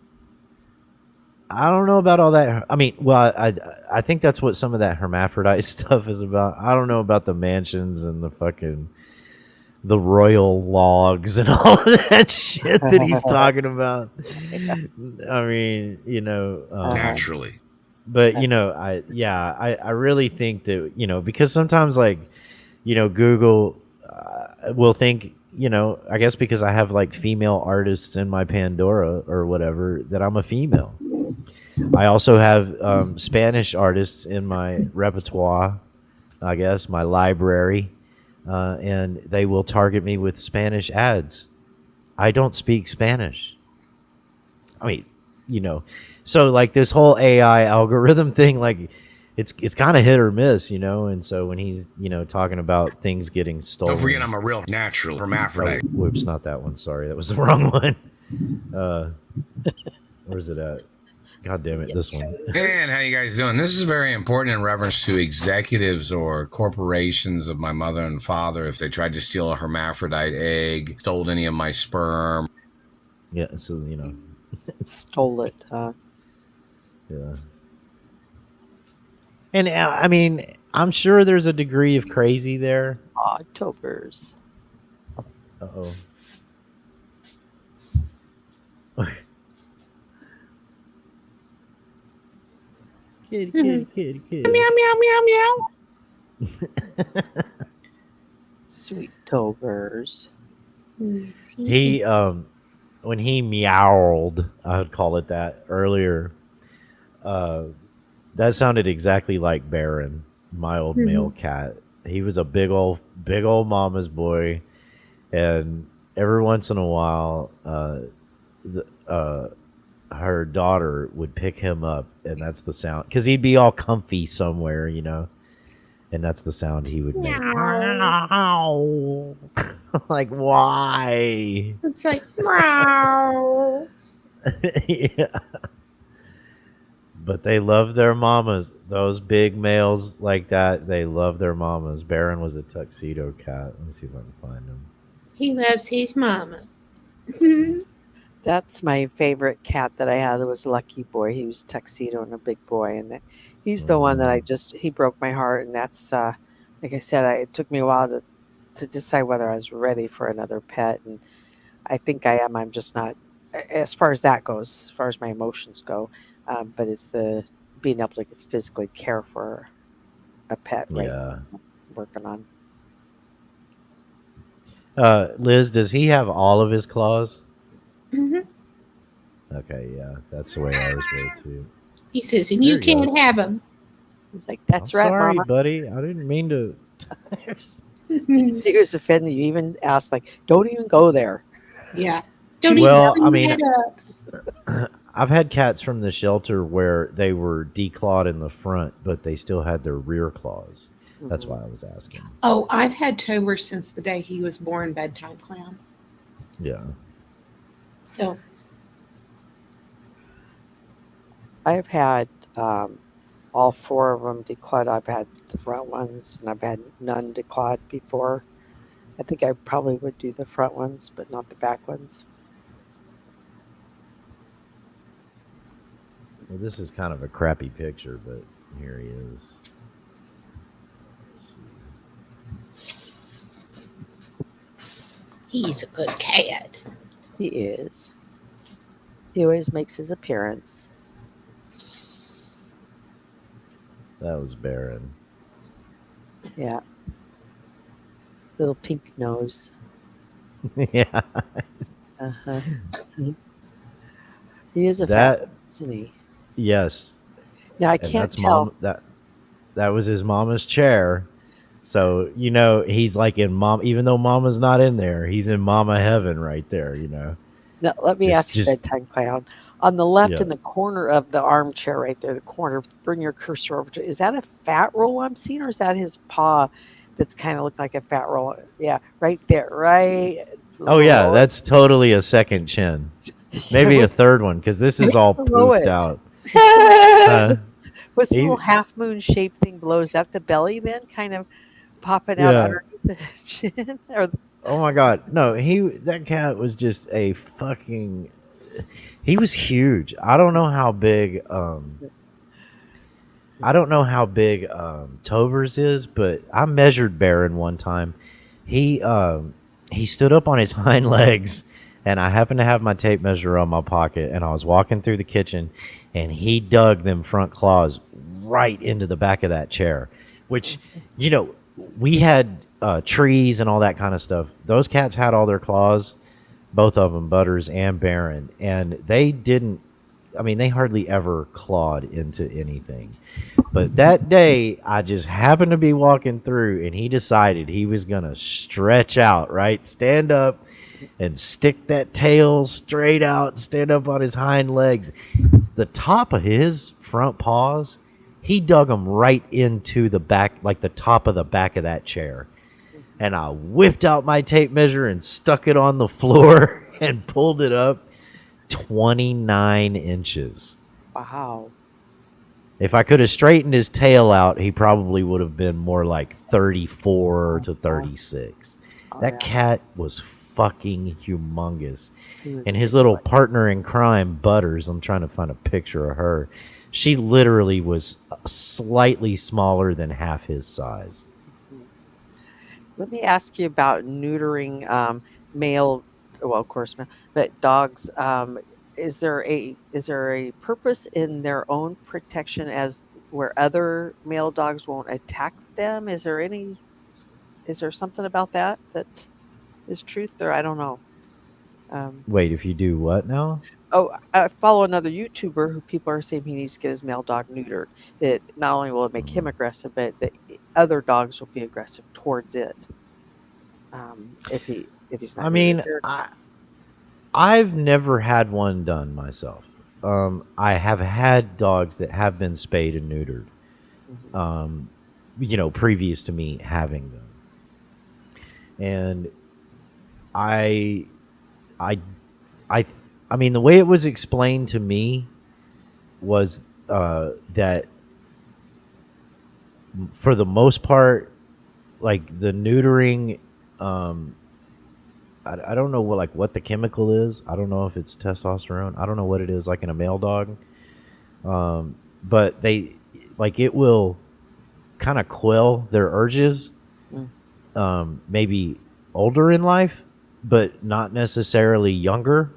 I don't know about all that. I mean, well, I think that's what some of that hermaphrodite stuff is about. I don't know about the mansions and the royal logs and all of that shit that he's talking about. I mean, Naturally. but I really think that because sometimes like Google will think I guess because I have like female artists in my Pandora or whatever that I'm a female. I also have Spanish artists in my repertoire, I guess, my library, and they will target me with Spanish ads. I don't speak Spanish. I mean, so like this whole AI algorithm thing, like it's kind of hit or miss, and so when he's talking about things getting stolen. Don't forget, I'm a real natural hermaphrodite. Oh, whoops, not that one. Sorry, that was the wrong one. Where's it at? God damn it, this one. And how you guys doing? This is very important in reference to executives or corporations of my mother and father. If they tried to steal a hermaphrodite egg, stole any of my sperm. Yeah, so stole it. Huh? Yeah. And I mean, I'm sure there's a degree of crazy there. Octobers. Uh-oh. Kitty. Meow, meow, meow, meow. Sweet tobers. He when he meowed, I would call it that earlier. That sounded exactly like Baron, my old male cat. He was a big old mama's boy, and every once in a while, her daughter would pick him up, and that's the sound, because he'd be all comfy somewhere, and that's the sound he would make. Like, why? It's like meow. Yeah. But they love their mamas. Those big males like that, they love their mamas. Baron was a tuxedo cat. Let me see if I can find him. He loves his mama. That's my favorite cat that I had. It was Lucky Boy. He was tuxedo and a big boy, and he's the one that he broke my heart. And that's like I said, it took me a while to decide whether I was ready for another pet, and I think I am. I'm just not, as far as that goes, as far as my emotions go. But it's the being able to physically care for a pet. Right? Yeah. Working on. Liz, does he have all of his claws? Mm-hmm. Okay, yeah, that's the way ours were too. He says, and you can't have them. He's like, that's right, Sorry, Mama. buddy. I didn't mean to. He was offended. You even asked, like, don't even go there. Yeah. Well, I mean, I've had cats from the shelter where they were declawed in the front, but they still had their rear claws. That's why I was asking. Oh, I've had Tober since the day he was born, bedtime clown. Yeah. So I've had all four of them declawed. I've had the front ones, and I've had none declawed before. I think I probably would do the front ones, but not the back ones. Well, this is kind of a crappy picture, but here he is. he's a good cat. He is. He always makes his appearance. That was Baron. Yeah. Little pink nose. Yeah. Uh-huh. He is a That- fat, isn't he? Yes. Now I And can't that's tell. that was his mama's chair. So, he's like in even though mama's not in there, he's in mama heaven right there, Now, let me ask you, just- bedtime clown. On the left Yeah. in the corner of the armchair right there, the corner, bring your cursor over to, is that a fat roll I'm seeing, or is that his paw that's kind of looked like a fat roll. Yeah, right there, right. Oh yeah, Roll- that's totally a second chin. Maybe a third one because this is all below poofed it. out. What's the he- little half moon shaped thing below? Is that the belly then, kind of popping out Yeah. underneath the chin? Or Oh my god, no, that cat was just a fucking. He was huge. I don't know how big. I don't know how big Tovers is, but I measured Baron one time. He stood up on his hind legs, and I happened to have my tape measure on my pocket, and I was walking through the kitchen, and he dug them front claws right into the back of that chair, which, you know, we had trees and all that kind of stuff. Those cats had all their claws, both of them, Butters and Baron, and they didn't. I mean, they hardly ever clawed into anything. But that day, I just happened to be walking through, and he decided he was going to stretch out, right? Stand up and stick that tail straight out, stand up on his hind legs. The top of his front paws, he dug them right into the back, like the top of the back of that chair. And I whipped out my tape measure and stuck it on the floor and pulled it up 29 inches. wow. If I could have straightened his tail out, he probably would have been more like 34 to 36. That cat was fucking humongous. And his little partner in crime, Butters, I'm trying to find a picture of her. She literally was slightly smaller than half his size. Let me ask you about neutering male, well, of course, but dogs. Is there a purpose in their own protection as where other male dogs won't attack them? Is there something about that is truth, or I don't know. Wait, if you do what now? Oh, I follow another YouTuber who people are saying he needs to get his male dog neutered. That not only will it make him aggressive, but that other dogs will be aggressive towards it. If he's not. I mean, neutered. I've never had one done myself. I have had dogs that have been spayed and neutered, you know, previous to me having them. And I mean, the way it was explained to me was that for the most part, like the neutering, I don't know what the chemical is. I don't know if it's testosterone. I don't know what it is like in a male dog. But it will kind of quell their urges. Maybe older in life, but not necessarily younger.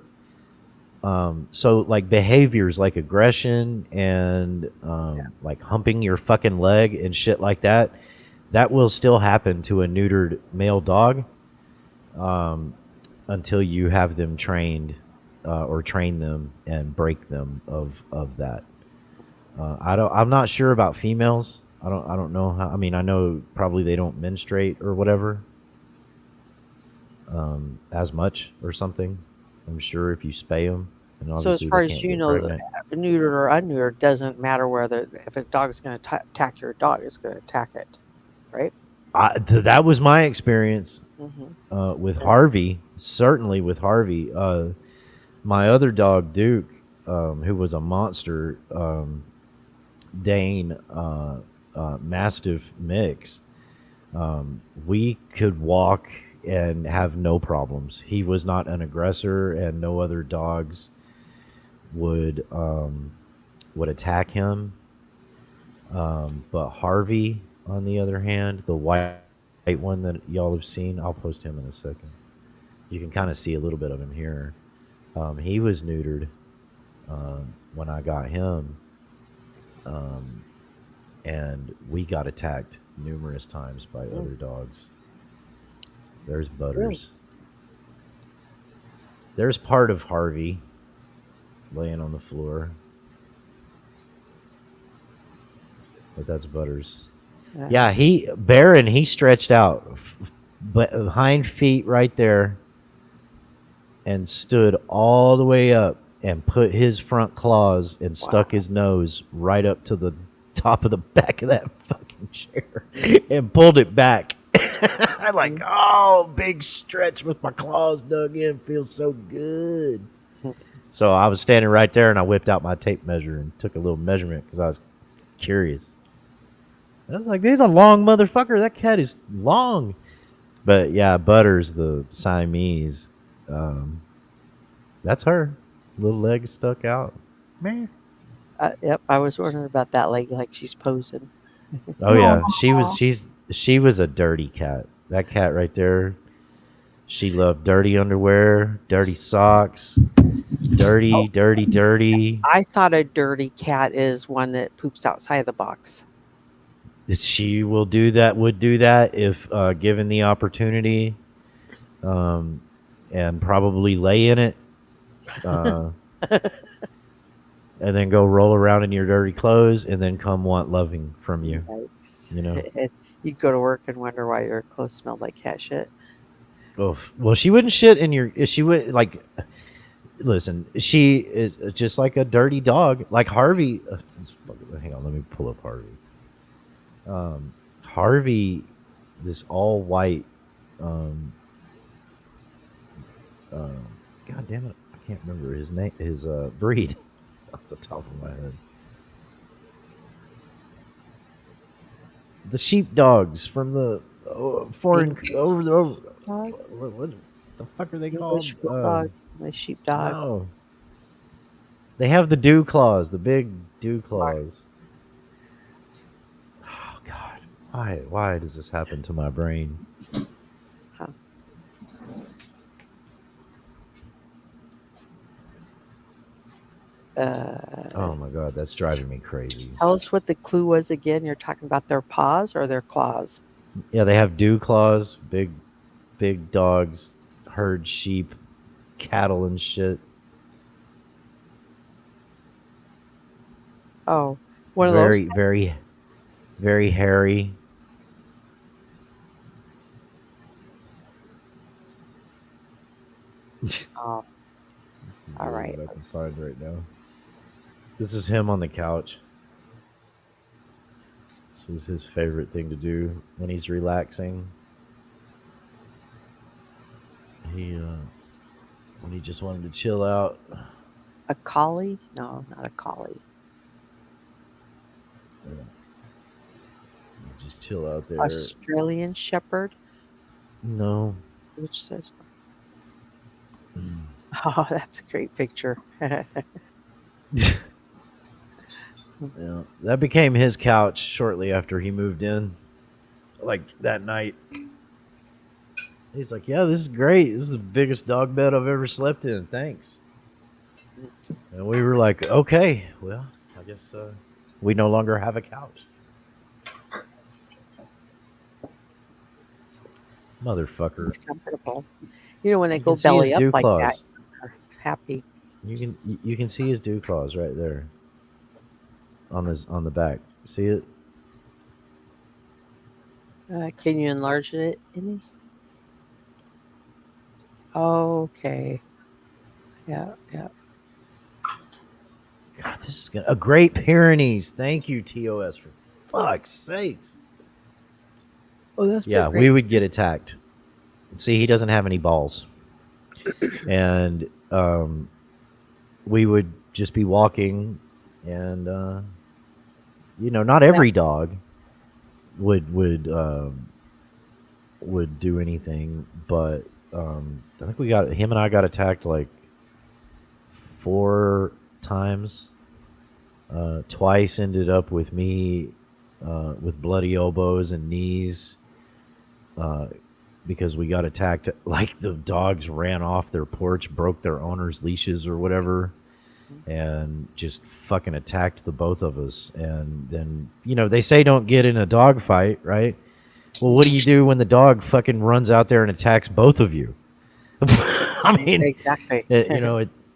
So like behaviors like aggression and like humping your fucking leg and shit like that will still happen to a neutered male dog. Until you have them trained or train them and break them of that. I'm not sure about females. I don't know how. I mean, I know probably they don't menstruate or whatever as much or something. I'm sure if you spay them. And So as obviously far they as can't you get know, pregnant. neutered or unneutered doesn't matter whether if a dog's going to attack your dog, it's going to attack it, right? That was my experience Mm-hmm. with Harvey. Certainly with Harvey. My other dog, Duke, who was a monster, Dane, Mastiff mix, we could walk and have no problems. He was not an aggressor, and no other dogs would attack him. But Harvey, on the other hand, the white one that y'all have seen, I'll post him in a second. You can kind of see a little bit of him here. He was neutered when I got him, and we got attacked numerous times by other dogs. There's Butters. There's part of Harvey laying on the floor. But that's Butters. Yeah, Baron, he stretched out, but hind feet right there, and stood all the way up and put his front claws and stuck his nose right up to the top of the back of that fucking chair and pulled it back. I like, oh, big stretch with my claws dug in. Feels so good. So I was standing right there, and I whipped out my tape measure and took a little measurement because I was curious. I was like, "This is a long motherfucker. That cat is long." But yeah, Butters, the Siamese, that's her. Little legs stuck out. Man. Yep, I was wondering about that leg, like she's posing. Oh yeah, she was a dirty cat. That cat right there. She loved dirty underwear, dirty socks, dirty. I thought a dirty cat is one that poops outside the box. She will do that. Would do that if given the opportunity, and probably lay in it, and then go roll around in your dirty clothes, and then come want loving from you. You know. You'd go to work and wonder why your clothes smelled like cat shit. Oh, well, she wouldn't shit in your. She would like. Listen, she is just like a dirty dog, like Harvey. Hang on, let me pull up Harvey. Harvey, this all white. God damn it, I can't remember his name, his breed, off the top of my head. The sheepdogs from the foreign what the fuck are they called? The sheepdog. No. They have the dew claws, the big dew claws. Oh God, why does this happen to my brain? Huh. Oh my God, that's driving me crazy. Tell us what the clue was again. You're talking about their paws or their claws? Yeah, they have dew claws, big dogs, herd sheep, cattle and shit. Oh, one of very, those. very hairy. Oh, all right. I can find right now. This is him on the couch. This is his favorite thing to do when he's relaxing. When he just wanted to chill out. A collie? No, not a collie. Yeah. Just chill out there. Australian Shepherd? No. Which says. Oh, that's a great picture. Yeah, that became his couch shortly after he moved in. Like that night. He's like, yeah, this is great. This is the biggest dog bed I've ever slept in. Thanks. And we were like, okay, well, I guess we no longer have a couch. Motherfucker. It's comfortable. You know when they go belly up like that, they're happy. You can see his dew claws right there. On the back. See it? Can you enlarge it any? Okay. Yeah. God, this is a Great Pyrenees. Thank you, TOS, for fuck's sakes. Oh, that's we would get attacked. See, he doesn't have any balls. And we would just be walking, and not every dog would do anything, but I think him and I got attacked like 4 times. Twice ended up with me with bloody elbows and knees because we got attacked. Like the dogs ran off their porch, broke their owner's leashes or whatever, and just fucking attacked the both of us. And then, they say don't get in a dog fight, right? Well, what do you do when the dog fucking runs out there and attacks both of you? I mean, exactly.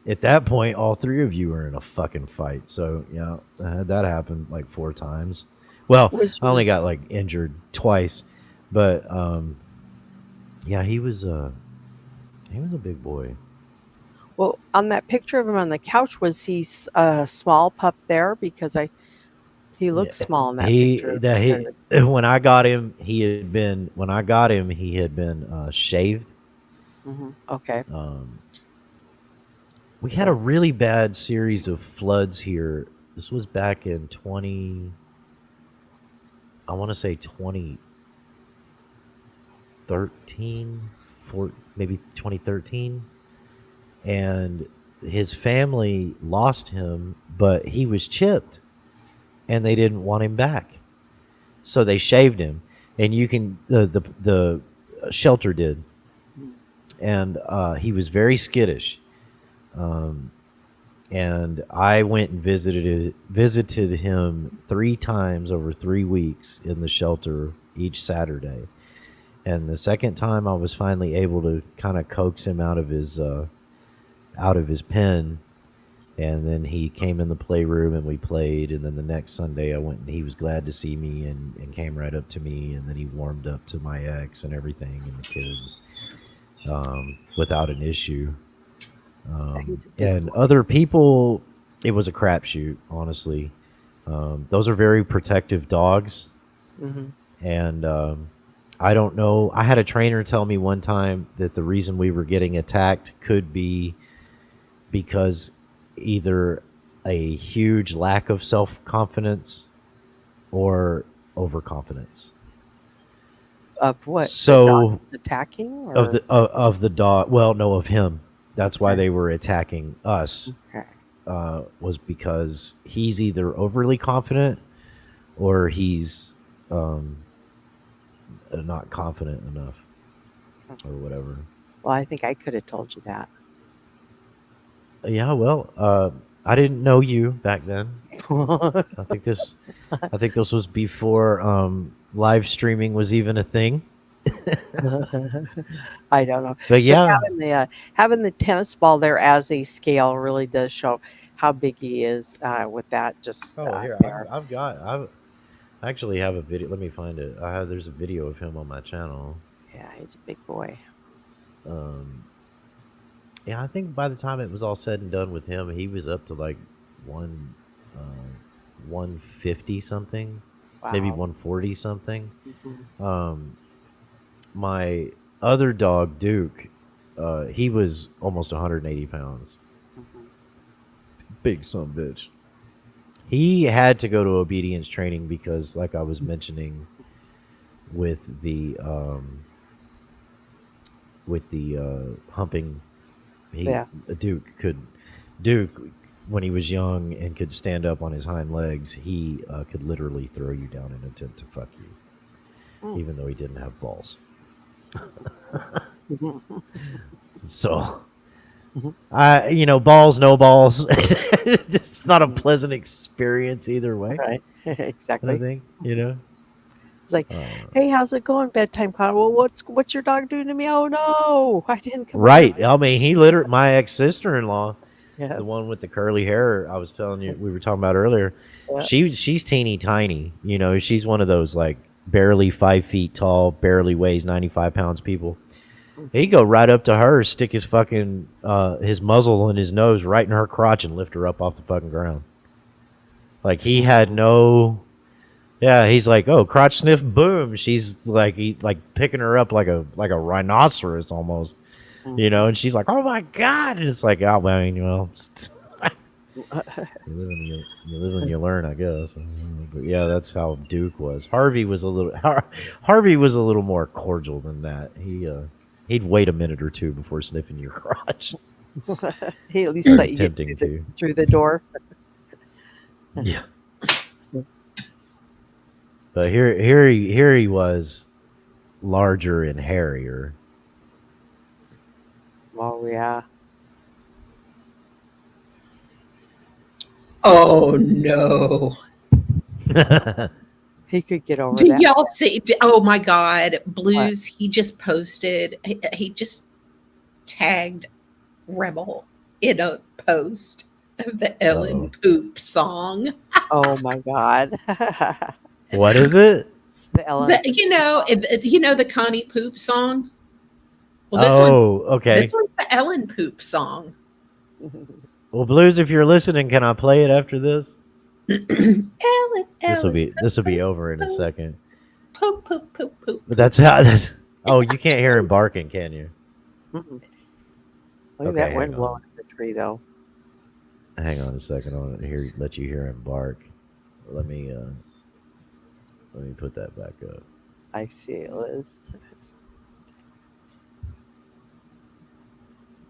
At that point, all 3 of you are in a fucking fight. So, that happened like 4 times. Well, I only got like injured twice, but yeah, he was a big boy. Well, on that picture of him on the couch, was he a small pup there? Because He looked small in that He picture. that he when I got him, he had been shaved. Okay. We had a really bad series of floods here. This was back in 2013, maybe 2013. And his family lost him, but he was chipped and they didn't want him back. So they shaved him, and the shelter did. And he was very skittish. And I went and visited him 3 times over 3 weeks in the shelter each Saturday. And the second time I was finally able to kind of coax him out of his pen. And then he came in the playroom and we played. And then the next Sunday I went and he was glad to see me and came right up to me. And then he warmed up to my ex and everything and the kids without an issue. And other people, it was a crapshoot, honestly. Those are very protective dogs. And I don't know. I had a trainer tell me one time that the reason we were getting attacked could be because either a huge lack of self-confidence or overconfidence. Of what? So the dog was attacking? Or? Of the dog. Well, no, of him. That's why they were attacking us. Okay. Was because he's either overly confident or he's not confident enough or whatever. Well, I think I could have told you that. Yeah, well, I didn't know you back then. I think this was before live streaming was even a thing. I don't know. But yeah, having the tennis ball there as a scale really does show how big he is with that. Just here I actually have a video. Let me find it. There's a video of him on my channel. Yeah, he's a big boy. Yeah, I think by the time it was all said and done with him, he was up to like 150 something, maybe 140 something. My other dog, Duke, he was almost 180 pounds. Big son of a bitch. He had to go to obedience training because, like I was mentioning, with the humping, Duke, when he was young and could stand up on his hind legs, he could literally throw you down and attempt to fuck you, even though he didn't have balls. So, balls, no balls. It's not a pleasant experience either way. Right. Exactly. I think, It's like, hey, how's it going, bedtime pal? Well, what's your dog doing to me? Oh no, I didn't come. Right. I mean, he literally, my ex-sister-in-law, Yeah. the one with the curly hair I was telling you, we were talking about earlier. Yeah. She's teeny tiny. She's one of those like barely 5 feet tall, barely weighs 95 pounds people. He'd go right up to her, stick his fucking his muzzle and his nose right in her crotch and lift her up off the fucking ground. Like he had no. Yeah, he's like, oh, crotch sniff, boom. She's like, picking her up like a rhinoceros almost, And she's like, oh my god, and it's like, oh, I mean, you live and you learn, I guess. But yeah, that's how Duke was. Harvey was a little more cordial than that. He'd wait a minute or two before sniffing your crotch. He at least let you get through the door. Yeah. But here he was, larger and hairier. Oh yeah. Oh no. He could get over Do that. y'all see? Oh my God, Blues! What? He just posted. He just tagged Rebel in a post of the Ellen Poop song. Oh my God. What is it? The Ellen. You know the Connie Poop song. Well, this okay. This one's the Ellen Poop song. Well, Blues, if you're listening, can I play it after this? Ellen Ellen, This will Ellen. be over in a second. Poop, poop, poop, poop. But that's how this. Oh, you can't hear him barking, can you? Mm-mm. Look at Okay, that wind hang blowing on. in the tree, though. Hang on a second. I want to let you hear him bark. Let me put that back up. I see it, Liz.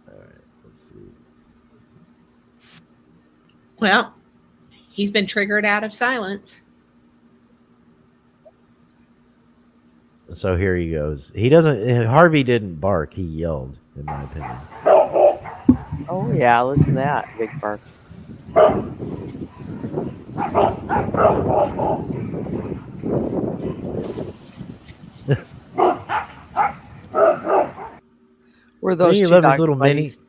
All right, let's see. Well, he's been triggered out of silence. So here he goes. He doesn't. Harvey didn't bark. He yelled, in my opinion. Oh, yeah, listen to that big bark. Were those He two loved dog buddies?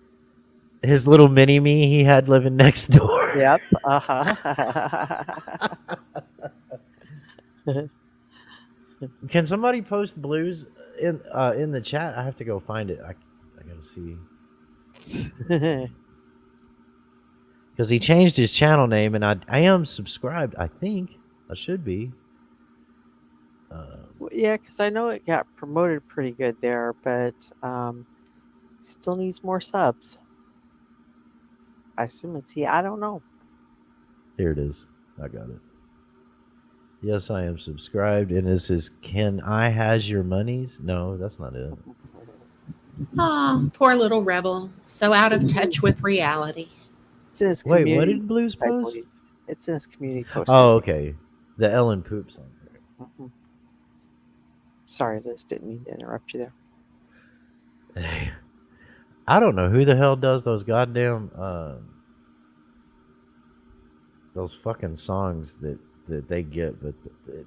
his little mini me he had living next door. Yep. Uh-huh. Can somebody post Blues in the chat? I have to go find it. I gotta see. Because he changed his channel name, and I am subscribed. I think I should be. Yeah, because I know it got promoted pretty good there, but still needs more subs. I assume it's I don't know. Here it is. I got it. Yes, I am subscribed. And this is Can I Has Your Monies? No, that's not it. Oh, poor little rebel. So out of touch with reality. It's in his Wait, community. what did Blues I post? believe. It's in his community post. Oh, okay. The Ellen Poop song. Mm-hmm. Sorry, Liz, didn't mean to interrupt you there. Hey, I don't know who the hell does those goddamn those fucking songs that they get, but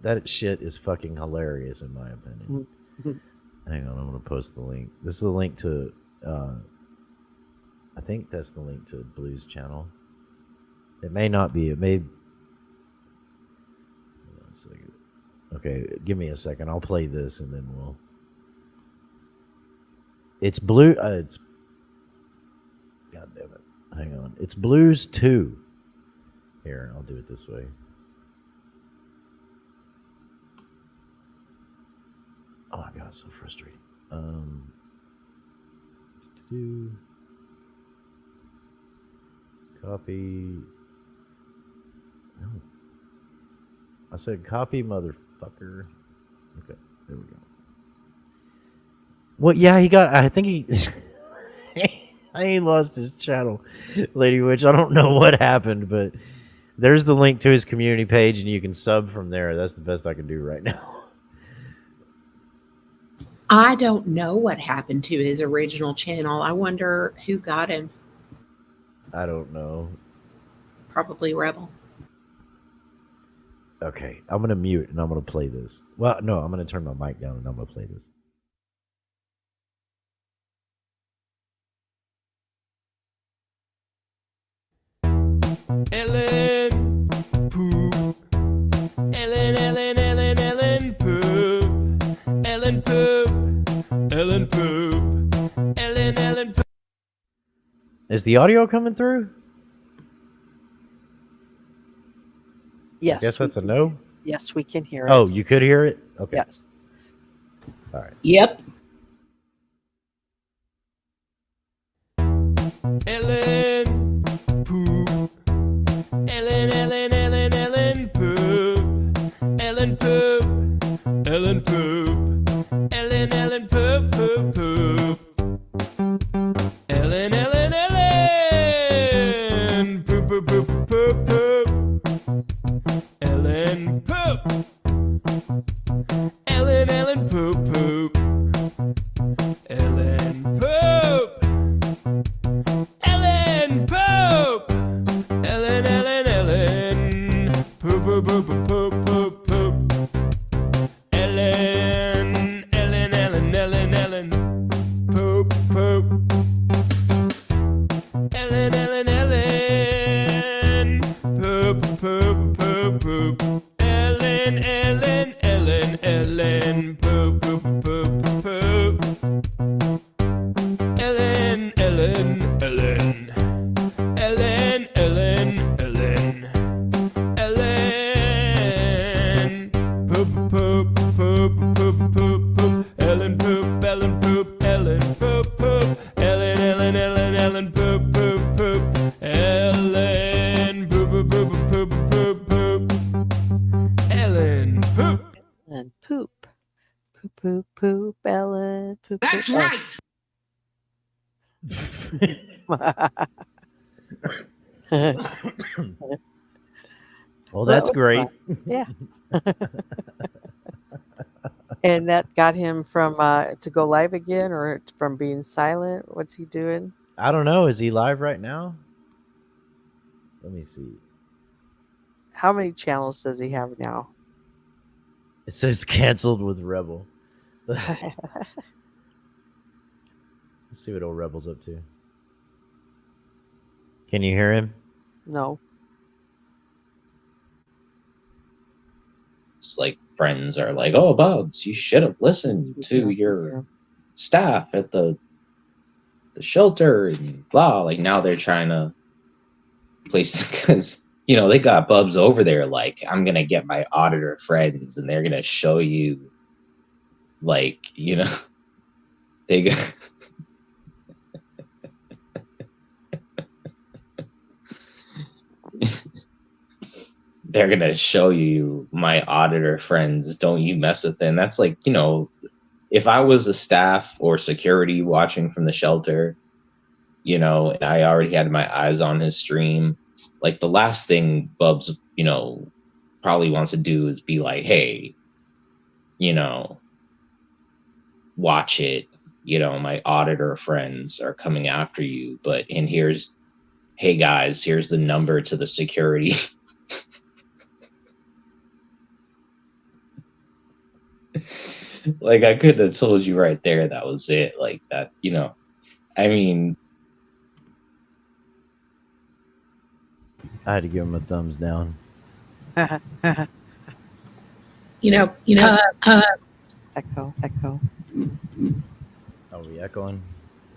that shit is fucking hilarious in my opinion. Hang on, I'm gonna post the link. This is the link to I think that's the link to Blues channel. It may not be. It may. Hold on a second. Okay, give me a second. I'll play this and then we'll. It's blue. It's. God damn it! Hang on. It's Blues 2. Here, I'll do it this way. Oh my god, it's so frustrating. Copy. No. I said copy, motherfucker. Okay, there we go. Well, yeah, he got. I think he. he lost his channel, Lady Witch. I don't know what happened, but there's the link to his community page, and you can sub from there. That's the best I can do right now. I don't know what happened to his original channel. I wonder who got him. I don't know. Probably Rebel. Okay, I'm going to mute and I'm going to play this. Well, no, I'm going to turn my mic down and I'm going to play this. Ellen Poop. Ellen Poop. Ellen Poop. Ellen Poop. Ellen Poop. Is the audio coming through? Yes. I guess that's a no? Yes, we can hear it. Oh, you could hear it? Okay. Yes. All right. Yep. Ellen Poop. Ellen Poop. Ellen Poop. Ellen Poop. Ellen Poop Poop Poop. Ellen Poop Poop Poop Poop Poop. Ellen Poop. Ellen Poop Poop. Ellen Poop. Ellen Poop. Ellen Poop Poop Poop Poop Poop Poop. Ellen Poop Poop. Ellen Poop Poop Poop Poop. Ellen Poop Poop Poop Poop. Ellen Poop, poop, poop, Ellen. Poop, That's poop. right. Well, that's that was great. fun. Yeah. And that got him from to go live again, or from being silent. What's he doing? I don't know. Is he live right now? Let me see. How many channels does he have now? It says canceled with Rebel. Let's see what old Rebel's up to. Can you hear him? No. It's like friends are like, "Oh, Bugs, you should have listened to your staff at the shelter and blah." Like now they're trying to place because they got Bubs over there. Like I'm gonna get my auditor friends and they're gonna show you, like they got. They're gonna show you my auditor friends. Don't you mess with them. That's like, if I was a staff or security watching from the shelter, and I already had my eyes on his stream, like the last thing Bubs, probably wants to do is be like, hey, watch it. My auditor friends are coming after you. Hey guys, here's the number to the security. Like I could have told you right there that was it. Like that, I mean, I had to give him a thumbs down. Echo. Are we echoing?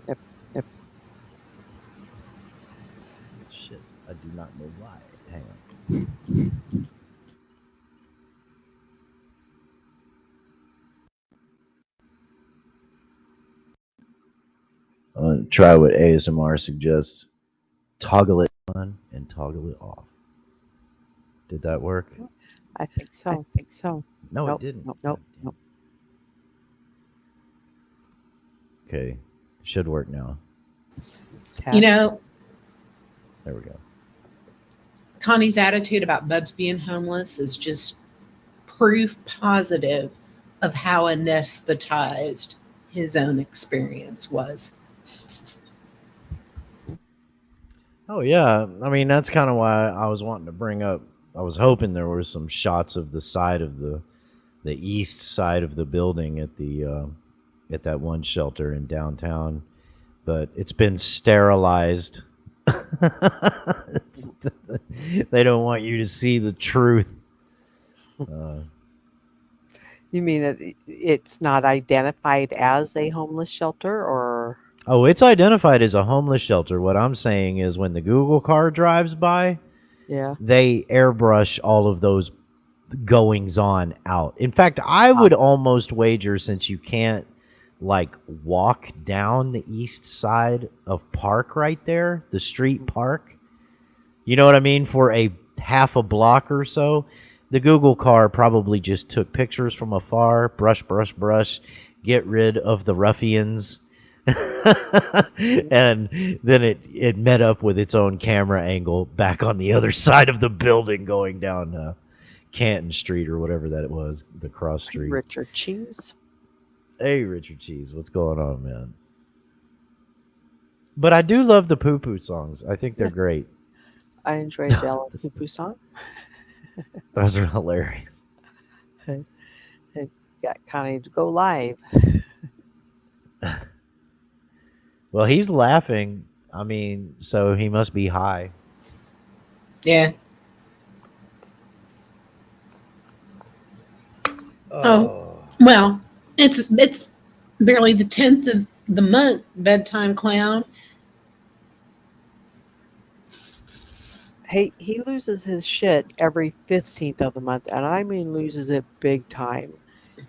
Yep. Shit, I do not know why. Hang on. I'm going to try what ASMR suggests. Toggle it on and toggle it off. Did that work? I think so. No, Nope, it didn't. Nope. Okay. Should work now. You know, There we go. Connie's attitude about Bubs being homeless is just proof positive of how anesthetized his own experience was. Oh yeah, I mean that's kind of why I was wanting to bring up. I was hoping there were some shots of the side of the east side of the building at the at that one shelter in downtown, but it's been sterilized. They don't want you to see the truth. You mean that it's not identified as a homeless shelter, or? Oh, it's identified as a homeless shelter. What I'm saying is when the Google car drives by, Yeah. they airbrush all of those goings on out. In fact, I would almost wager, since you can't like walk down the east side of Park right there, the street Park, you know what I mean, for a half a block or so, the Google car probably just took pictures from afar, brush, get rid of the ruffians. And then it met up with its own camera angle back on the other side of the building going down Canton Street or whatever that it was, the cross street. Richard Cheese. Hey, Richard Cheese, what's going on, man? But I do love the Poo Poo songs. I think they're great. I enjoyed the Ella Poo Poo song. Those are hilarious. It got Connie to go live. Well, he's laughing. I mean, so he must be high. Yeah. Oh, well, it's barely the 10th of the month, bedtime clown. Hey, he loses his shit every 15th of the month, and I mean loses it big time.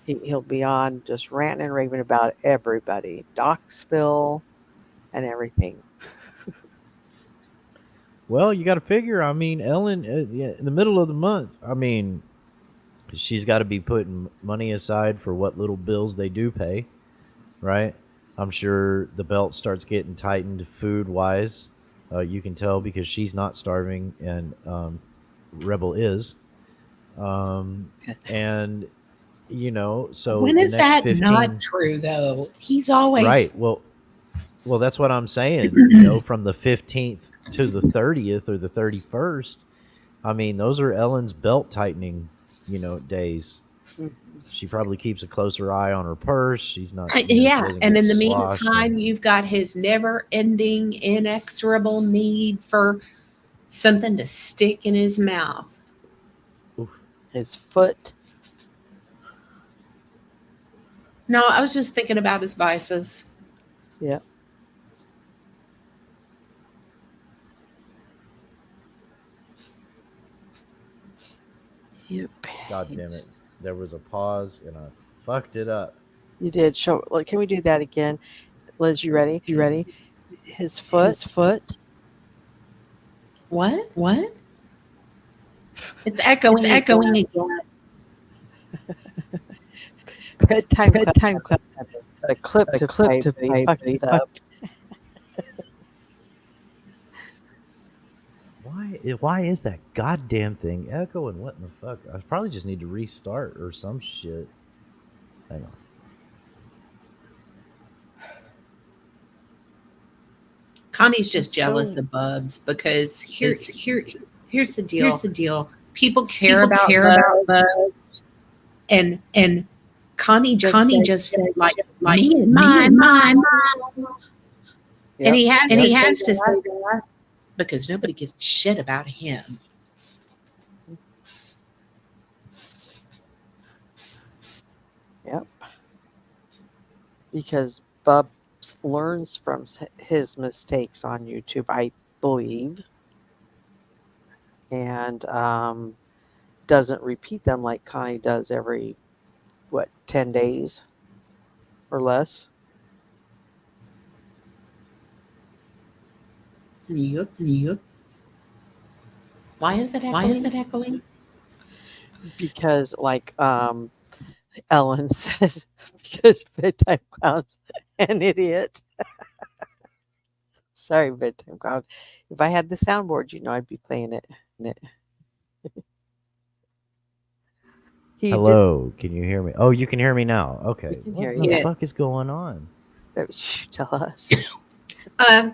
He'll be on just ranting and raving about everybody, Doxville, and everything. Well, you got to figure. I mean, Ellen, in the middle of the month. I mean, She's got to be putting money aside for what little bills they do pay, right? I'm sure the belt starts getting tightened food wise. You can tell because she's not starving and Rebel is. And, so When the is next that not 15. true though? He's Right. always Well, that's what I'm saying. From the 15th to the 30th or the 31st, I mean, those are Ellen's belt tightening, days. She probably keeps a closer eye on her purse. She's not, she yeah. doesn't And get in the sloshed. meantime, you've got his never-ending, inexorable need for something to stick in his mouth. His foot. No, I was just thinking about his vices. Yeah. Yep. God damn it. There was a pause and I fucked it up. You did show. Like, can we do that again? Liz, you ready? You ready? His foot. His foot. What? What? It's echoing. It's echoing again. Bedtime club. A clip to play, but he fucked it up. Why is that goddamn thing echoing? What in the fuck? I probably just need to restart or some shit. Hang on. Connie's just jealous of Bubs because here's the deal. Here's the deal. People care about Bubs, and Connie just said like me and mine. And he has to say that because nobody gives a shit about him. Yep. Because Bubs learns from his mistakes on YouTube, I believe, and doesn't repeat them like Connie does every 10 days or less. Yep. Why is it echoing? Because Ellen says, because Bedtime Clown's an idiot. Sorry, Bedtime Clown. If I had the soundboard, I'd be playing it. Hello, can you hear me? Oh, you can hear me now. Okay. can What hear the you. fuck is going on? Tell us.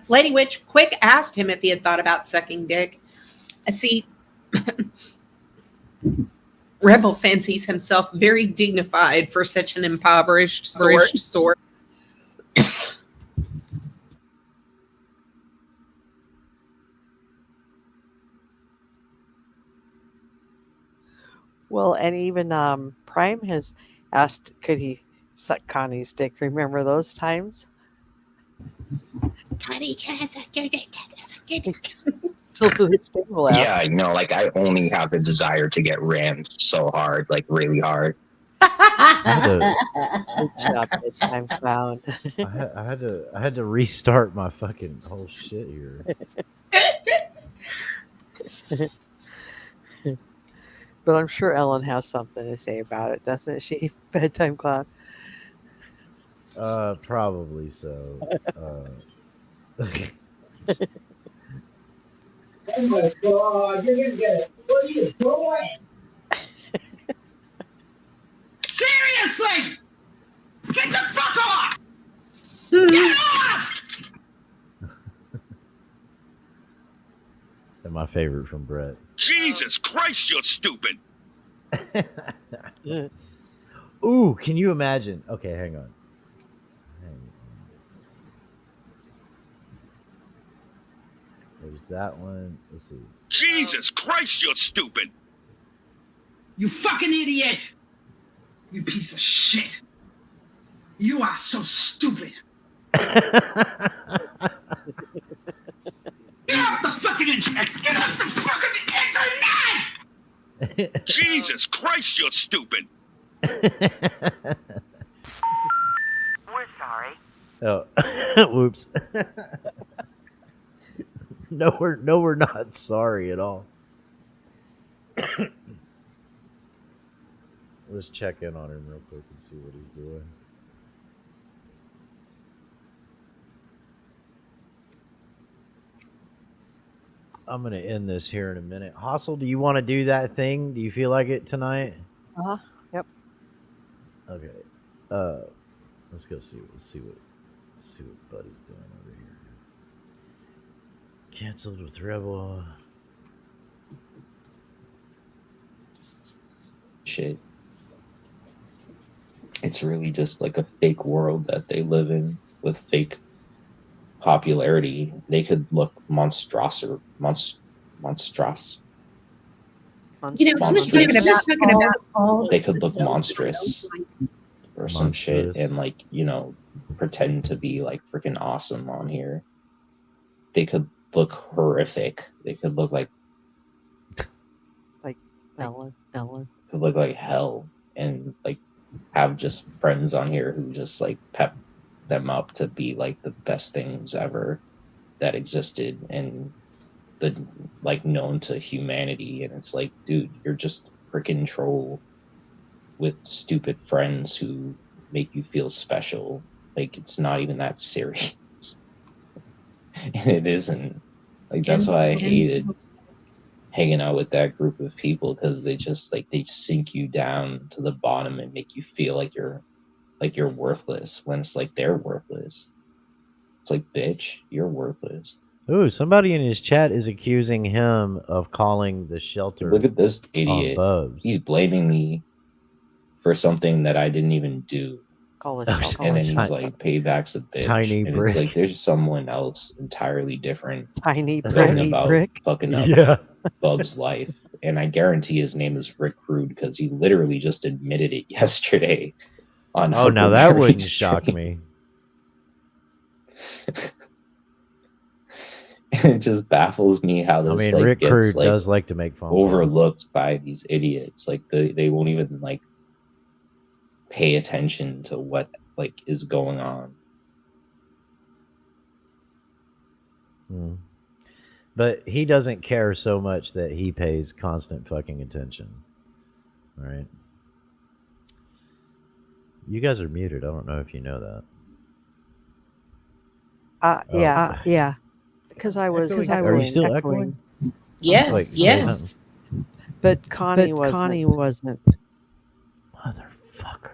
Lady Witch quick asked him if he had thought about sucking dick. See, Rebel fancies himself very dignified for such an impoverished sort. Well, and even Prime has asked, could he suck Connie's dick? Remember those times? Connie, can I suck your dick? Still to this day will ask. Yeah, I know. Like, I only have the desire to get rammed so hard, like really hard. Good job, Bedtime Clown. I had to restart my fucking whole shit here. But I'm sure Ellen has something to say about it, doesn't she, Bedtime Clown? Probably so. Oh my God, you're gonna get it. What are you doing? Seriously! Get the fuck off! Get off! And my favorite from Brett. Jesus Christ, you're stupid. Ooh, can you imagine? Okay, hang on. There's that one. Let's see. Jesus Christ, you're stupid. You fucking idiot! You piece of shit! You are so stupid! Get off the fucking internet! Get off the fucking internet! Jesus Christ, you're stupid. We're sorry. Oh, whoops. No, we're not sorry at all. Let's check in on him real quick and see what he's doing. I'm gonna end this here in a minute. Hossel, do you want to do that thing? Do you feel like it tonight? Yep. Okay. Let's go see what Buddy's doing over here. Canceled with Rebel. Shit. It's really just like a fake world that they live in with fake popularity. They could look monstrous. You know, he was talking about all. They could look monstrous or some shit and like, you know, pretend to be like freaking awesome on here. They could look horrific. They could look like Ellen. Could look like hell and like have just friends on here who just like pep them up to be like the best things ever that existed and the like known to humanity. And it's like, dude, you're just a freaking troll with stupid friends who make you feel special. Like, it's not even that serious. And it isn't. Like, that's why I hated hanging out with that group of people, because they just like they sink you down to the bottom and make you feel like you're worthless when it's like they're worthless. It's like, bitch, you're worthless. Ooh, somebody in his chat is accusing him of calling the shelter. Look at this idiot. Bubs. He's blaming me for something that I didn't even do. Call it And then he's like, payback's a bitch. Tiny and brick. It's like there's someone else entirely different Tiny talking about brick. fucking up Yeah. Bub's life. And I guarantee his name is Rick Crude, because he literally just admitted it yesterday on Oh, now that Huckleberry wouldn't shock Stream. me. It just baffles me how this like Rick gets Crude like does like to make phone calls. overlooked by these idiots. Like they won't even like pay attention to what like is going on. But he doesn't care so much that he pays constant fucking attention. All right. You guys are muted. I don't know if you know that. Yeah. Because I was. Are you still echoing? Yes, yes. But Connie wasn't. Motherfucker.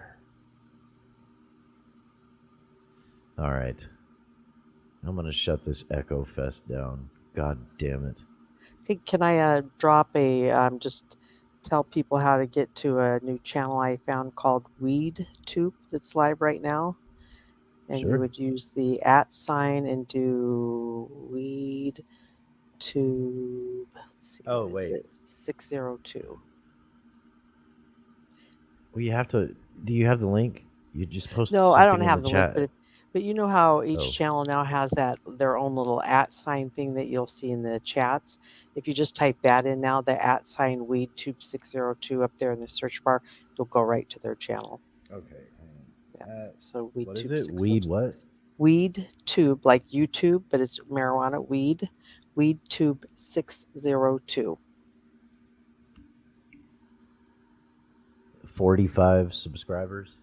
All right. I'm going to shut this echo fest down. God damn it. Hey, can I drop a just tell people how to get to a new channel I found called Weed Tube that's live right now? And Sure. you would use the @ and do Weed Tube. Let's see. Oh, what is wait. it? 602. Well, you have to. Do you have the link? You just posted No, something I don't in have the the chat. link, but you know how each Oh. channel now has their own little @ thing that you'll see in the chats. If you just type that in now, the @ Weed Tube 602 up there in the search bar, you'll go right to their channel. Okay. Yeah. So Weed What Tube is it? Weed 602. what? Weed Tube, like YouTube, but it's marijuana. Weed Tube 602. 45 subscribers.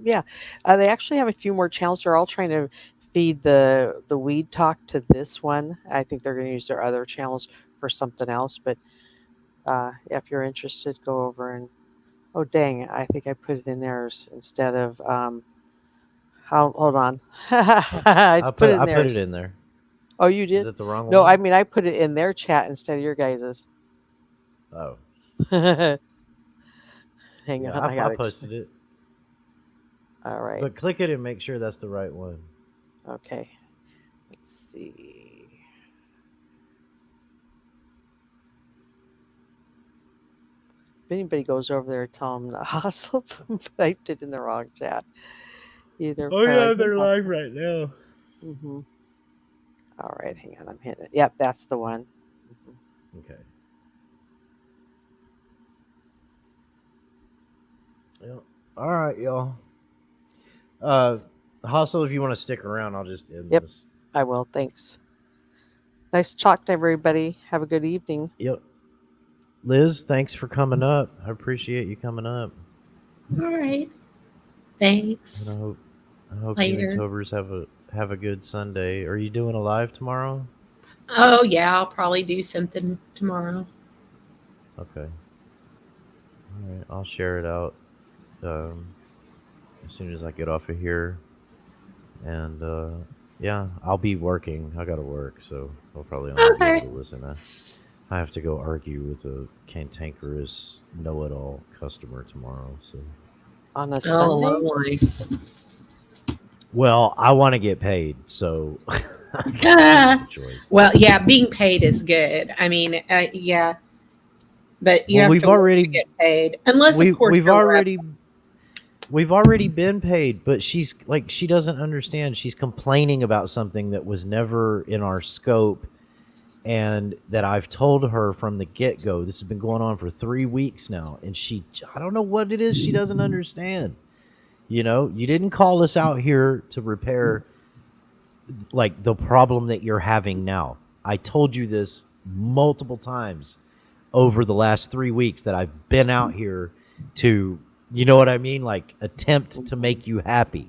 Yeah, they actually have a few more channels. They're all trying to feed the weed talk to this one. I think they're going to use their other channels for something else. But if you're interested, go over and oh dang, I think I put it in theirs instead of hold on. I put it in there. Oh, you did? Is it the wrong No, one? I mean I put it in their chat instead of your guys's. Oh. Hang Yeah, on, I posted it. All right. But click it and make sure that's the right one. Okay. Let's see. If anybody goes over there, tell them the hustle typed it in the wrong chat. Either. Oh yeah, they're live right now. Mm-hmm. All right, hang on, I'm hitting it. Yep, that's the one. Okay. Yep. All right, y'all. Hustle, if you want to stick around, I'll just end this. I will. Thanks. Nice talk to everybody. Have a good evening. Yep. Liz, thanks for coming up. I appreciate you coming up. All right. And Thanks. I hope you and Later. Tovers have a good Sunday. Are you doing a live tomorrow? Oh, yeah, I'll probably do something tomorrow. Okay. All right, I'll share it out as soon as I get off of here. And yeah, I'll be working. I gotta work, so I'll probably only be Okay. able to listen. I have to go argue with a cantankerous know-it-all customer tomorrow. So, On a Oh, Sunday? lovely. well, I want to get paid, so I got no choice. Well, yeah, being paid is good. I mean, yeah, but you Well, have we've to work to already get paid, unless of course we've you're already we've already been paid, but she's like she doesn't understand. She's complaining about something that was never in our scope, and that I've told her from the get-go. This has been going on for 3 weeks now, and I don't know what it is she doesn't understand. You know, you didn't call us out here to repair like the problem that you're having now. I told you this multiple times over the last 3 weeks that I've been out here to, you know what I mean? Like attempt to make you happy.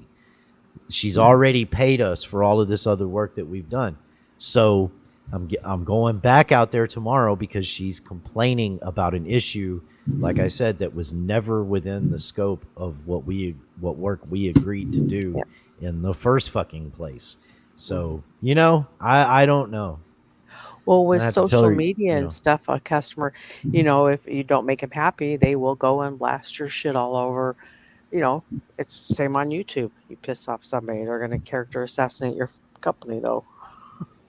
She's already paid us for all of this other work that we've done. So I'm going back out there tomorrow because she's complaining about an issue, like I said, that was never within the scope of what work we agreed to do in the first fucking place. So, you know, I don't know. Well, I with have to tell social her, media you and know, stuff, a customer, you know, if you don't make them happy, they will go and blast your shit all over. You know, it's the same on YouTube. You piss off somebody, they're going to character assassinate your company, though.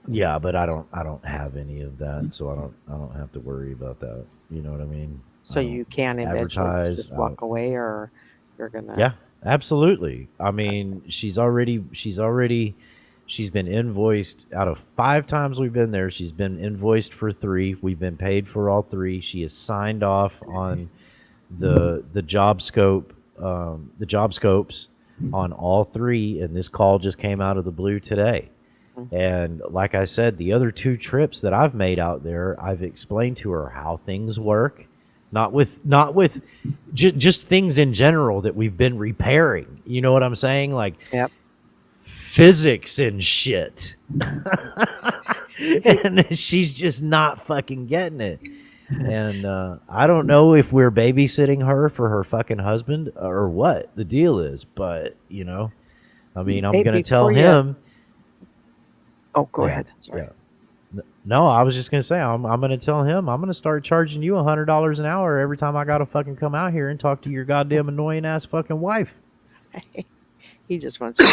yeah, but I don't have any of that, so I don't have to worry about that. You know what I mean? So I you don't can eventually advertise. just walk away, or you're going to. Yeah, absolutely. I mean, she's been invoiced out of 5 times we've been there. She's been invoiced for 3. We've been paid for all 3. She has signed off on the job scope, the job scopes on all 3, and this call just came out of the blue today. And like I said, the other 2 trips that I've made out there, I've explained to her how things work, not with just things in general that we've been repairing. You know what I'm saying? Like physics and shit. And she's just not fucking getting it. And I don't know if we're babysitting her for her fucking husband or what the deal is, but you know, I mean, I'm Hey, gonna tell before you- him. Oh, go Yeah, ahead. Sorry. yeah. No, I was just gonna say I'm gonna tell him I'm gonna start charging you $100 an hour every time I gotta fucking come out here and talk to your goddamn annoying ass fucking wife. He just wants to.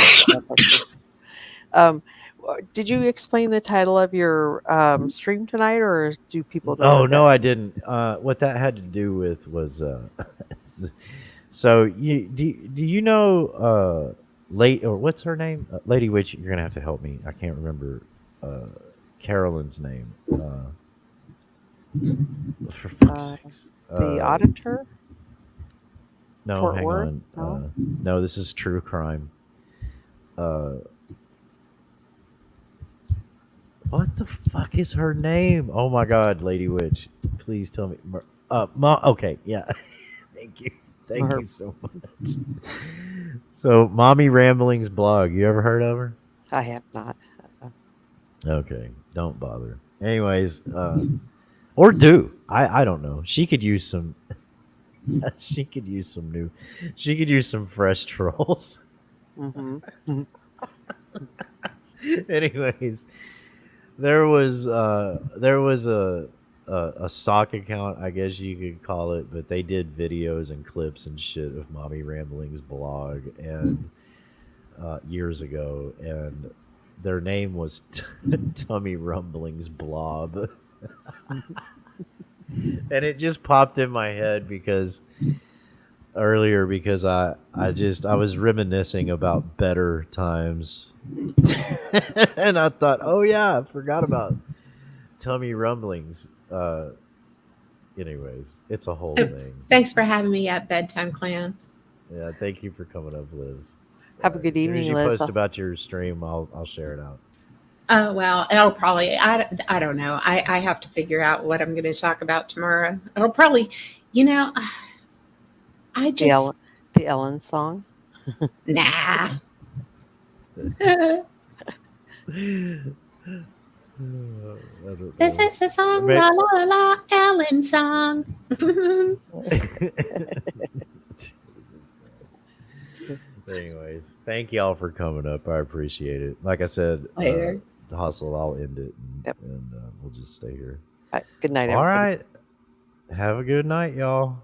Did you explain the title of your stream tonight, or do people know? Oh what no, that- I didn't. What that had to do with was so do you know or what's her name? Lady Witch, you're gonna have to help me. I can't remember Carolyn's name. For fuck's sakes. the auditor? No, Fort hang Worth? on. No? No, this is true crime. What the fuck is her name? Oh my god, Lady Witch. Please tell me. Okay, yeah. Thank you. Thank you so much. So, Mommy Ramblings blog. You ever heard of her? I have not. Okay, don't bother. Anyways, or do. I don't know. She could use some she could use some fresh trolls. Mm-hmm. Anyways, there was a sock account, I guess you could call it, but they did videos and clips and shit of Mommy Ramblings blog and years ago, and their name was Tummy Rumblings Blob. And it just popped in my head because I was reminiscing about better times. And I thought, oh yeah, I forgot about Tummy Rumblings. Anyways, it's a whole thing. Thanks for having me at Bedtime Clan. Yeah, thank you for coming up, Liz. Have a good As soon as evening, you Liz. post about your stream, I'll share it out. Oh, well, it'll probably, I don't know. I have to figure out what I'm going to talk about tomorrow. It'll probably, you know, I just, The Ellen song. nah. This is the song, la la la la, Ellen song. Anyways, thank y'all for coming up. I appreciate it. Like I said, Later. the hustle, I'll end it, and we'll just stay here. Good night, All everybody. right. Have a good night, y'all.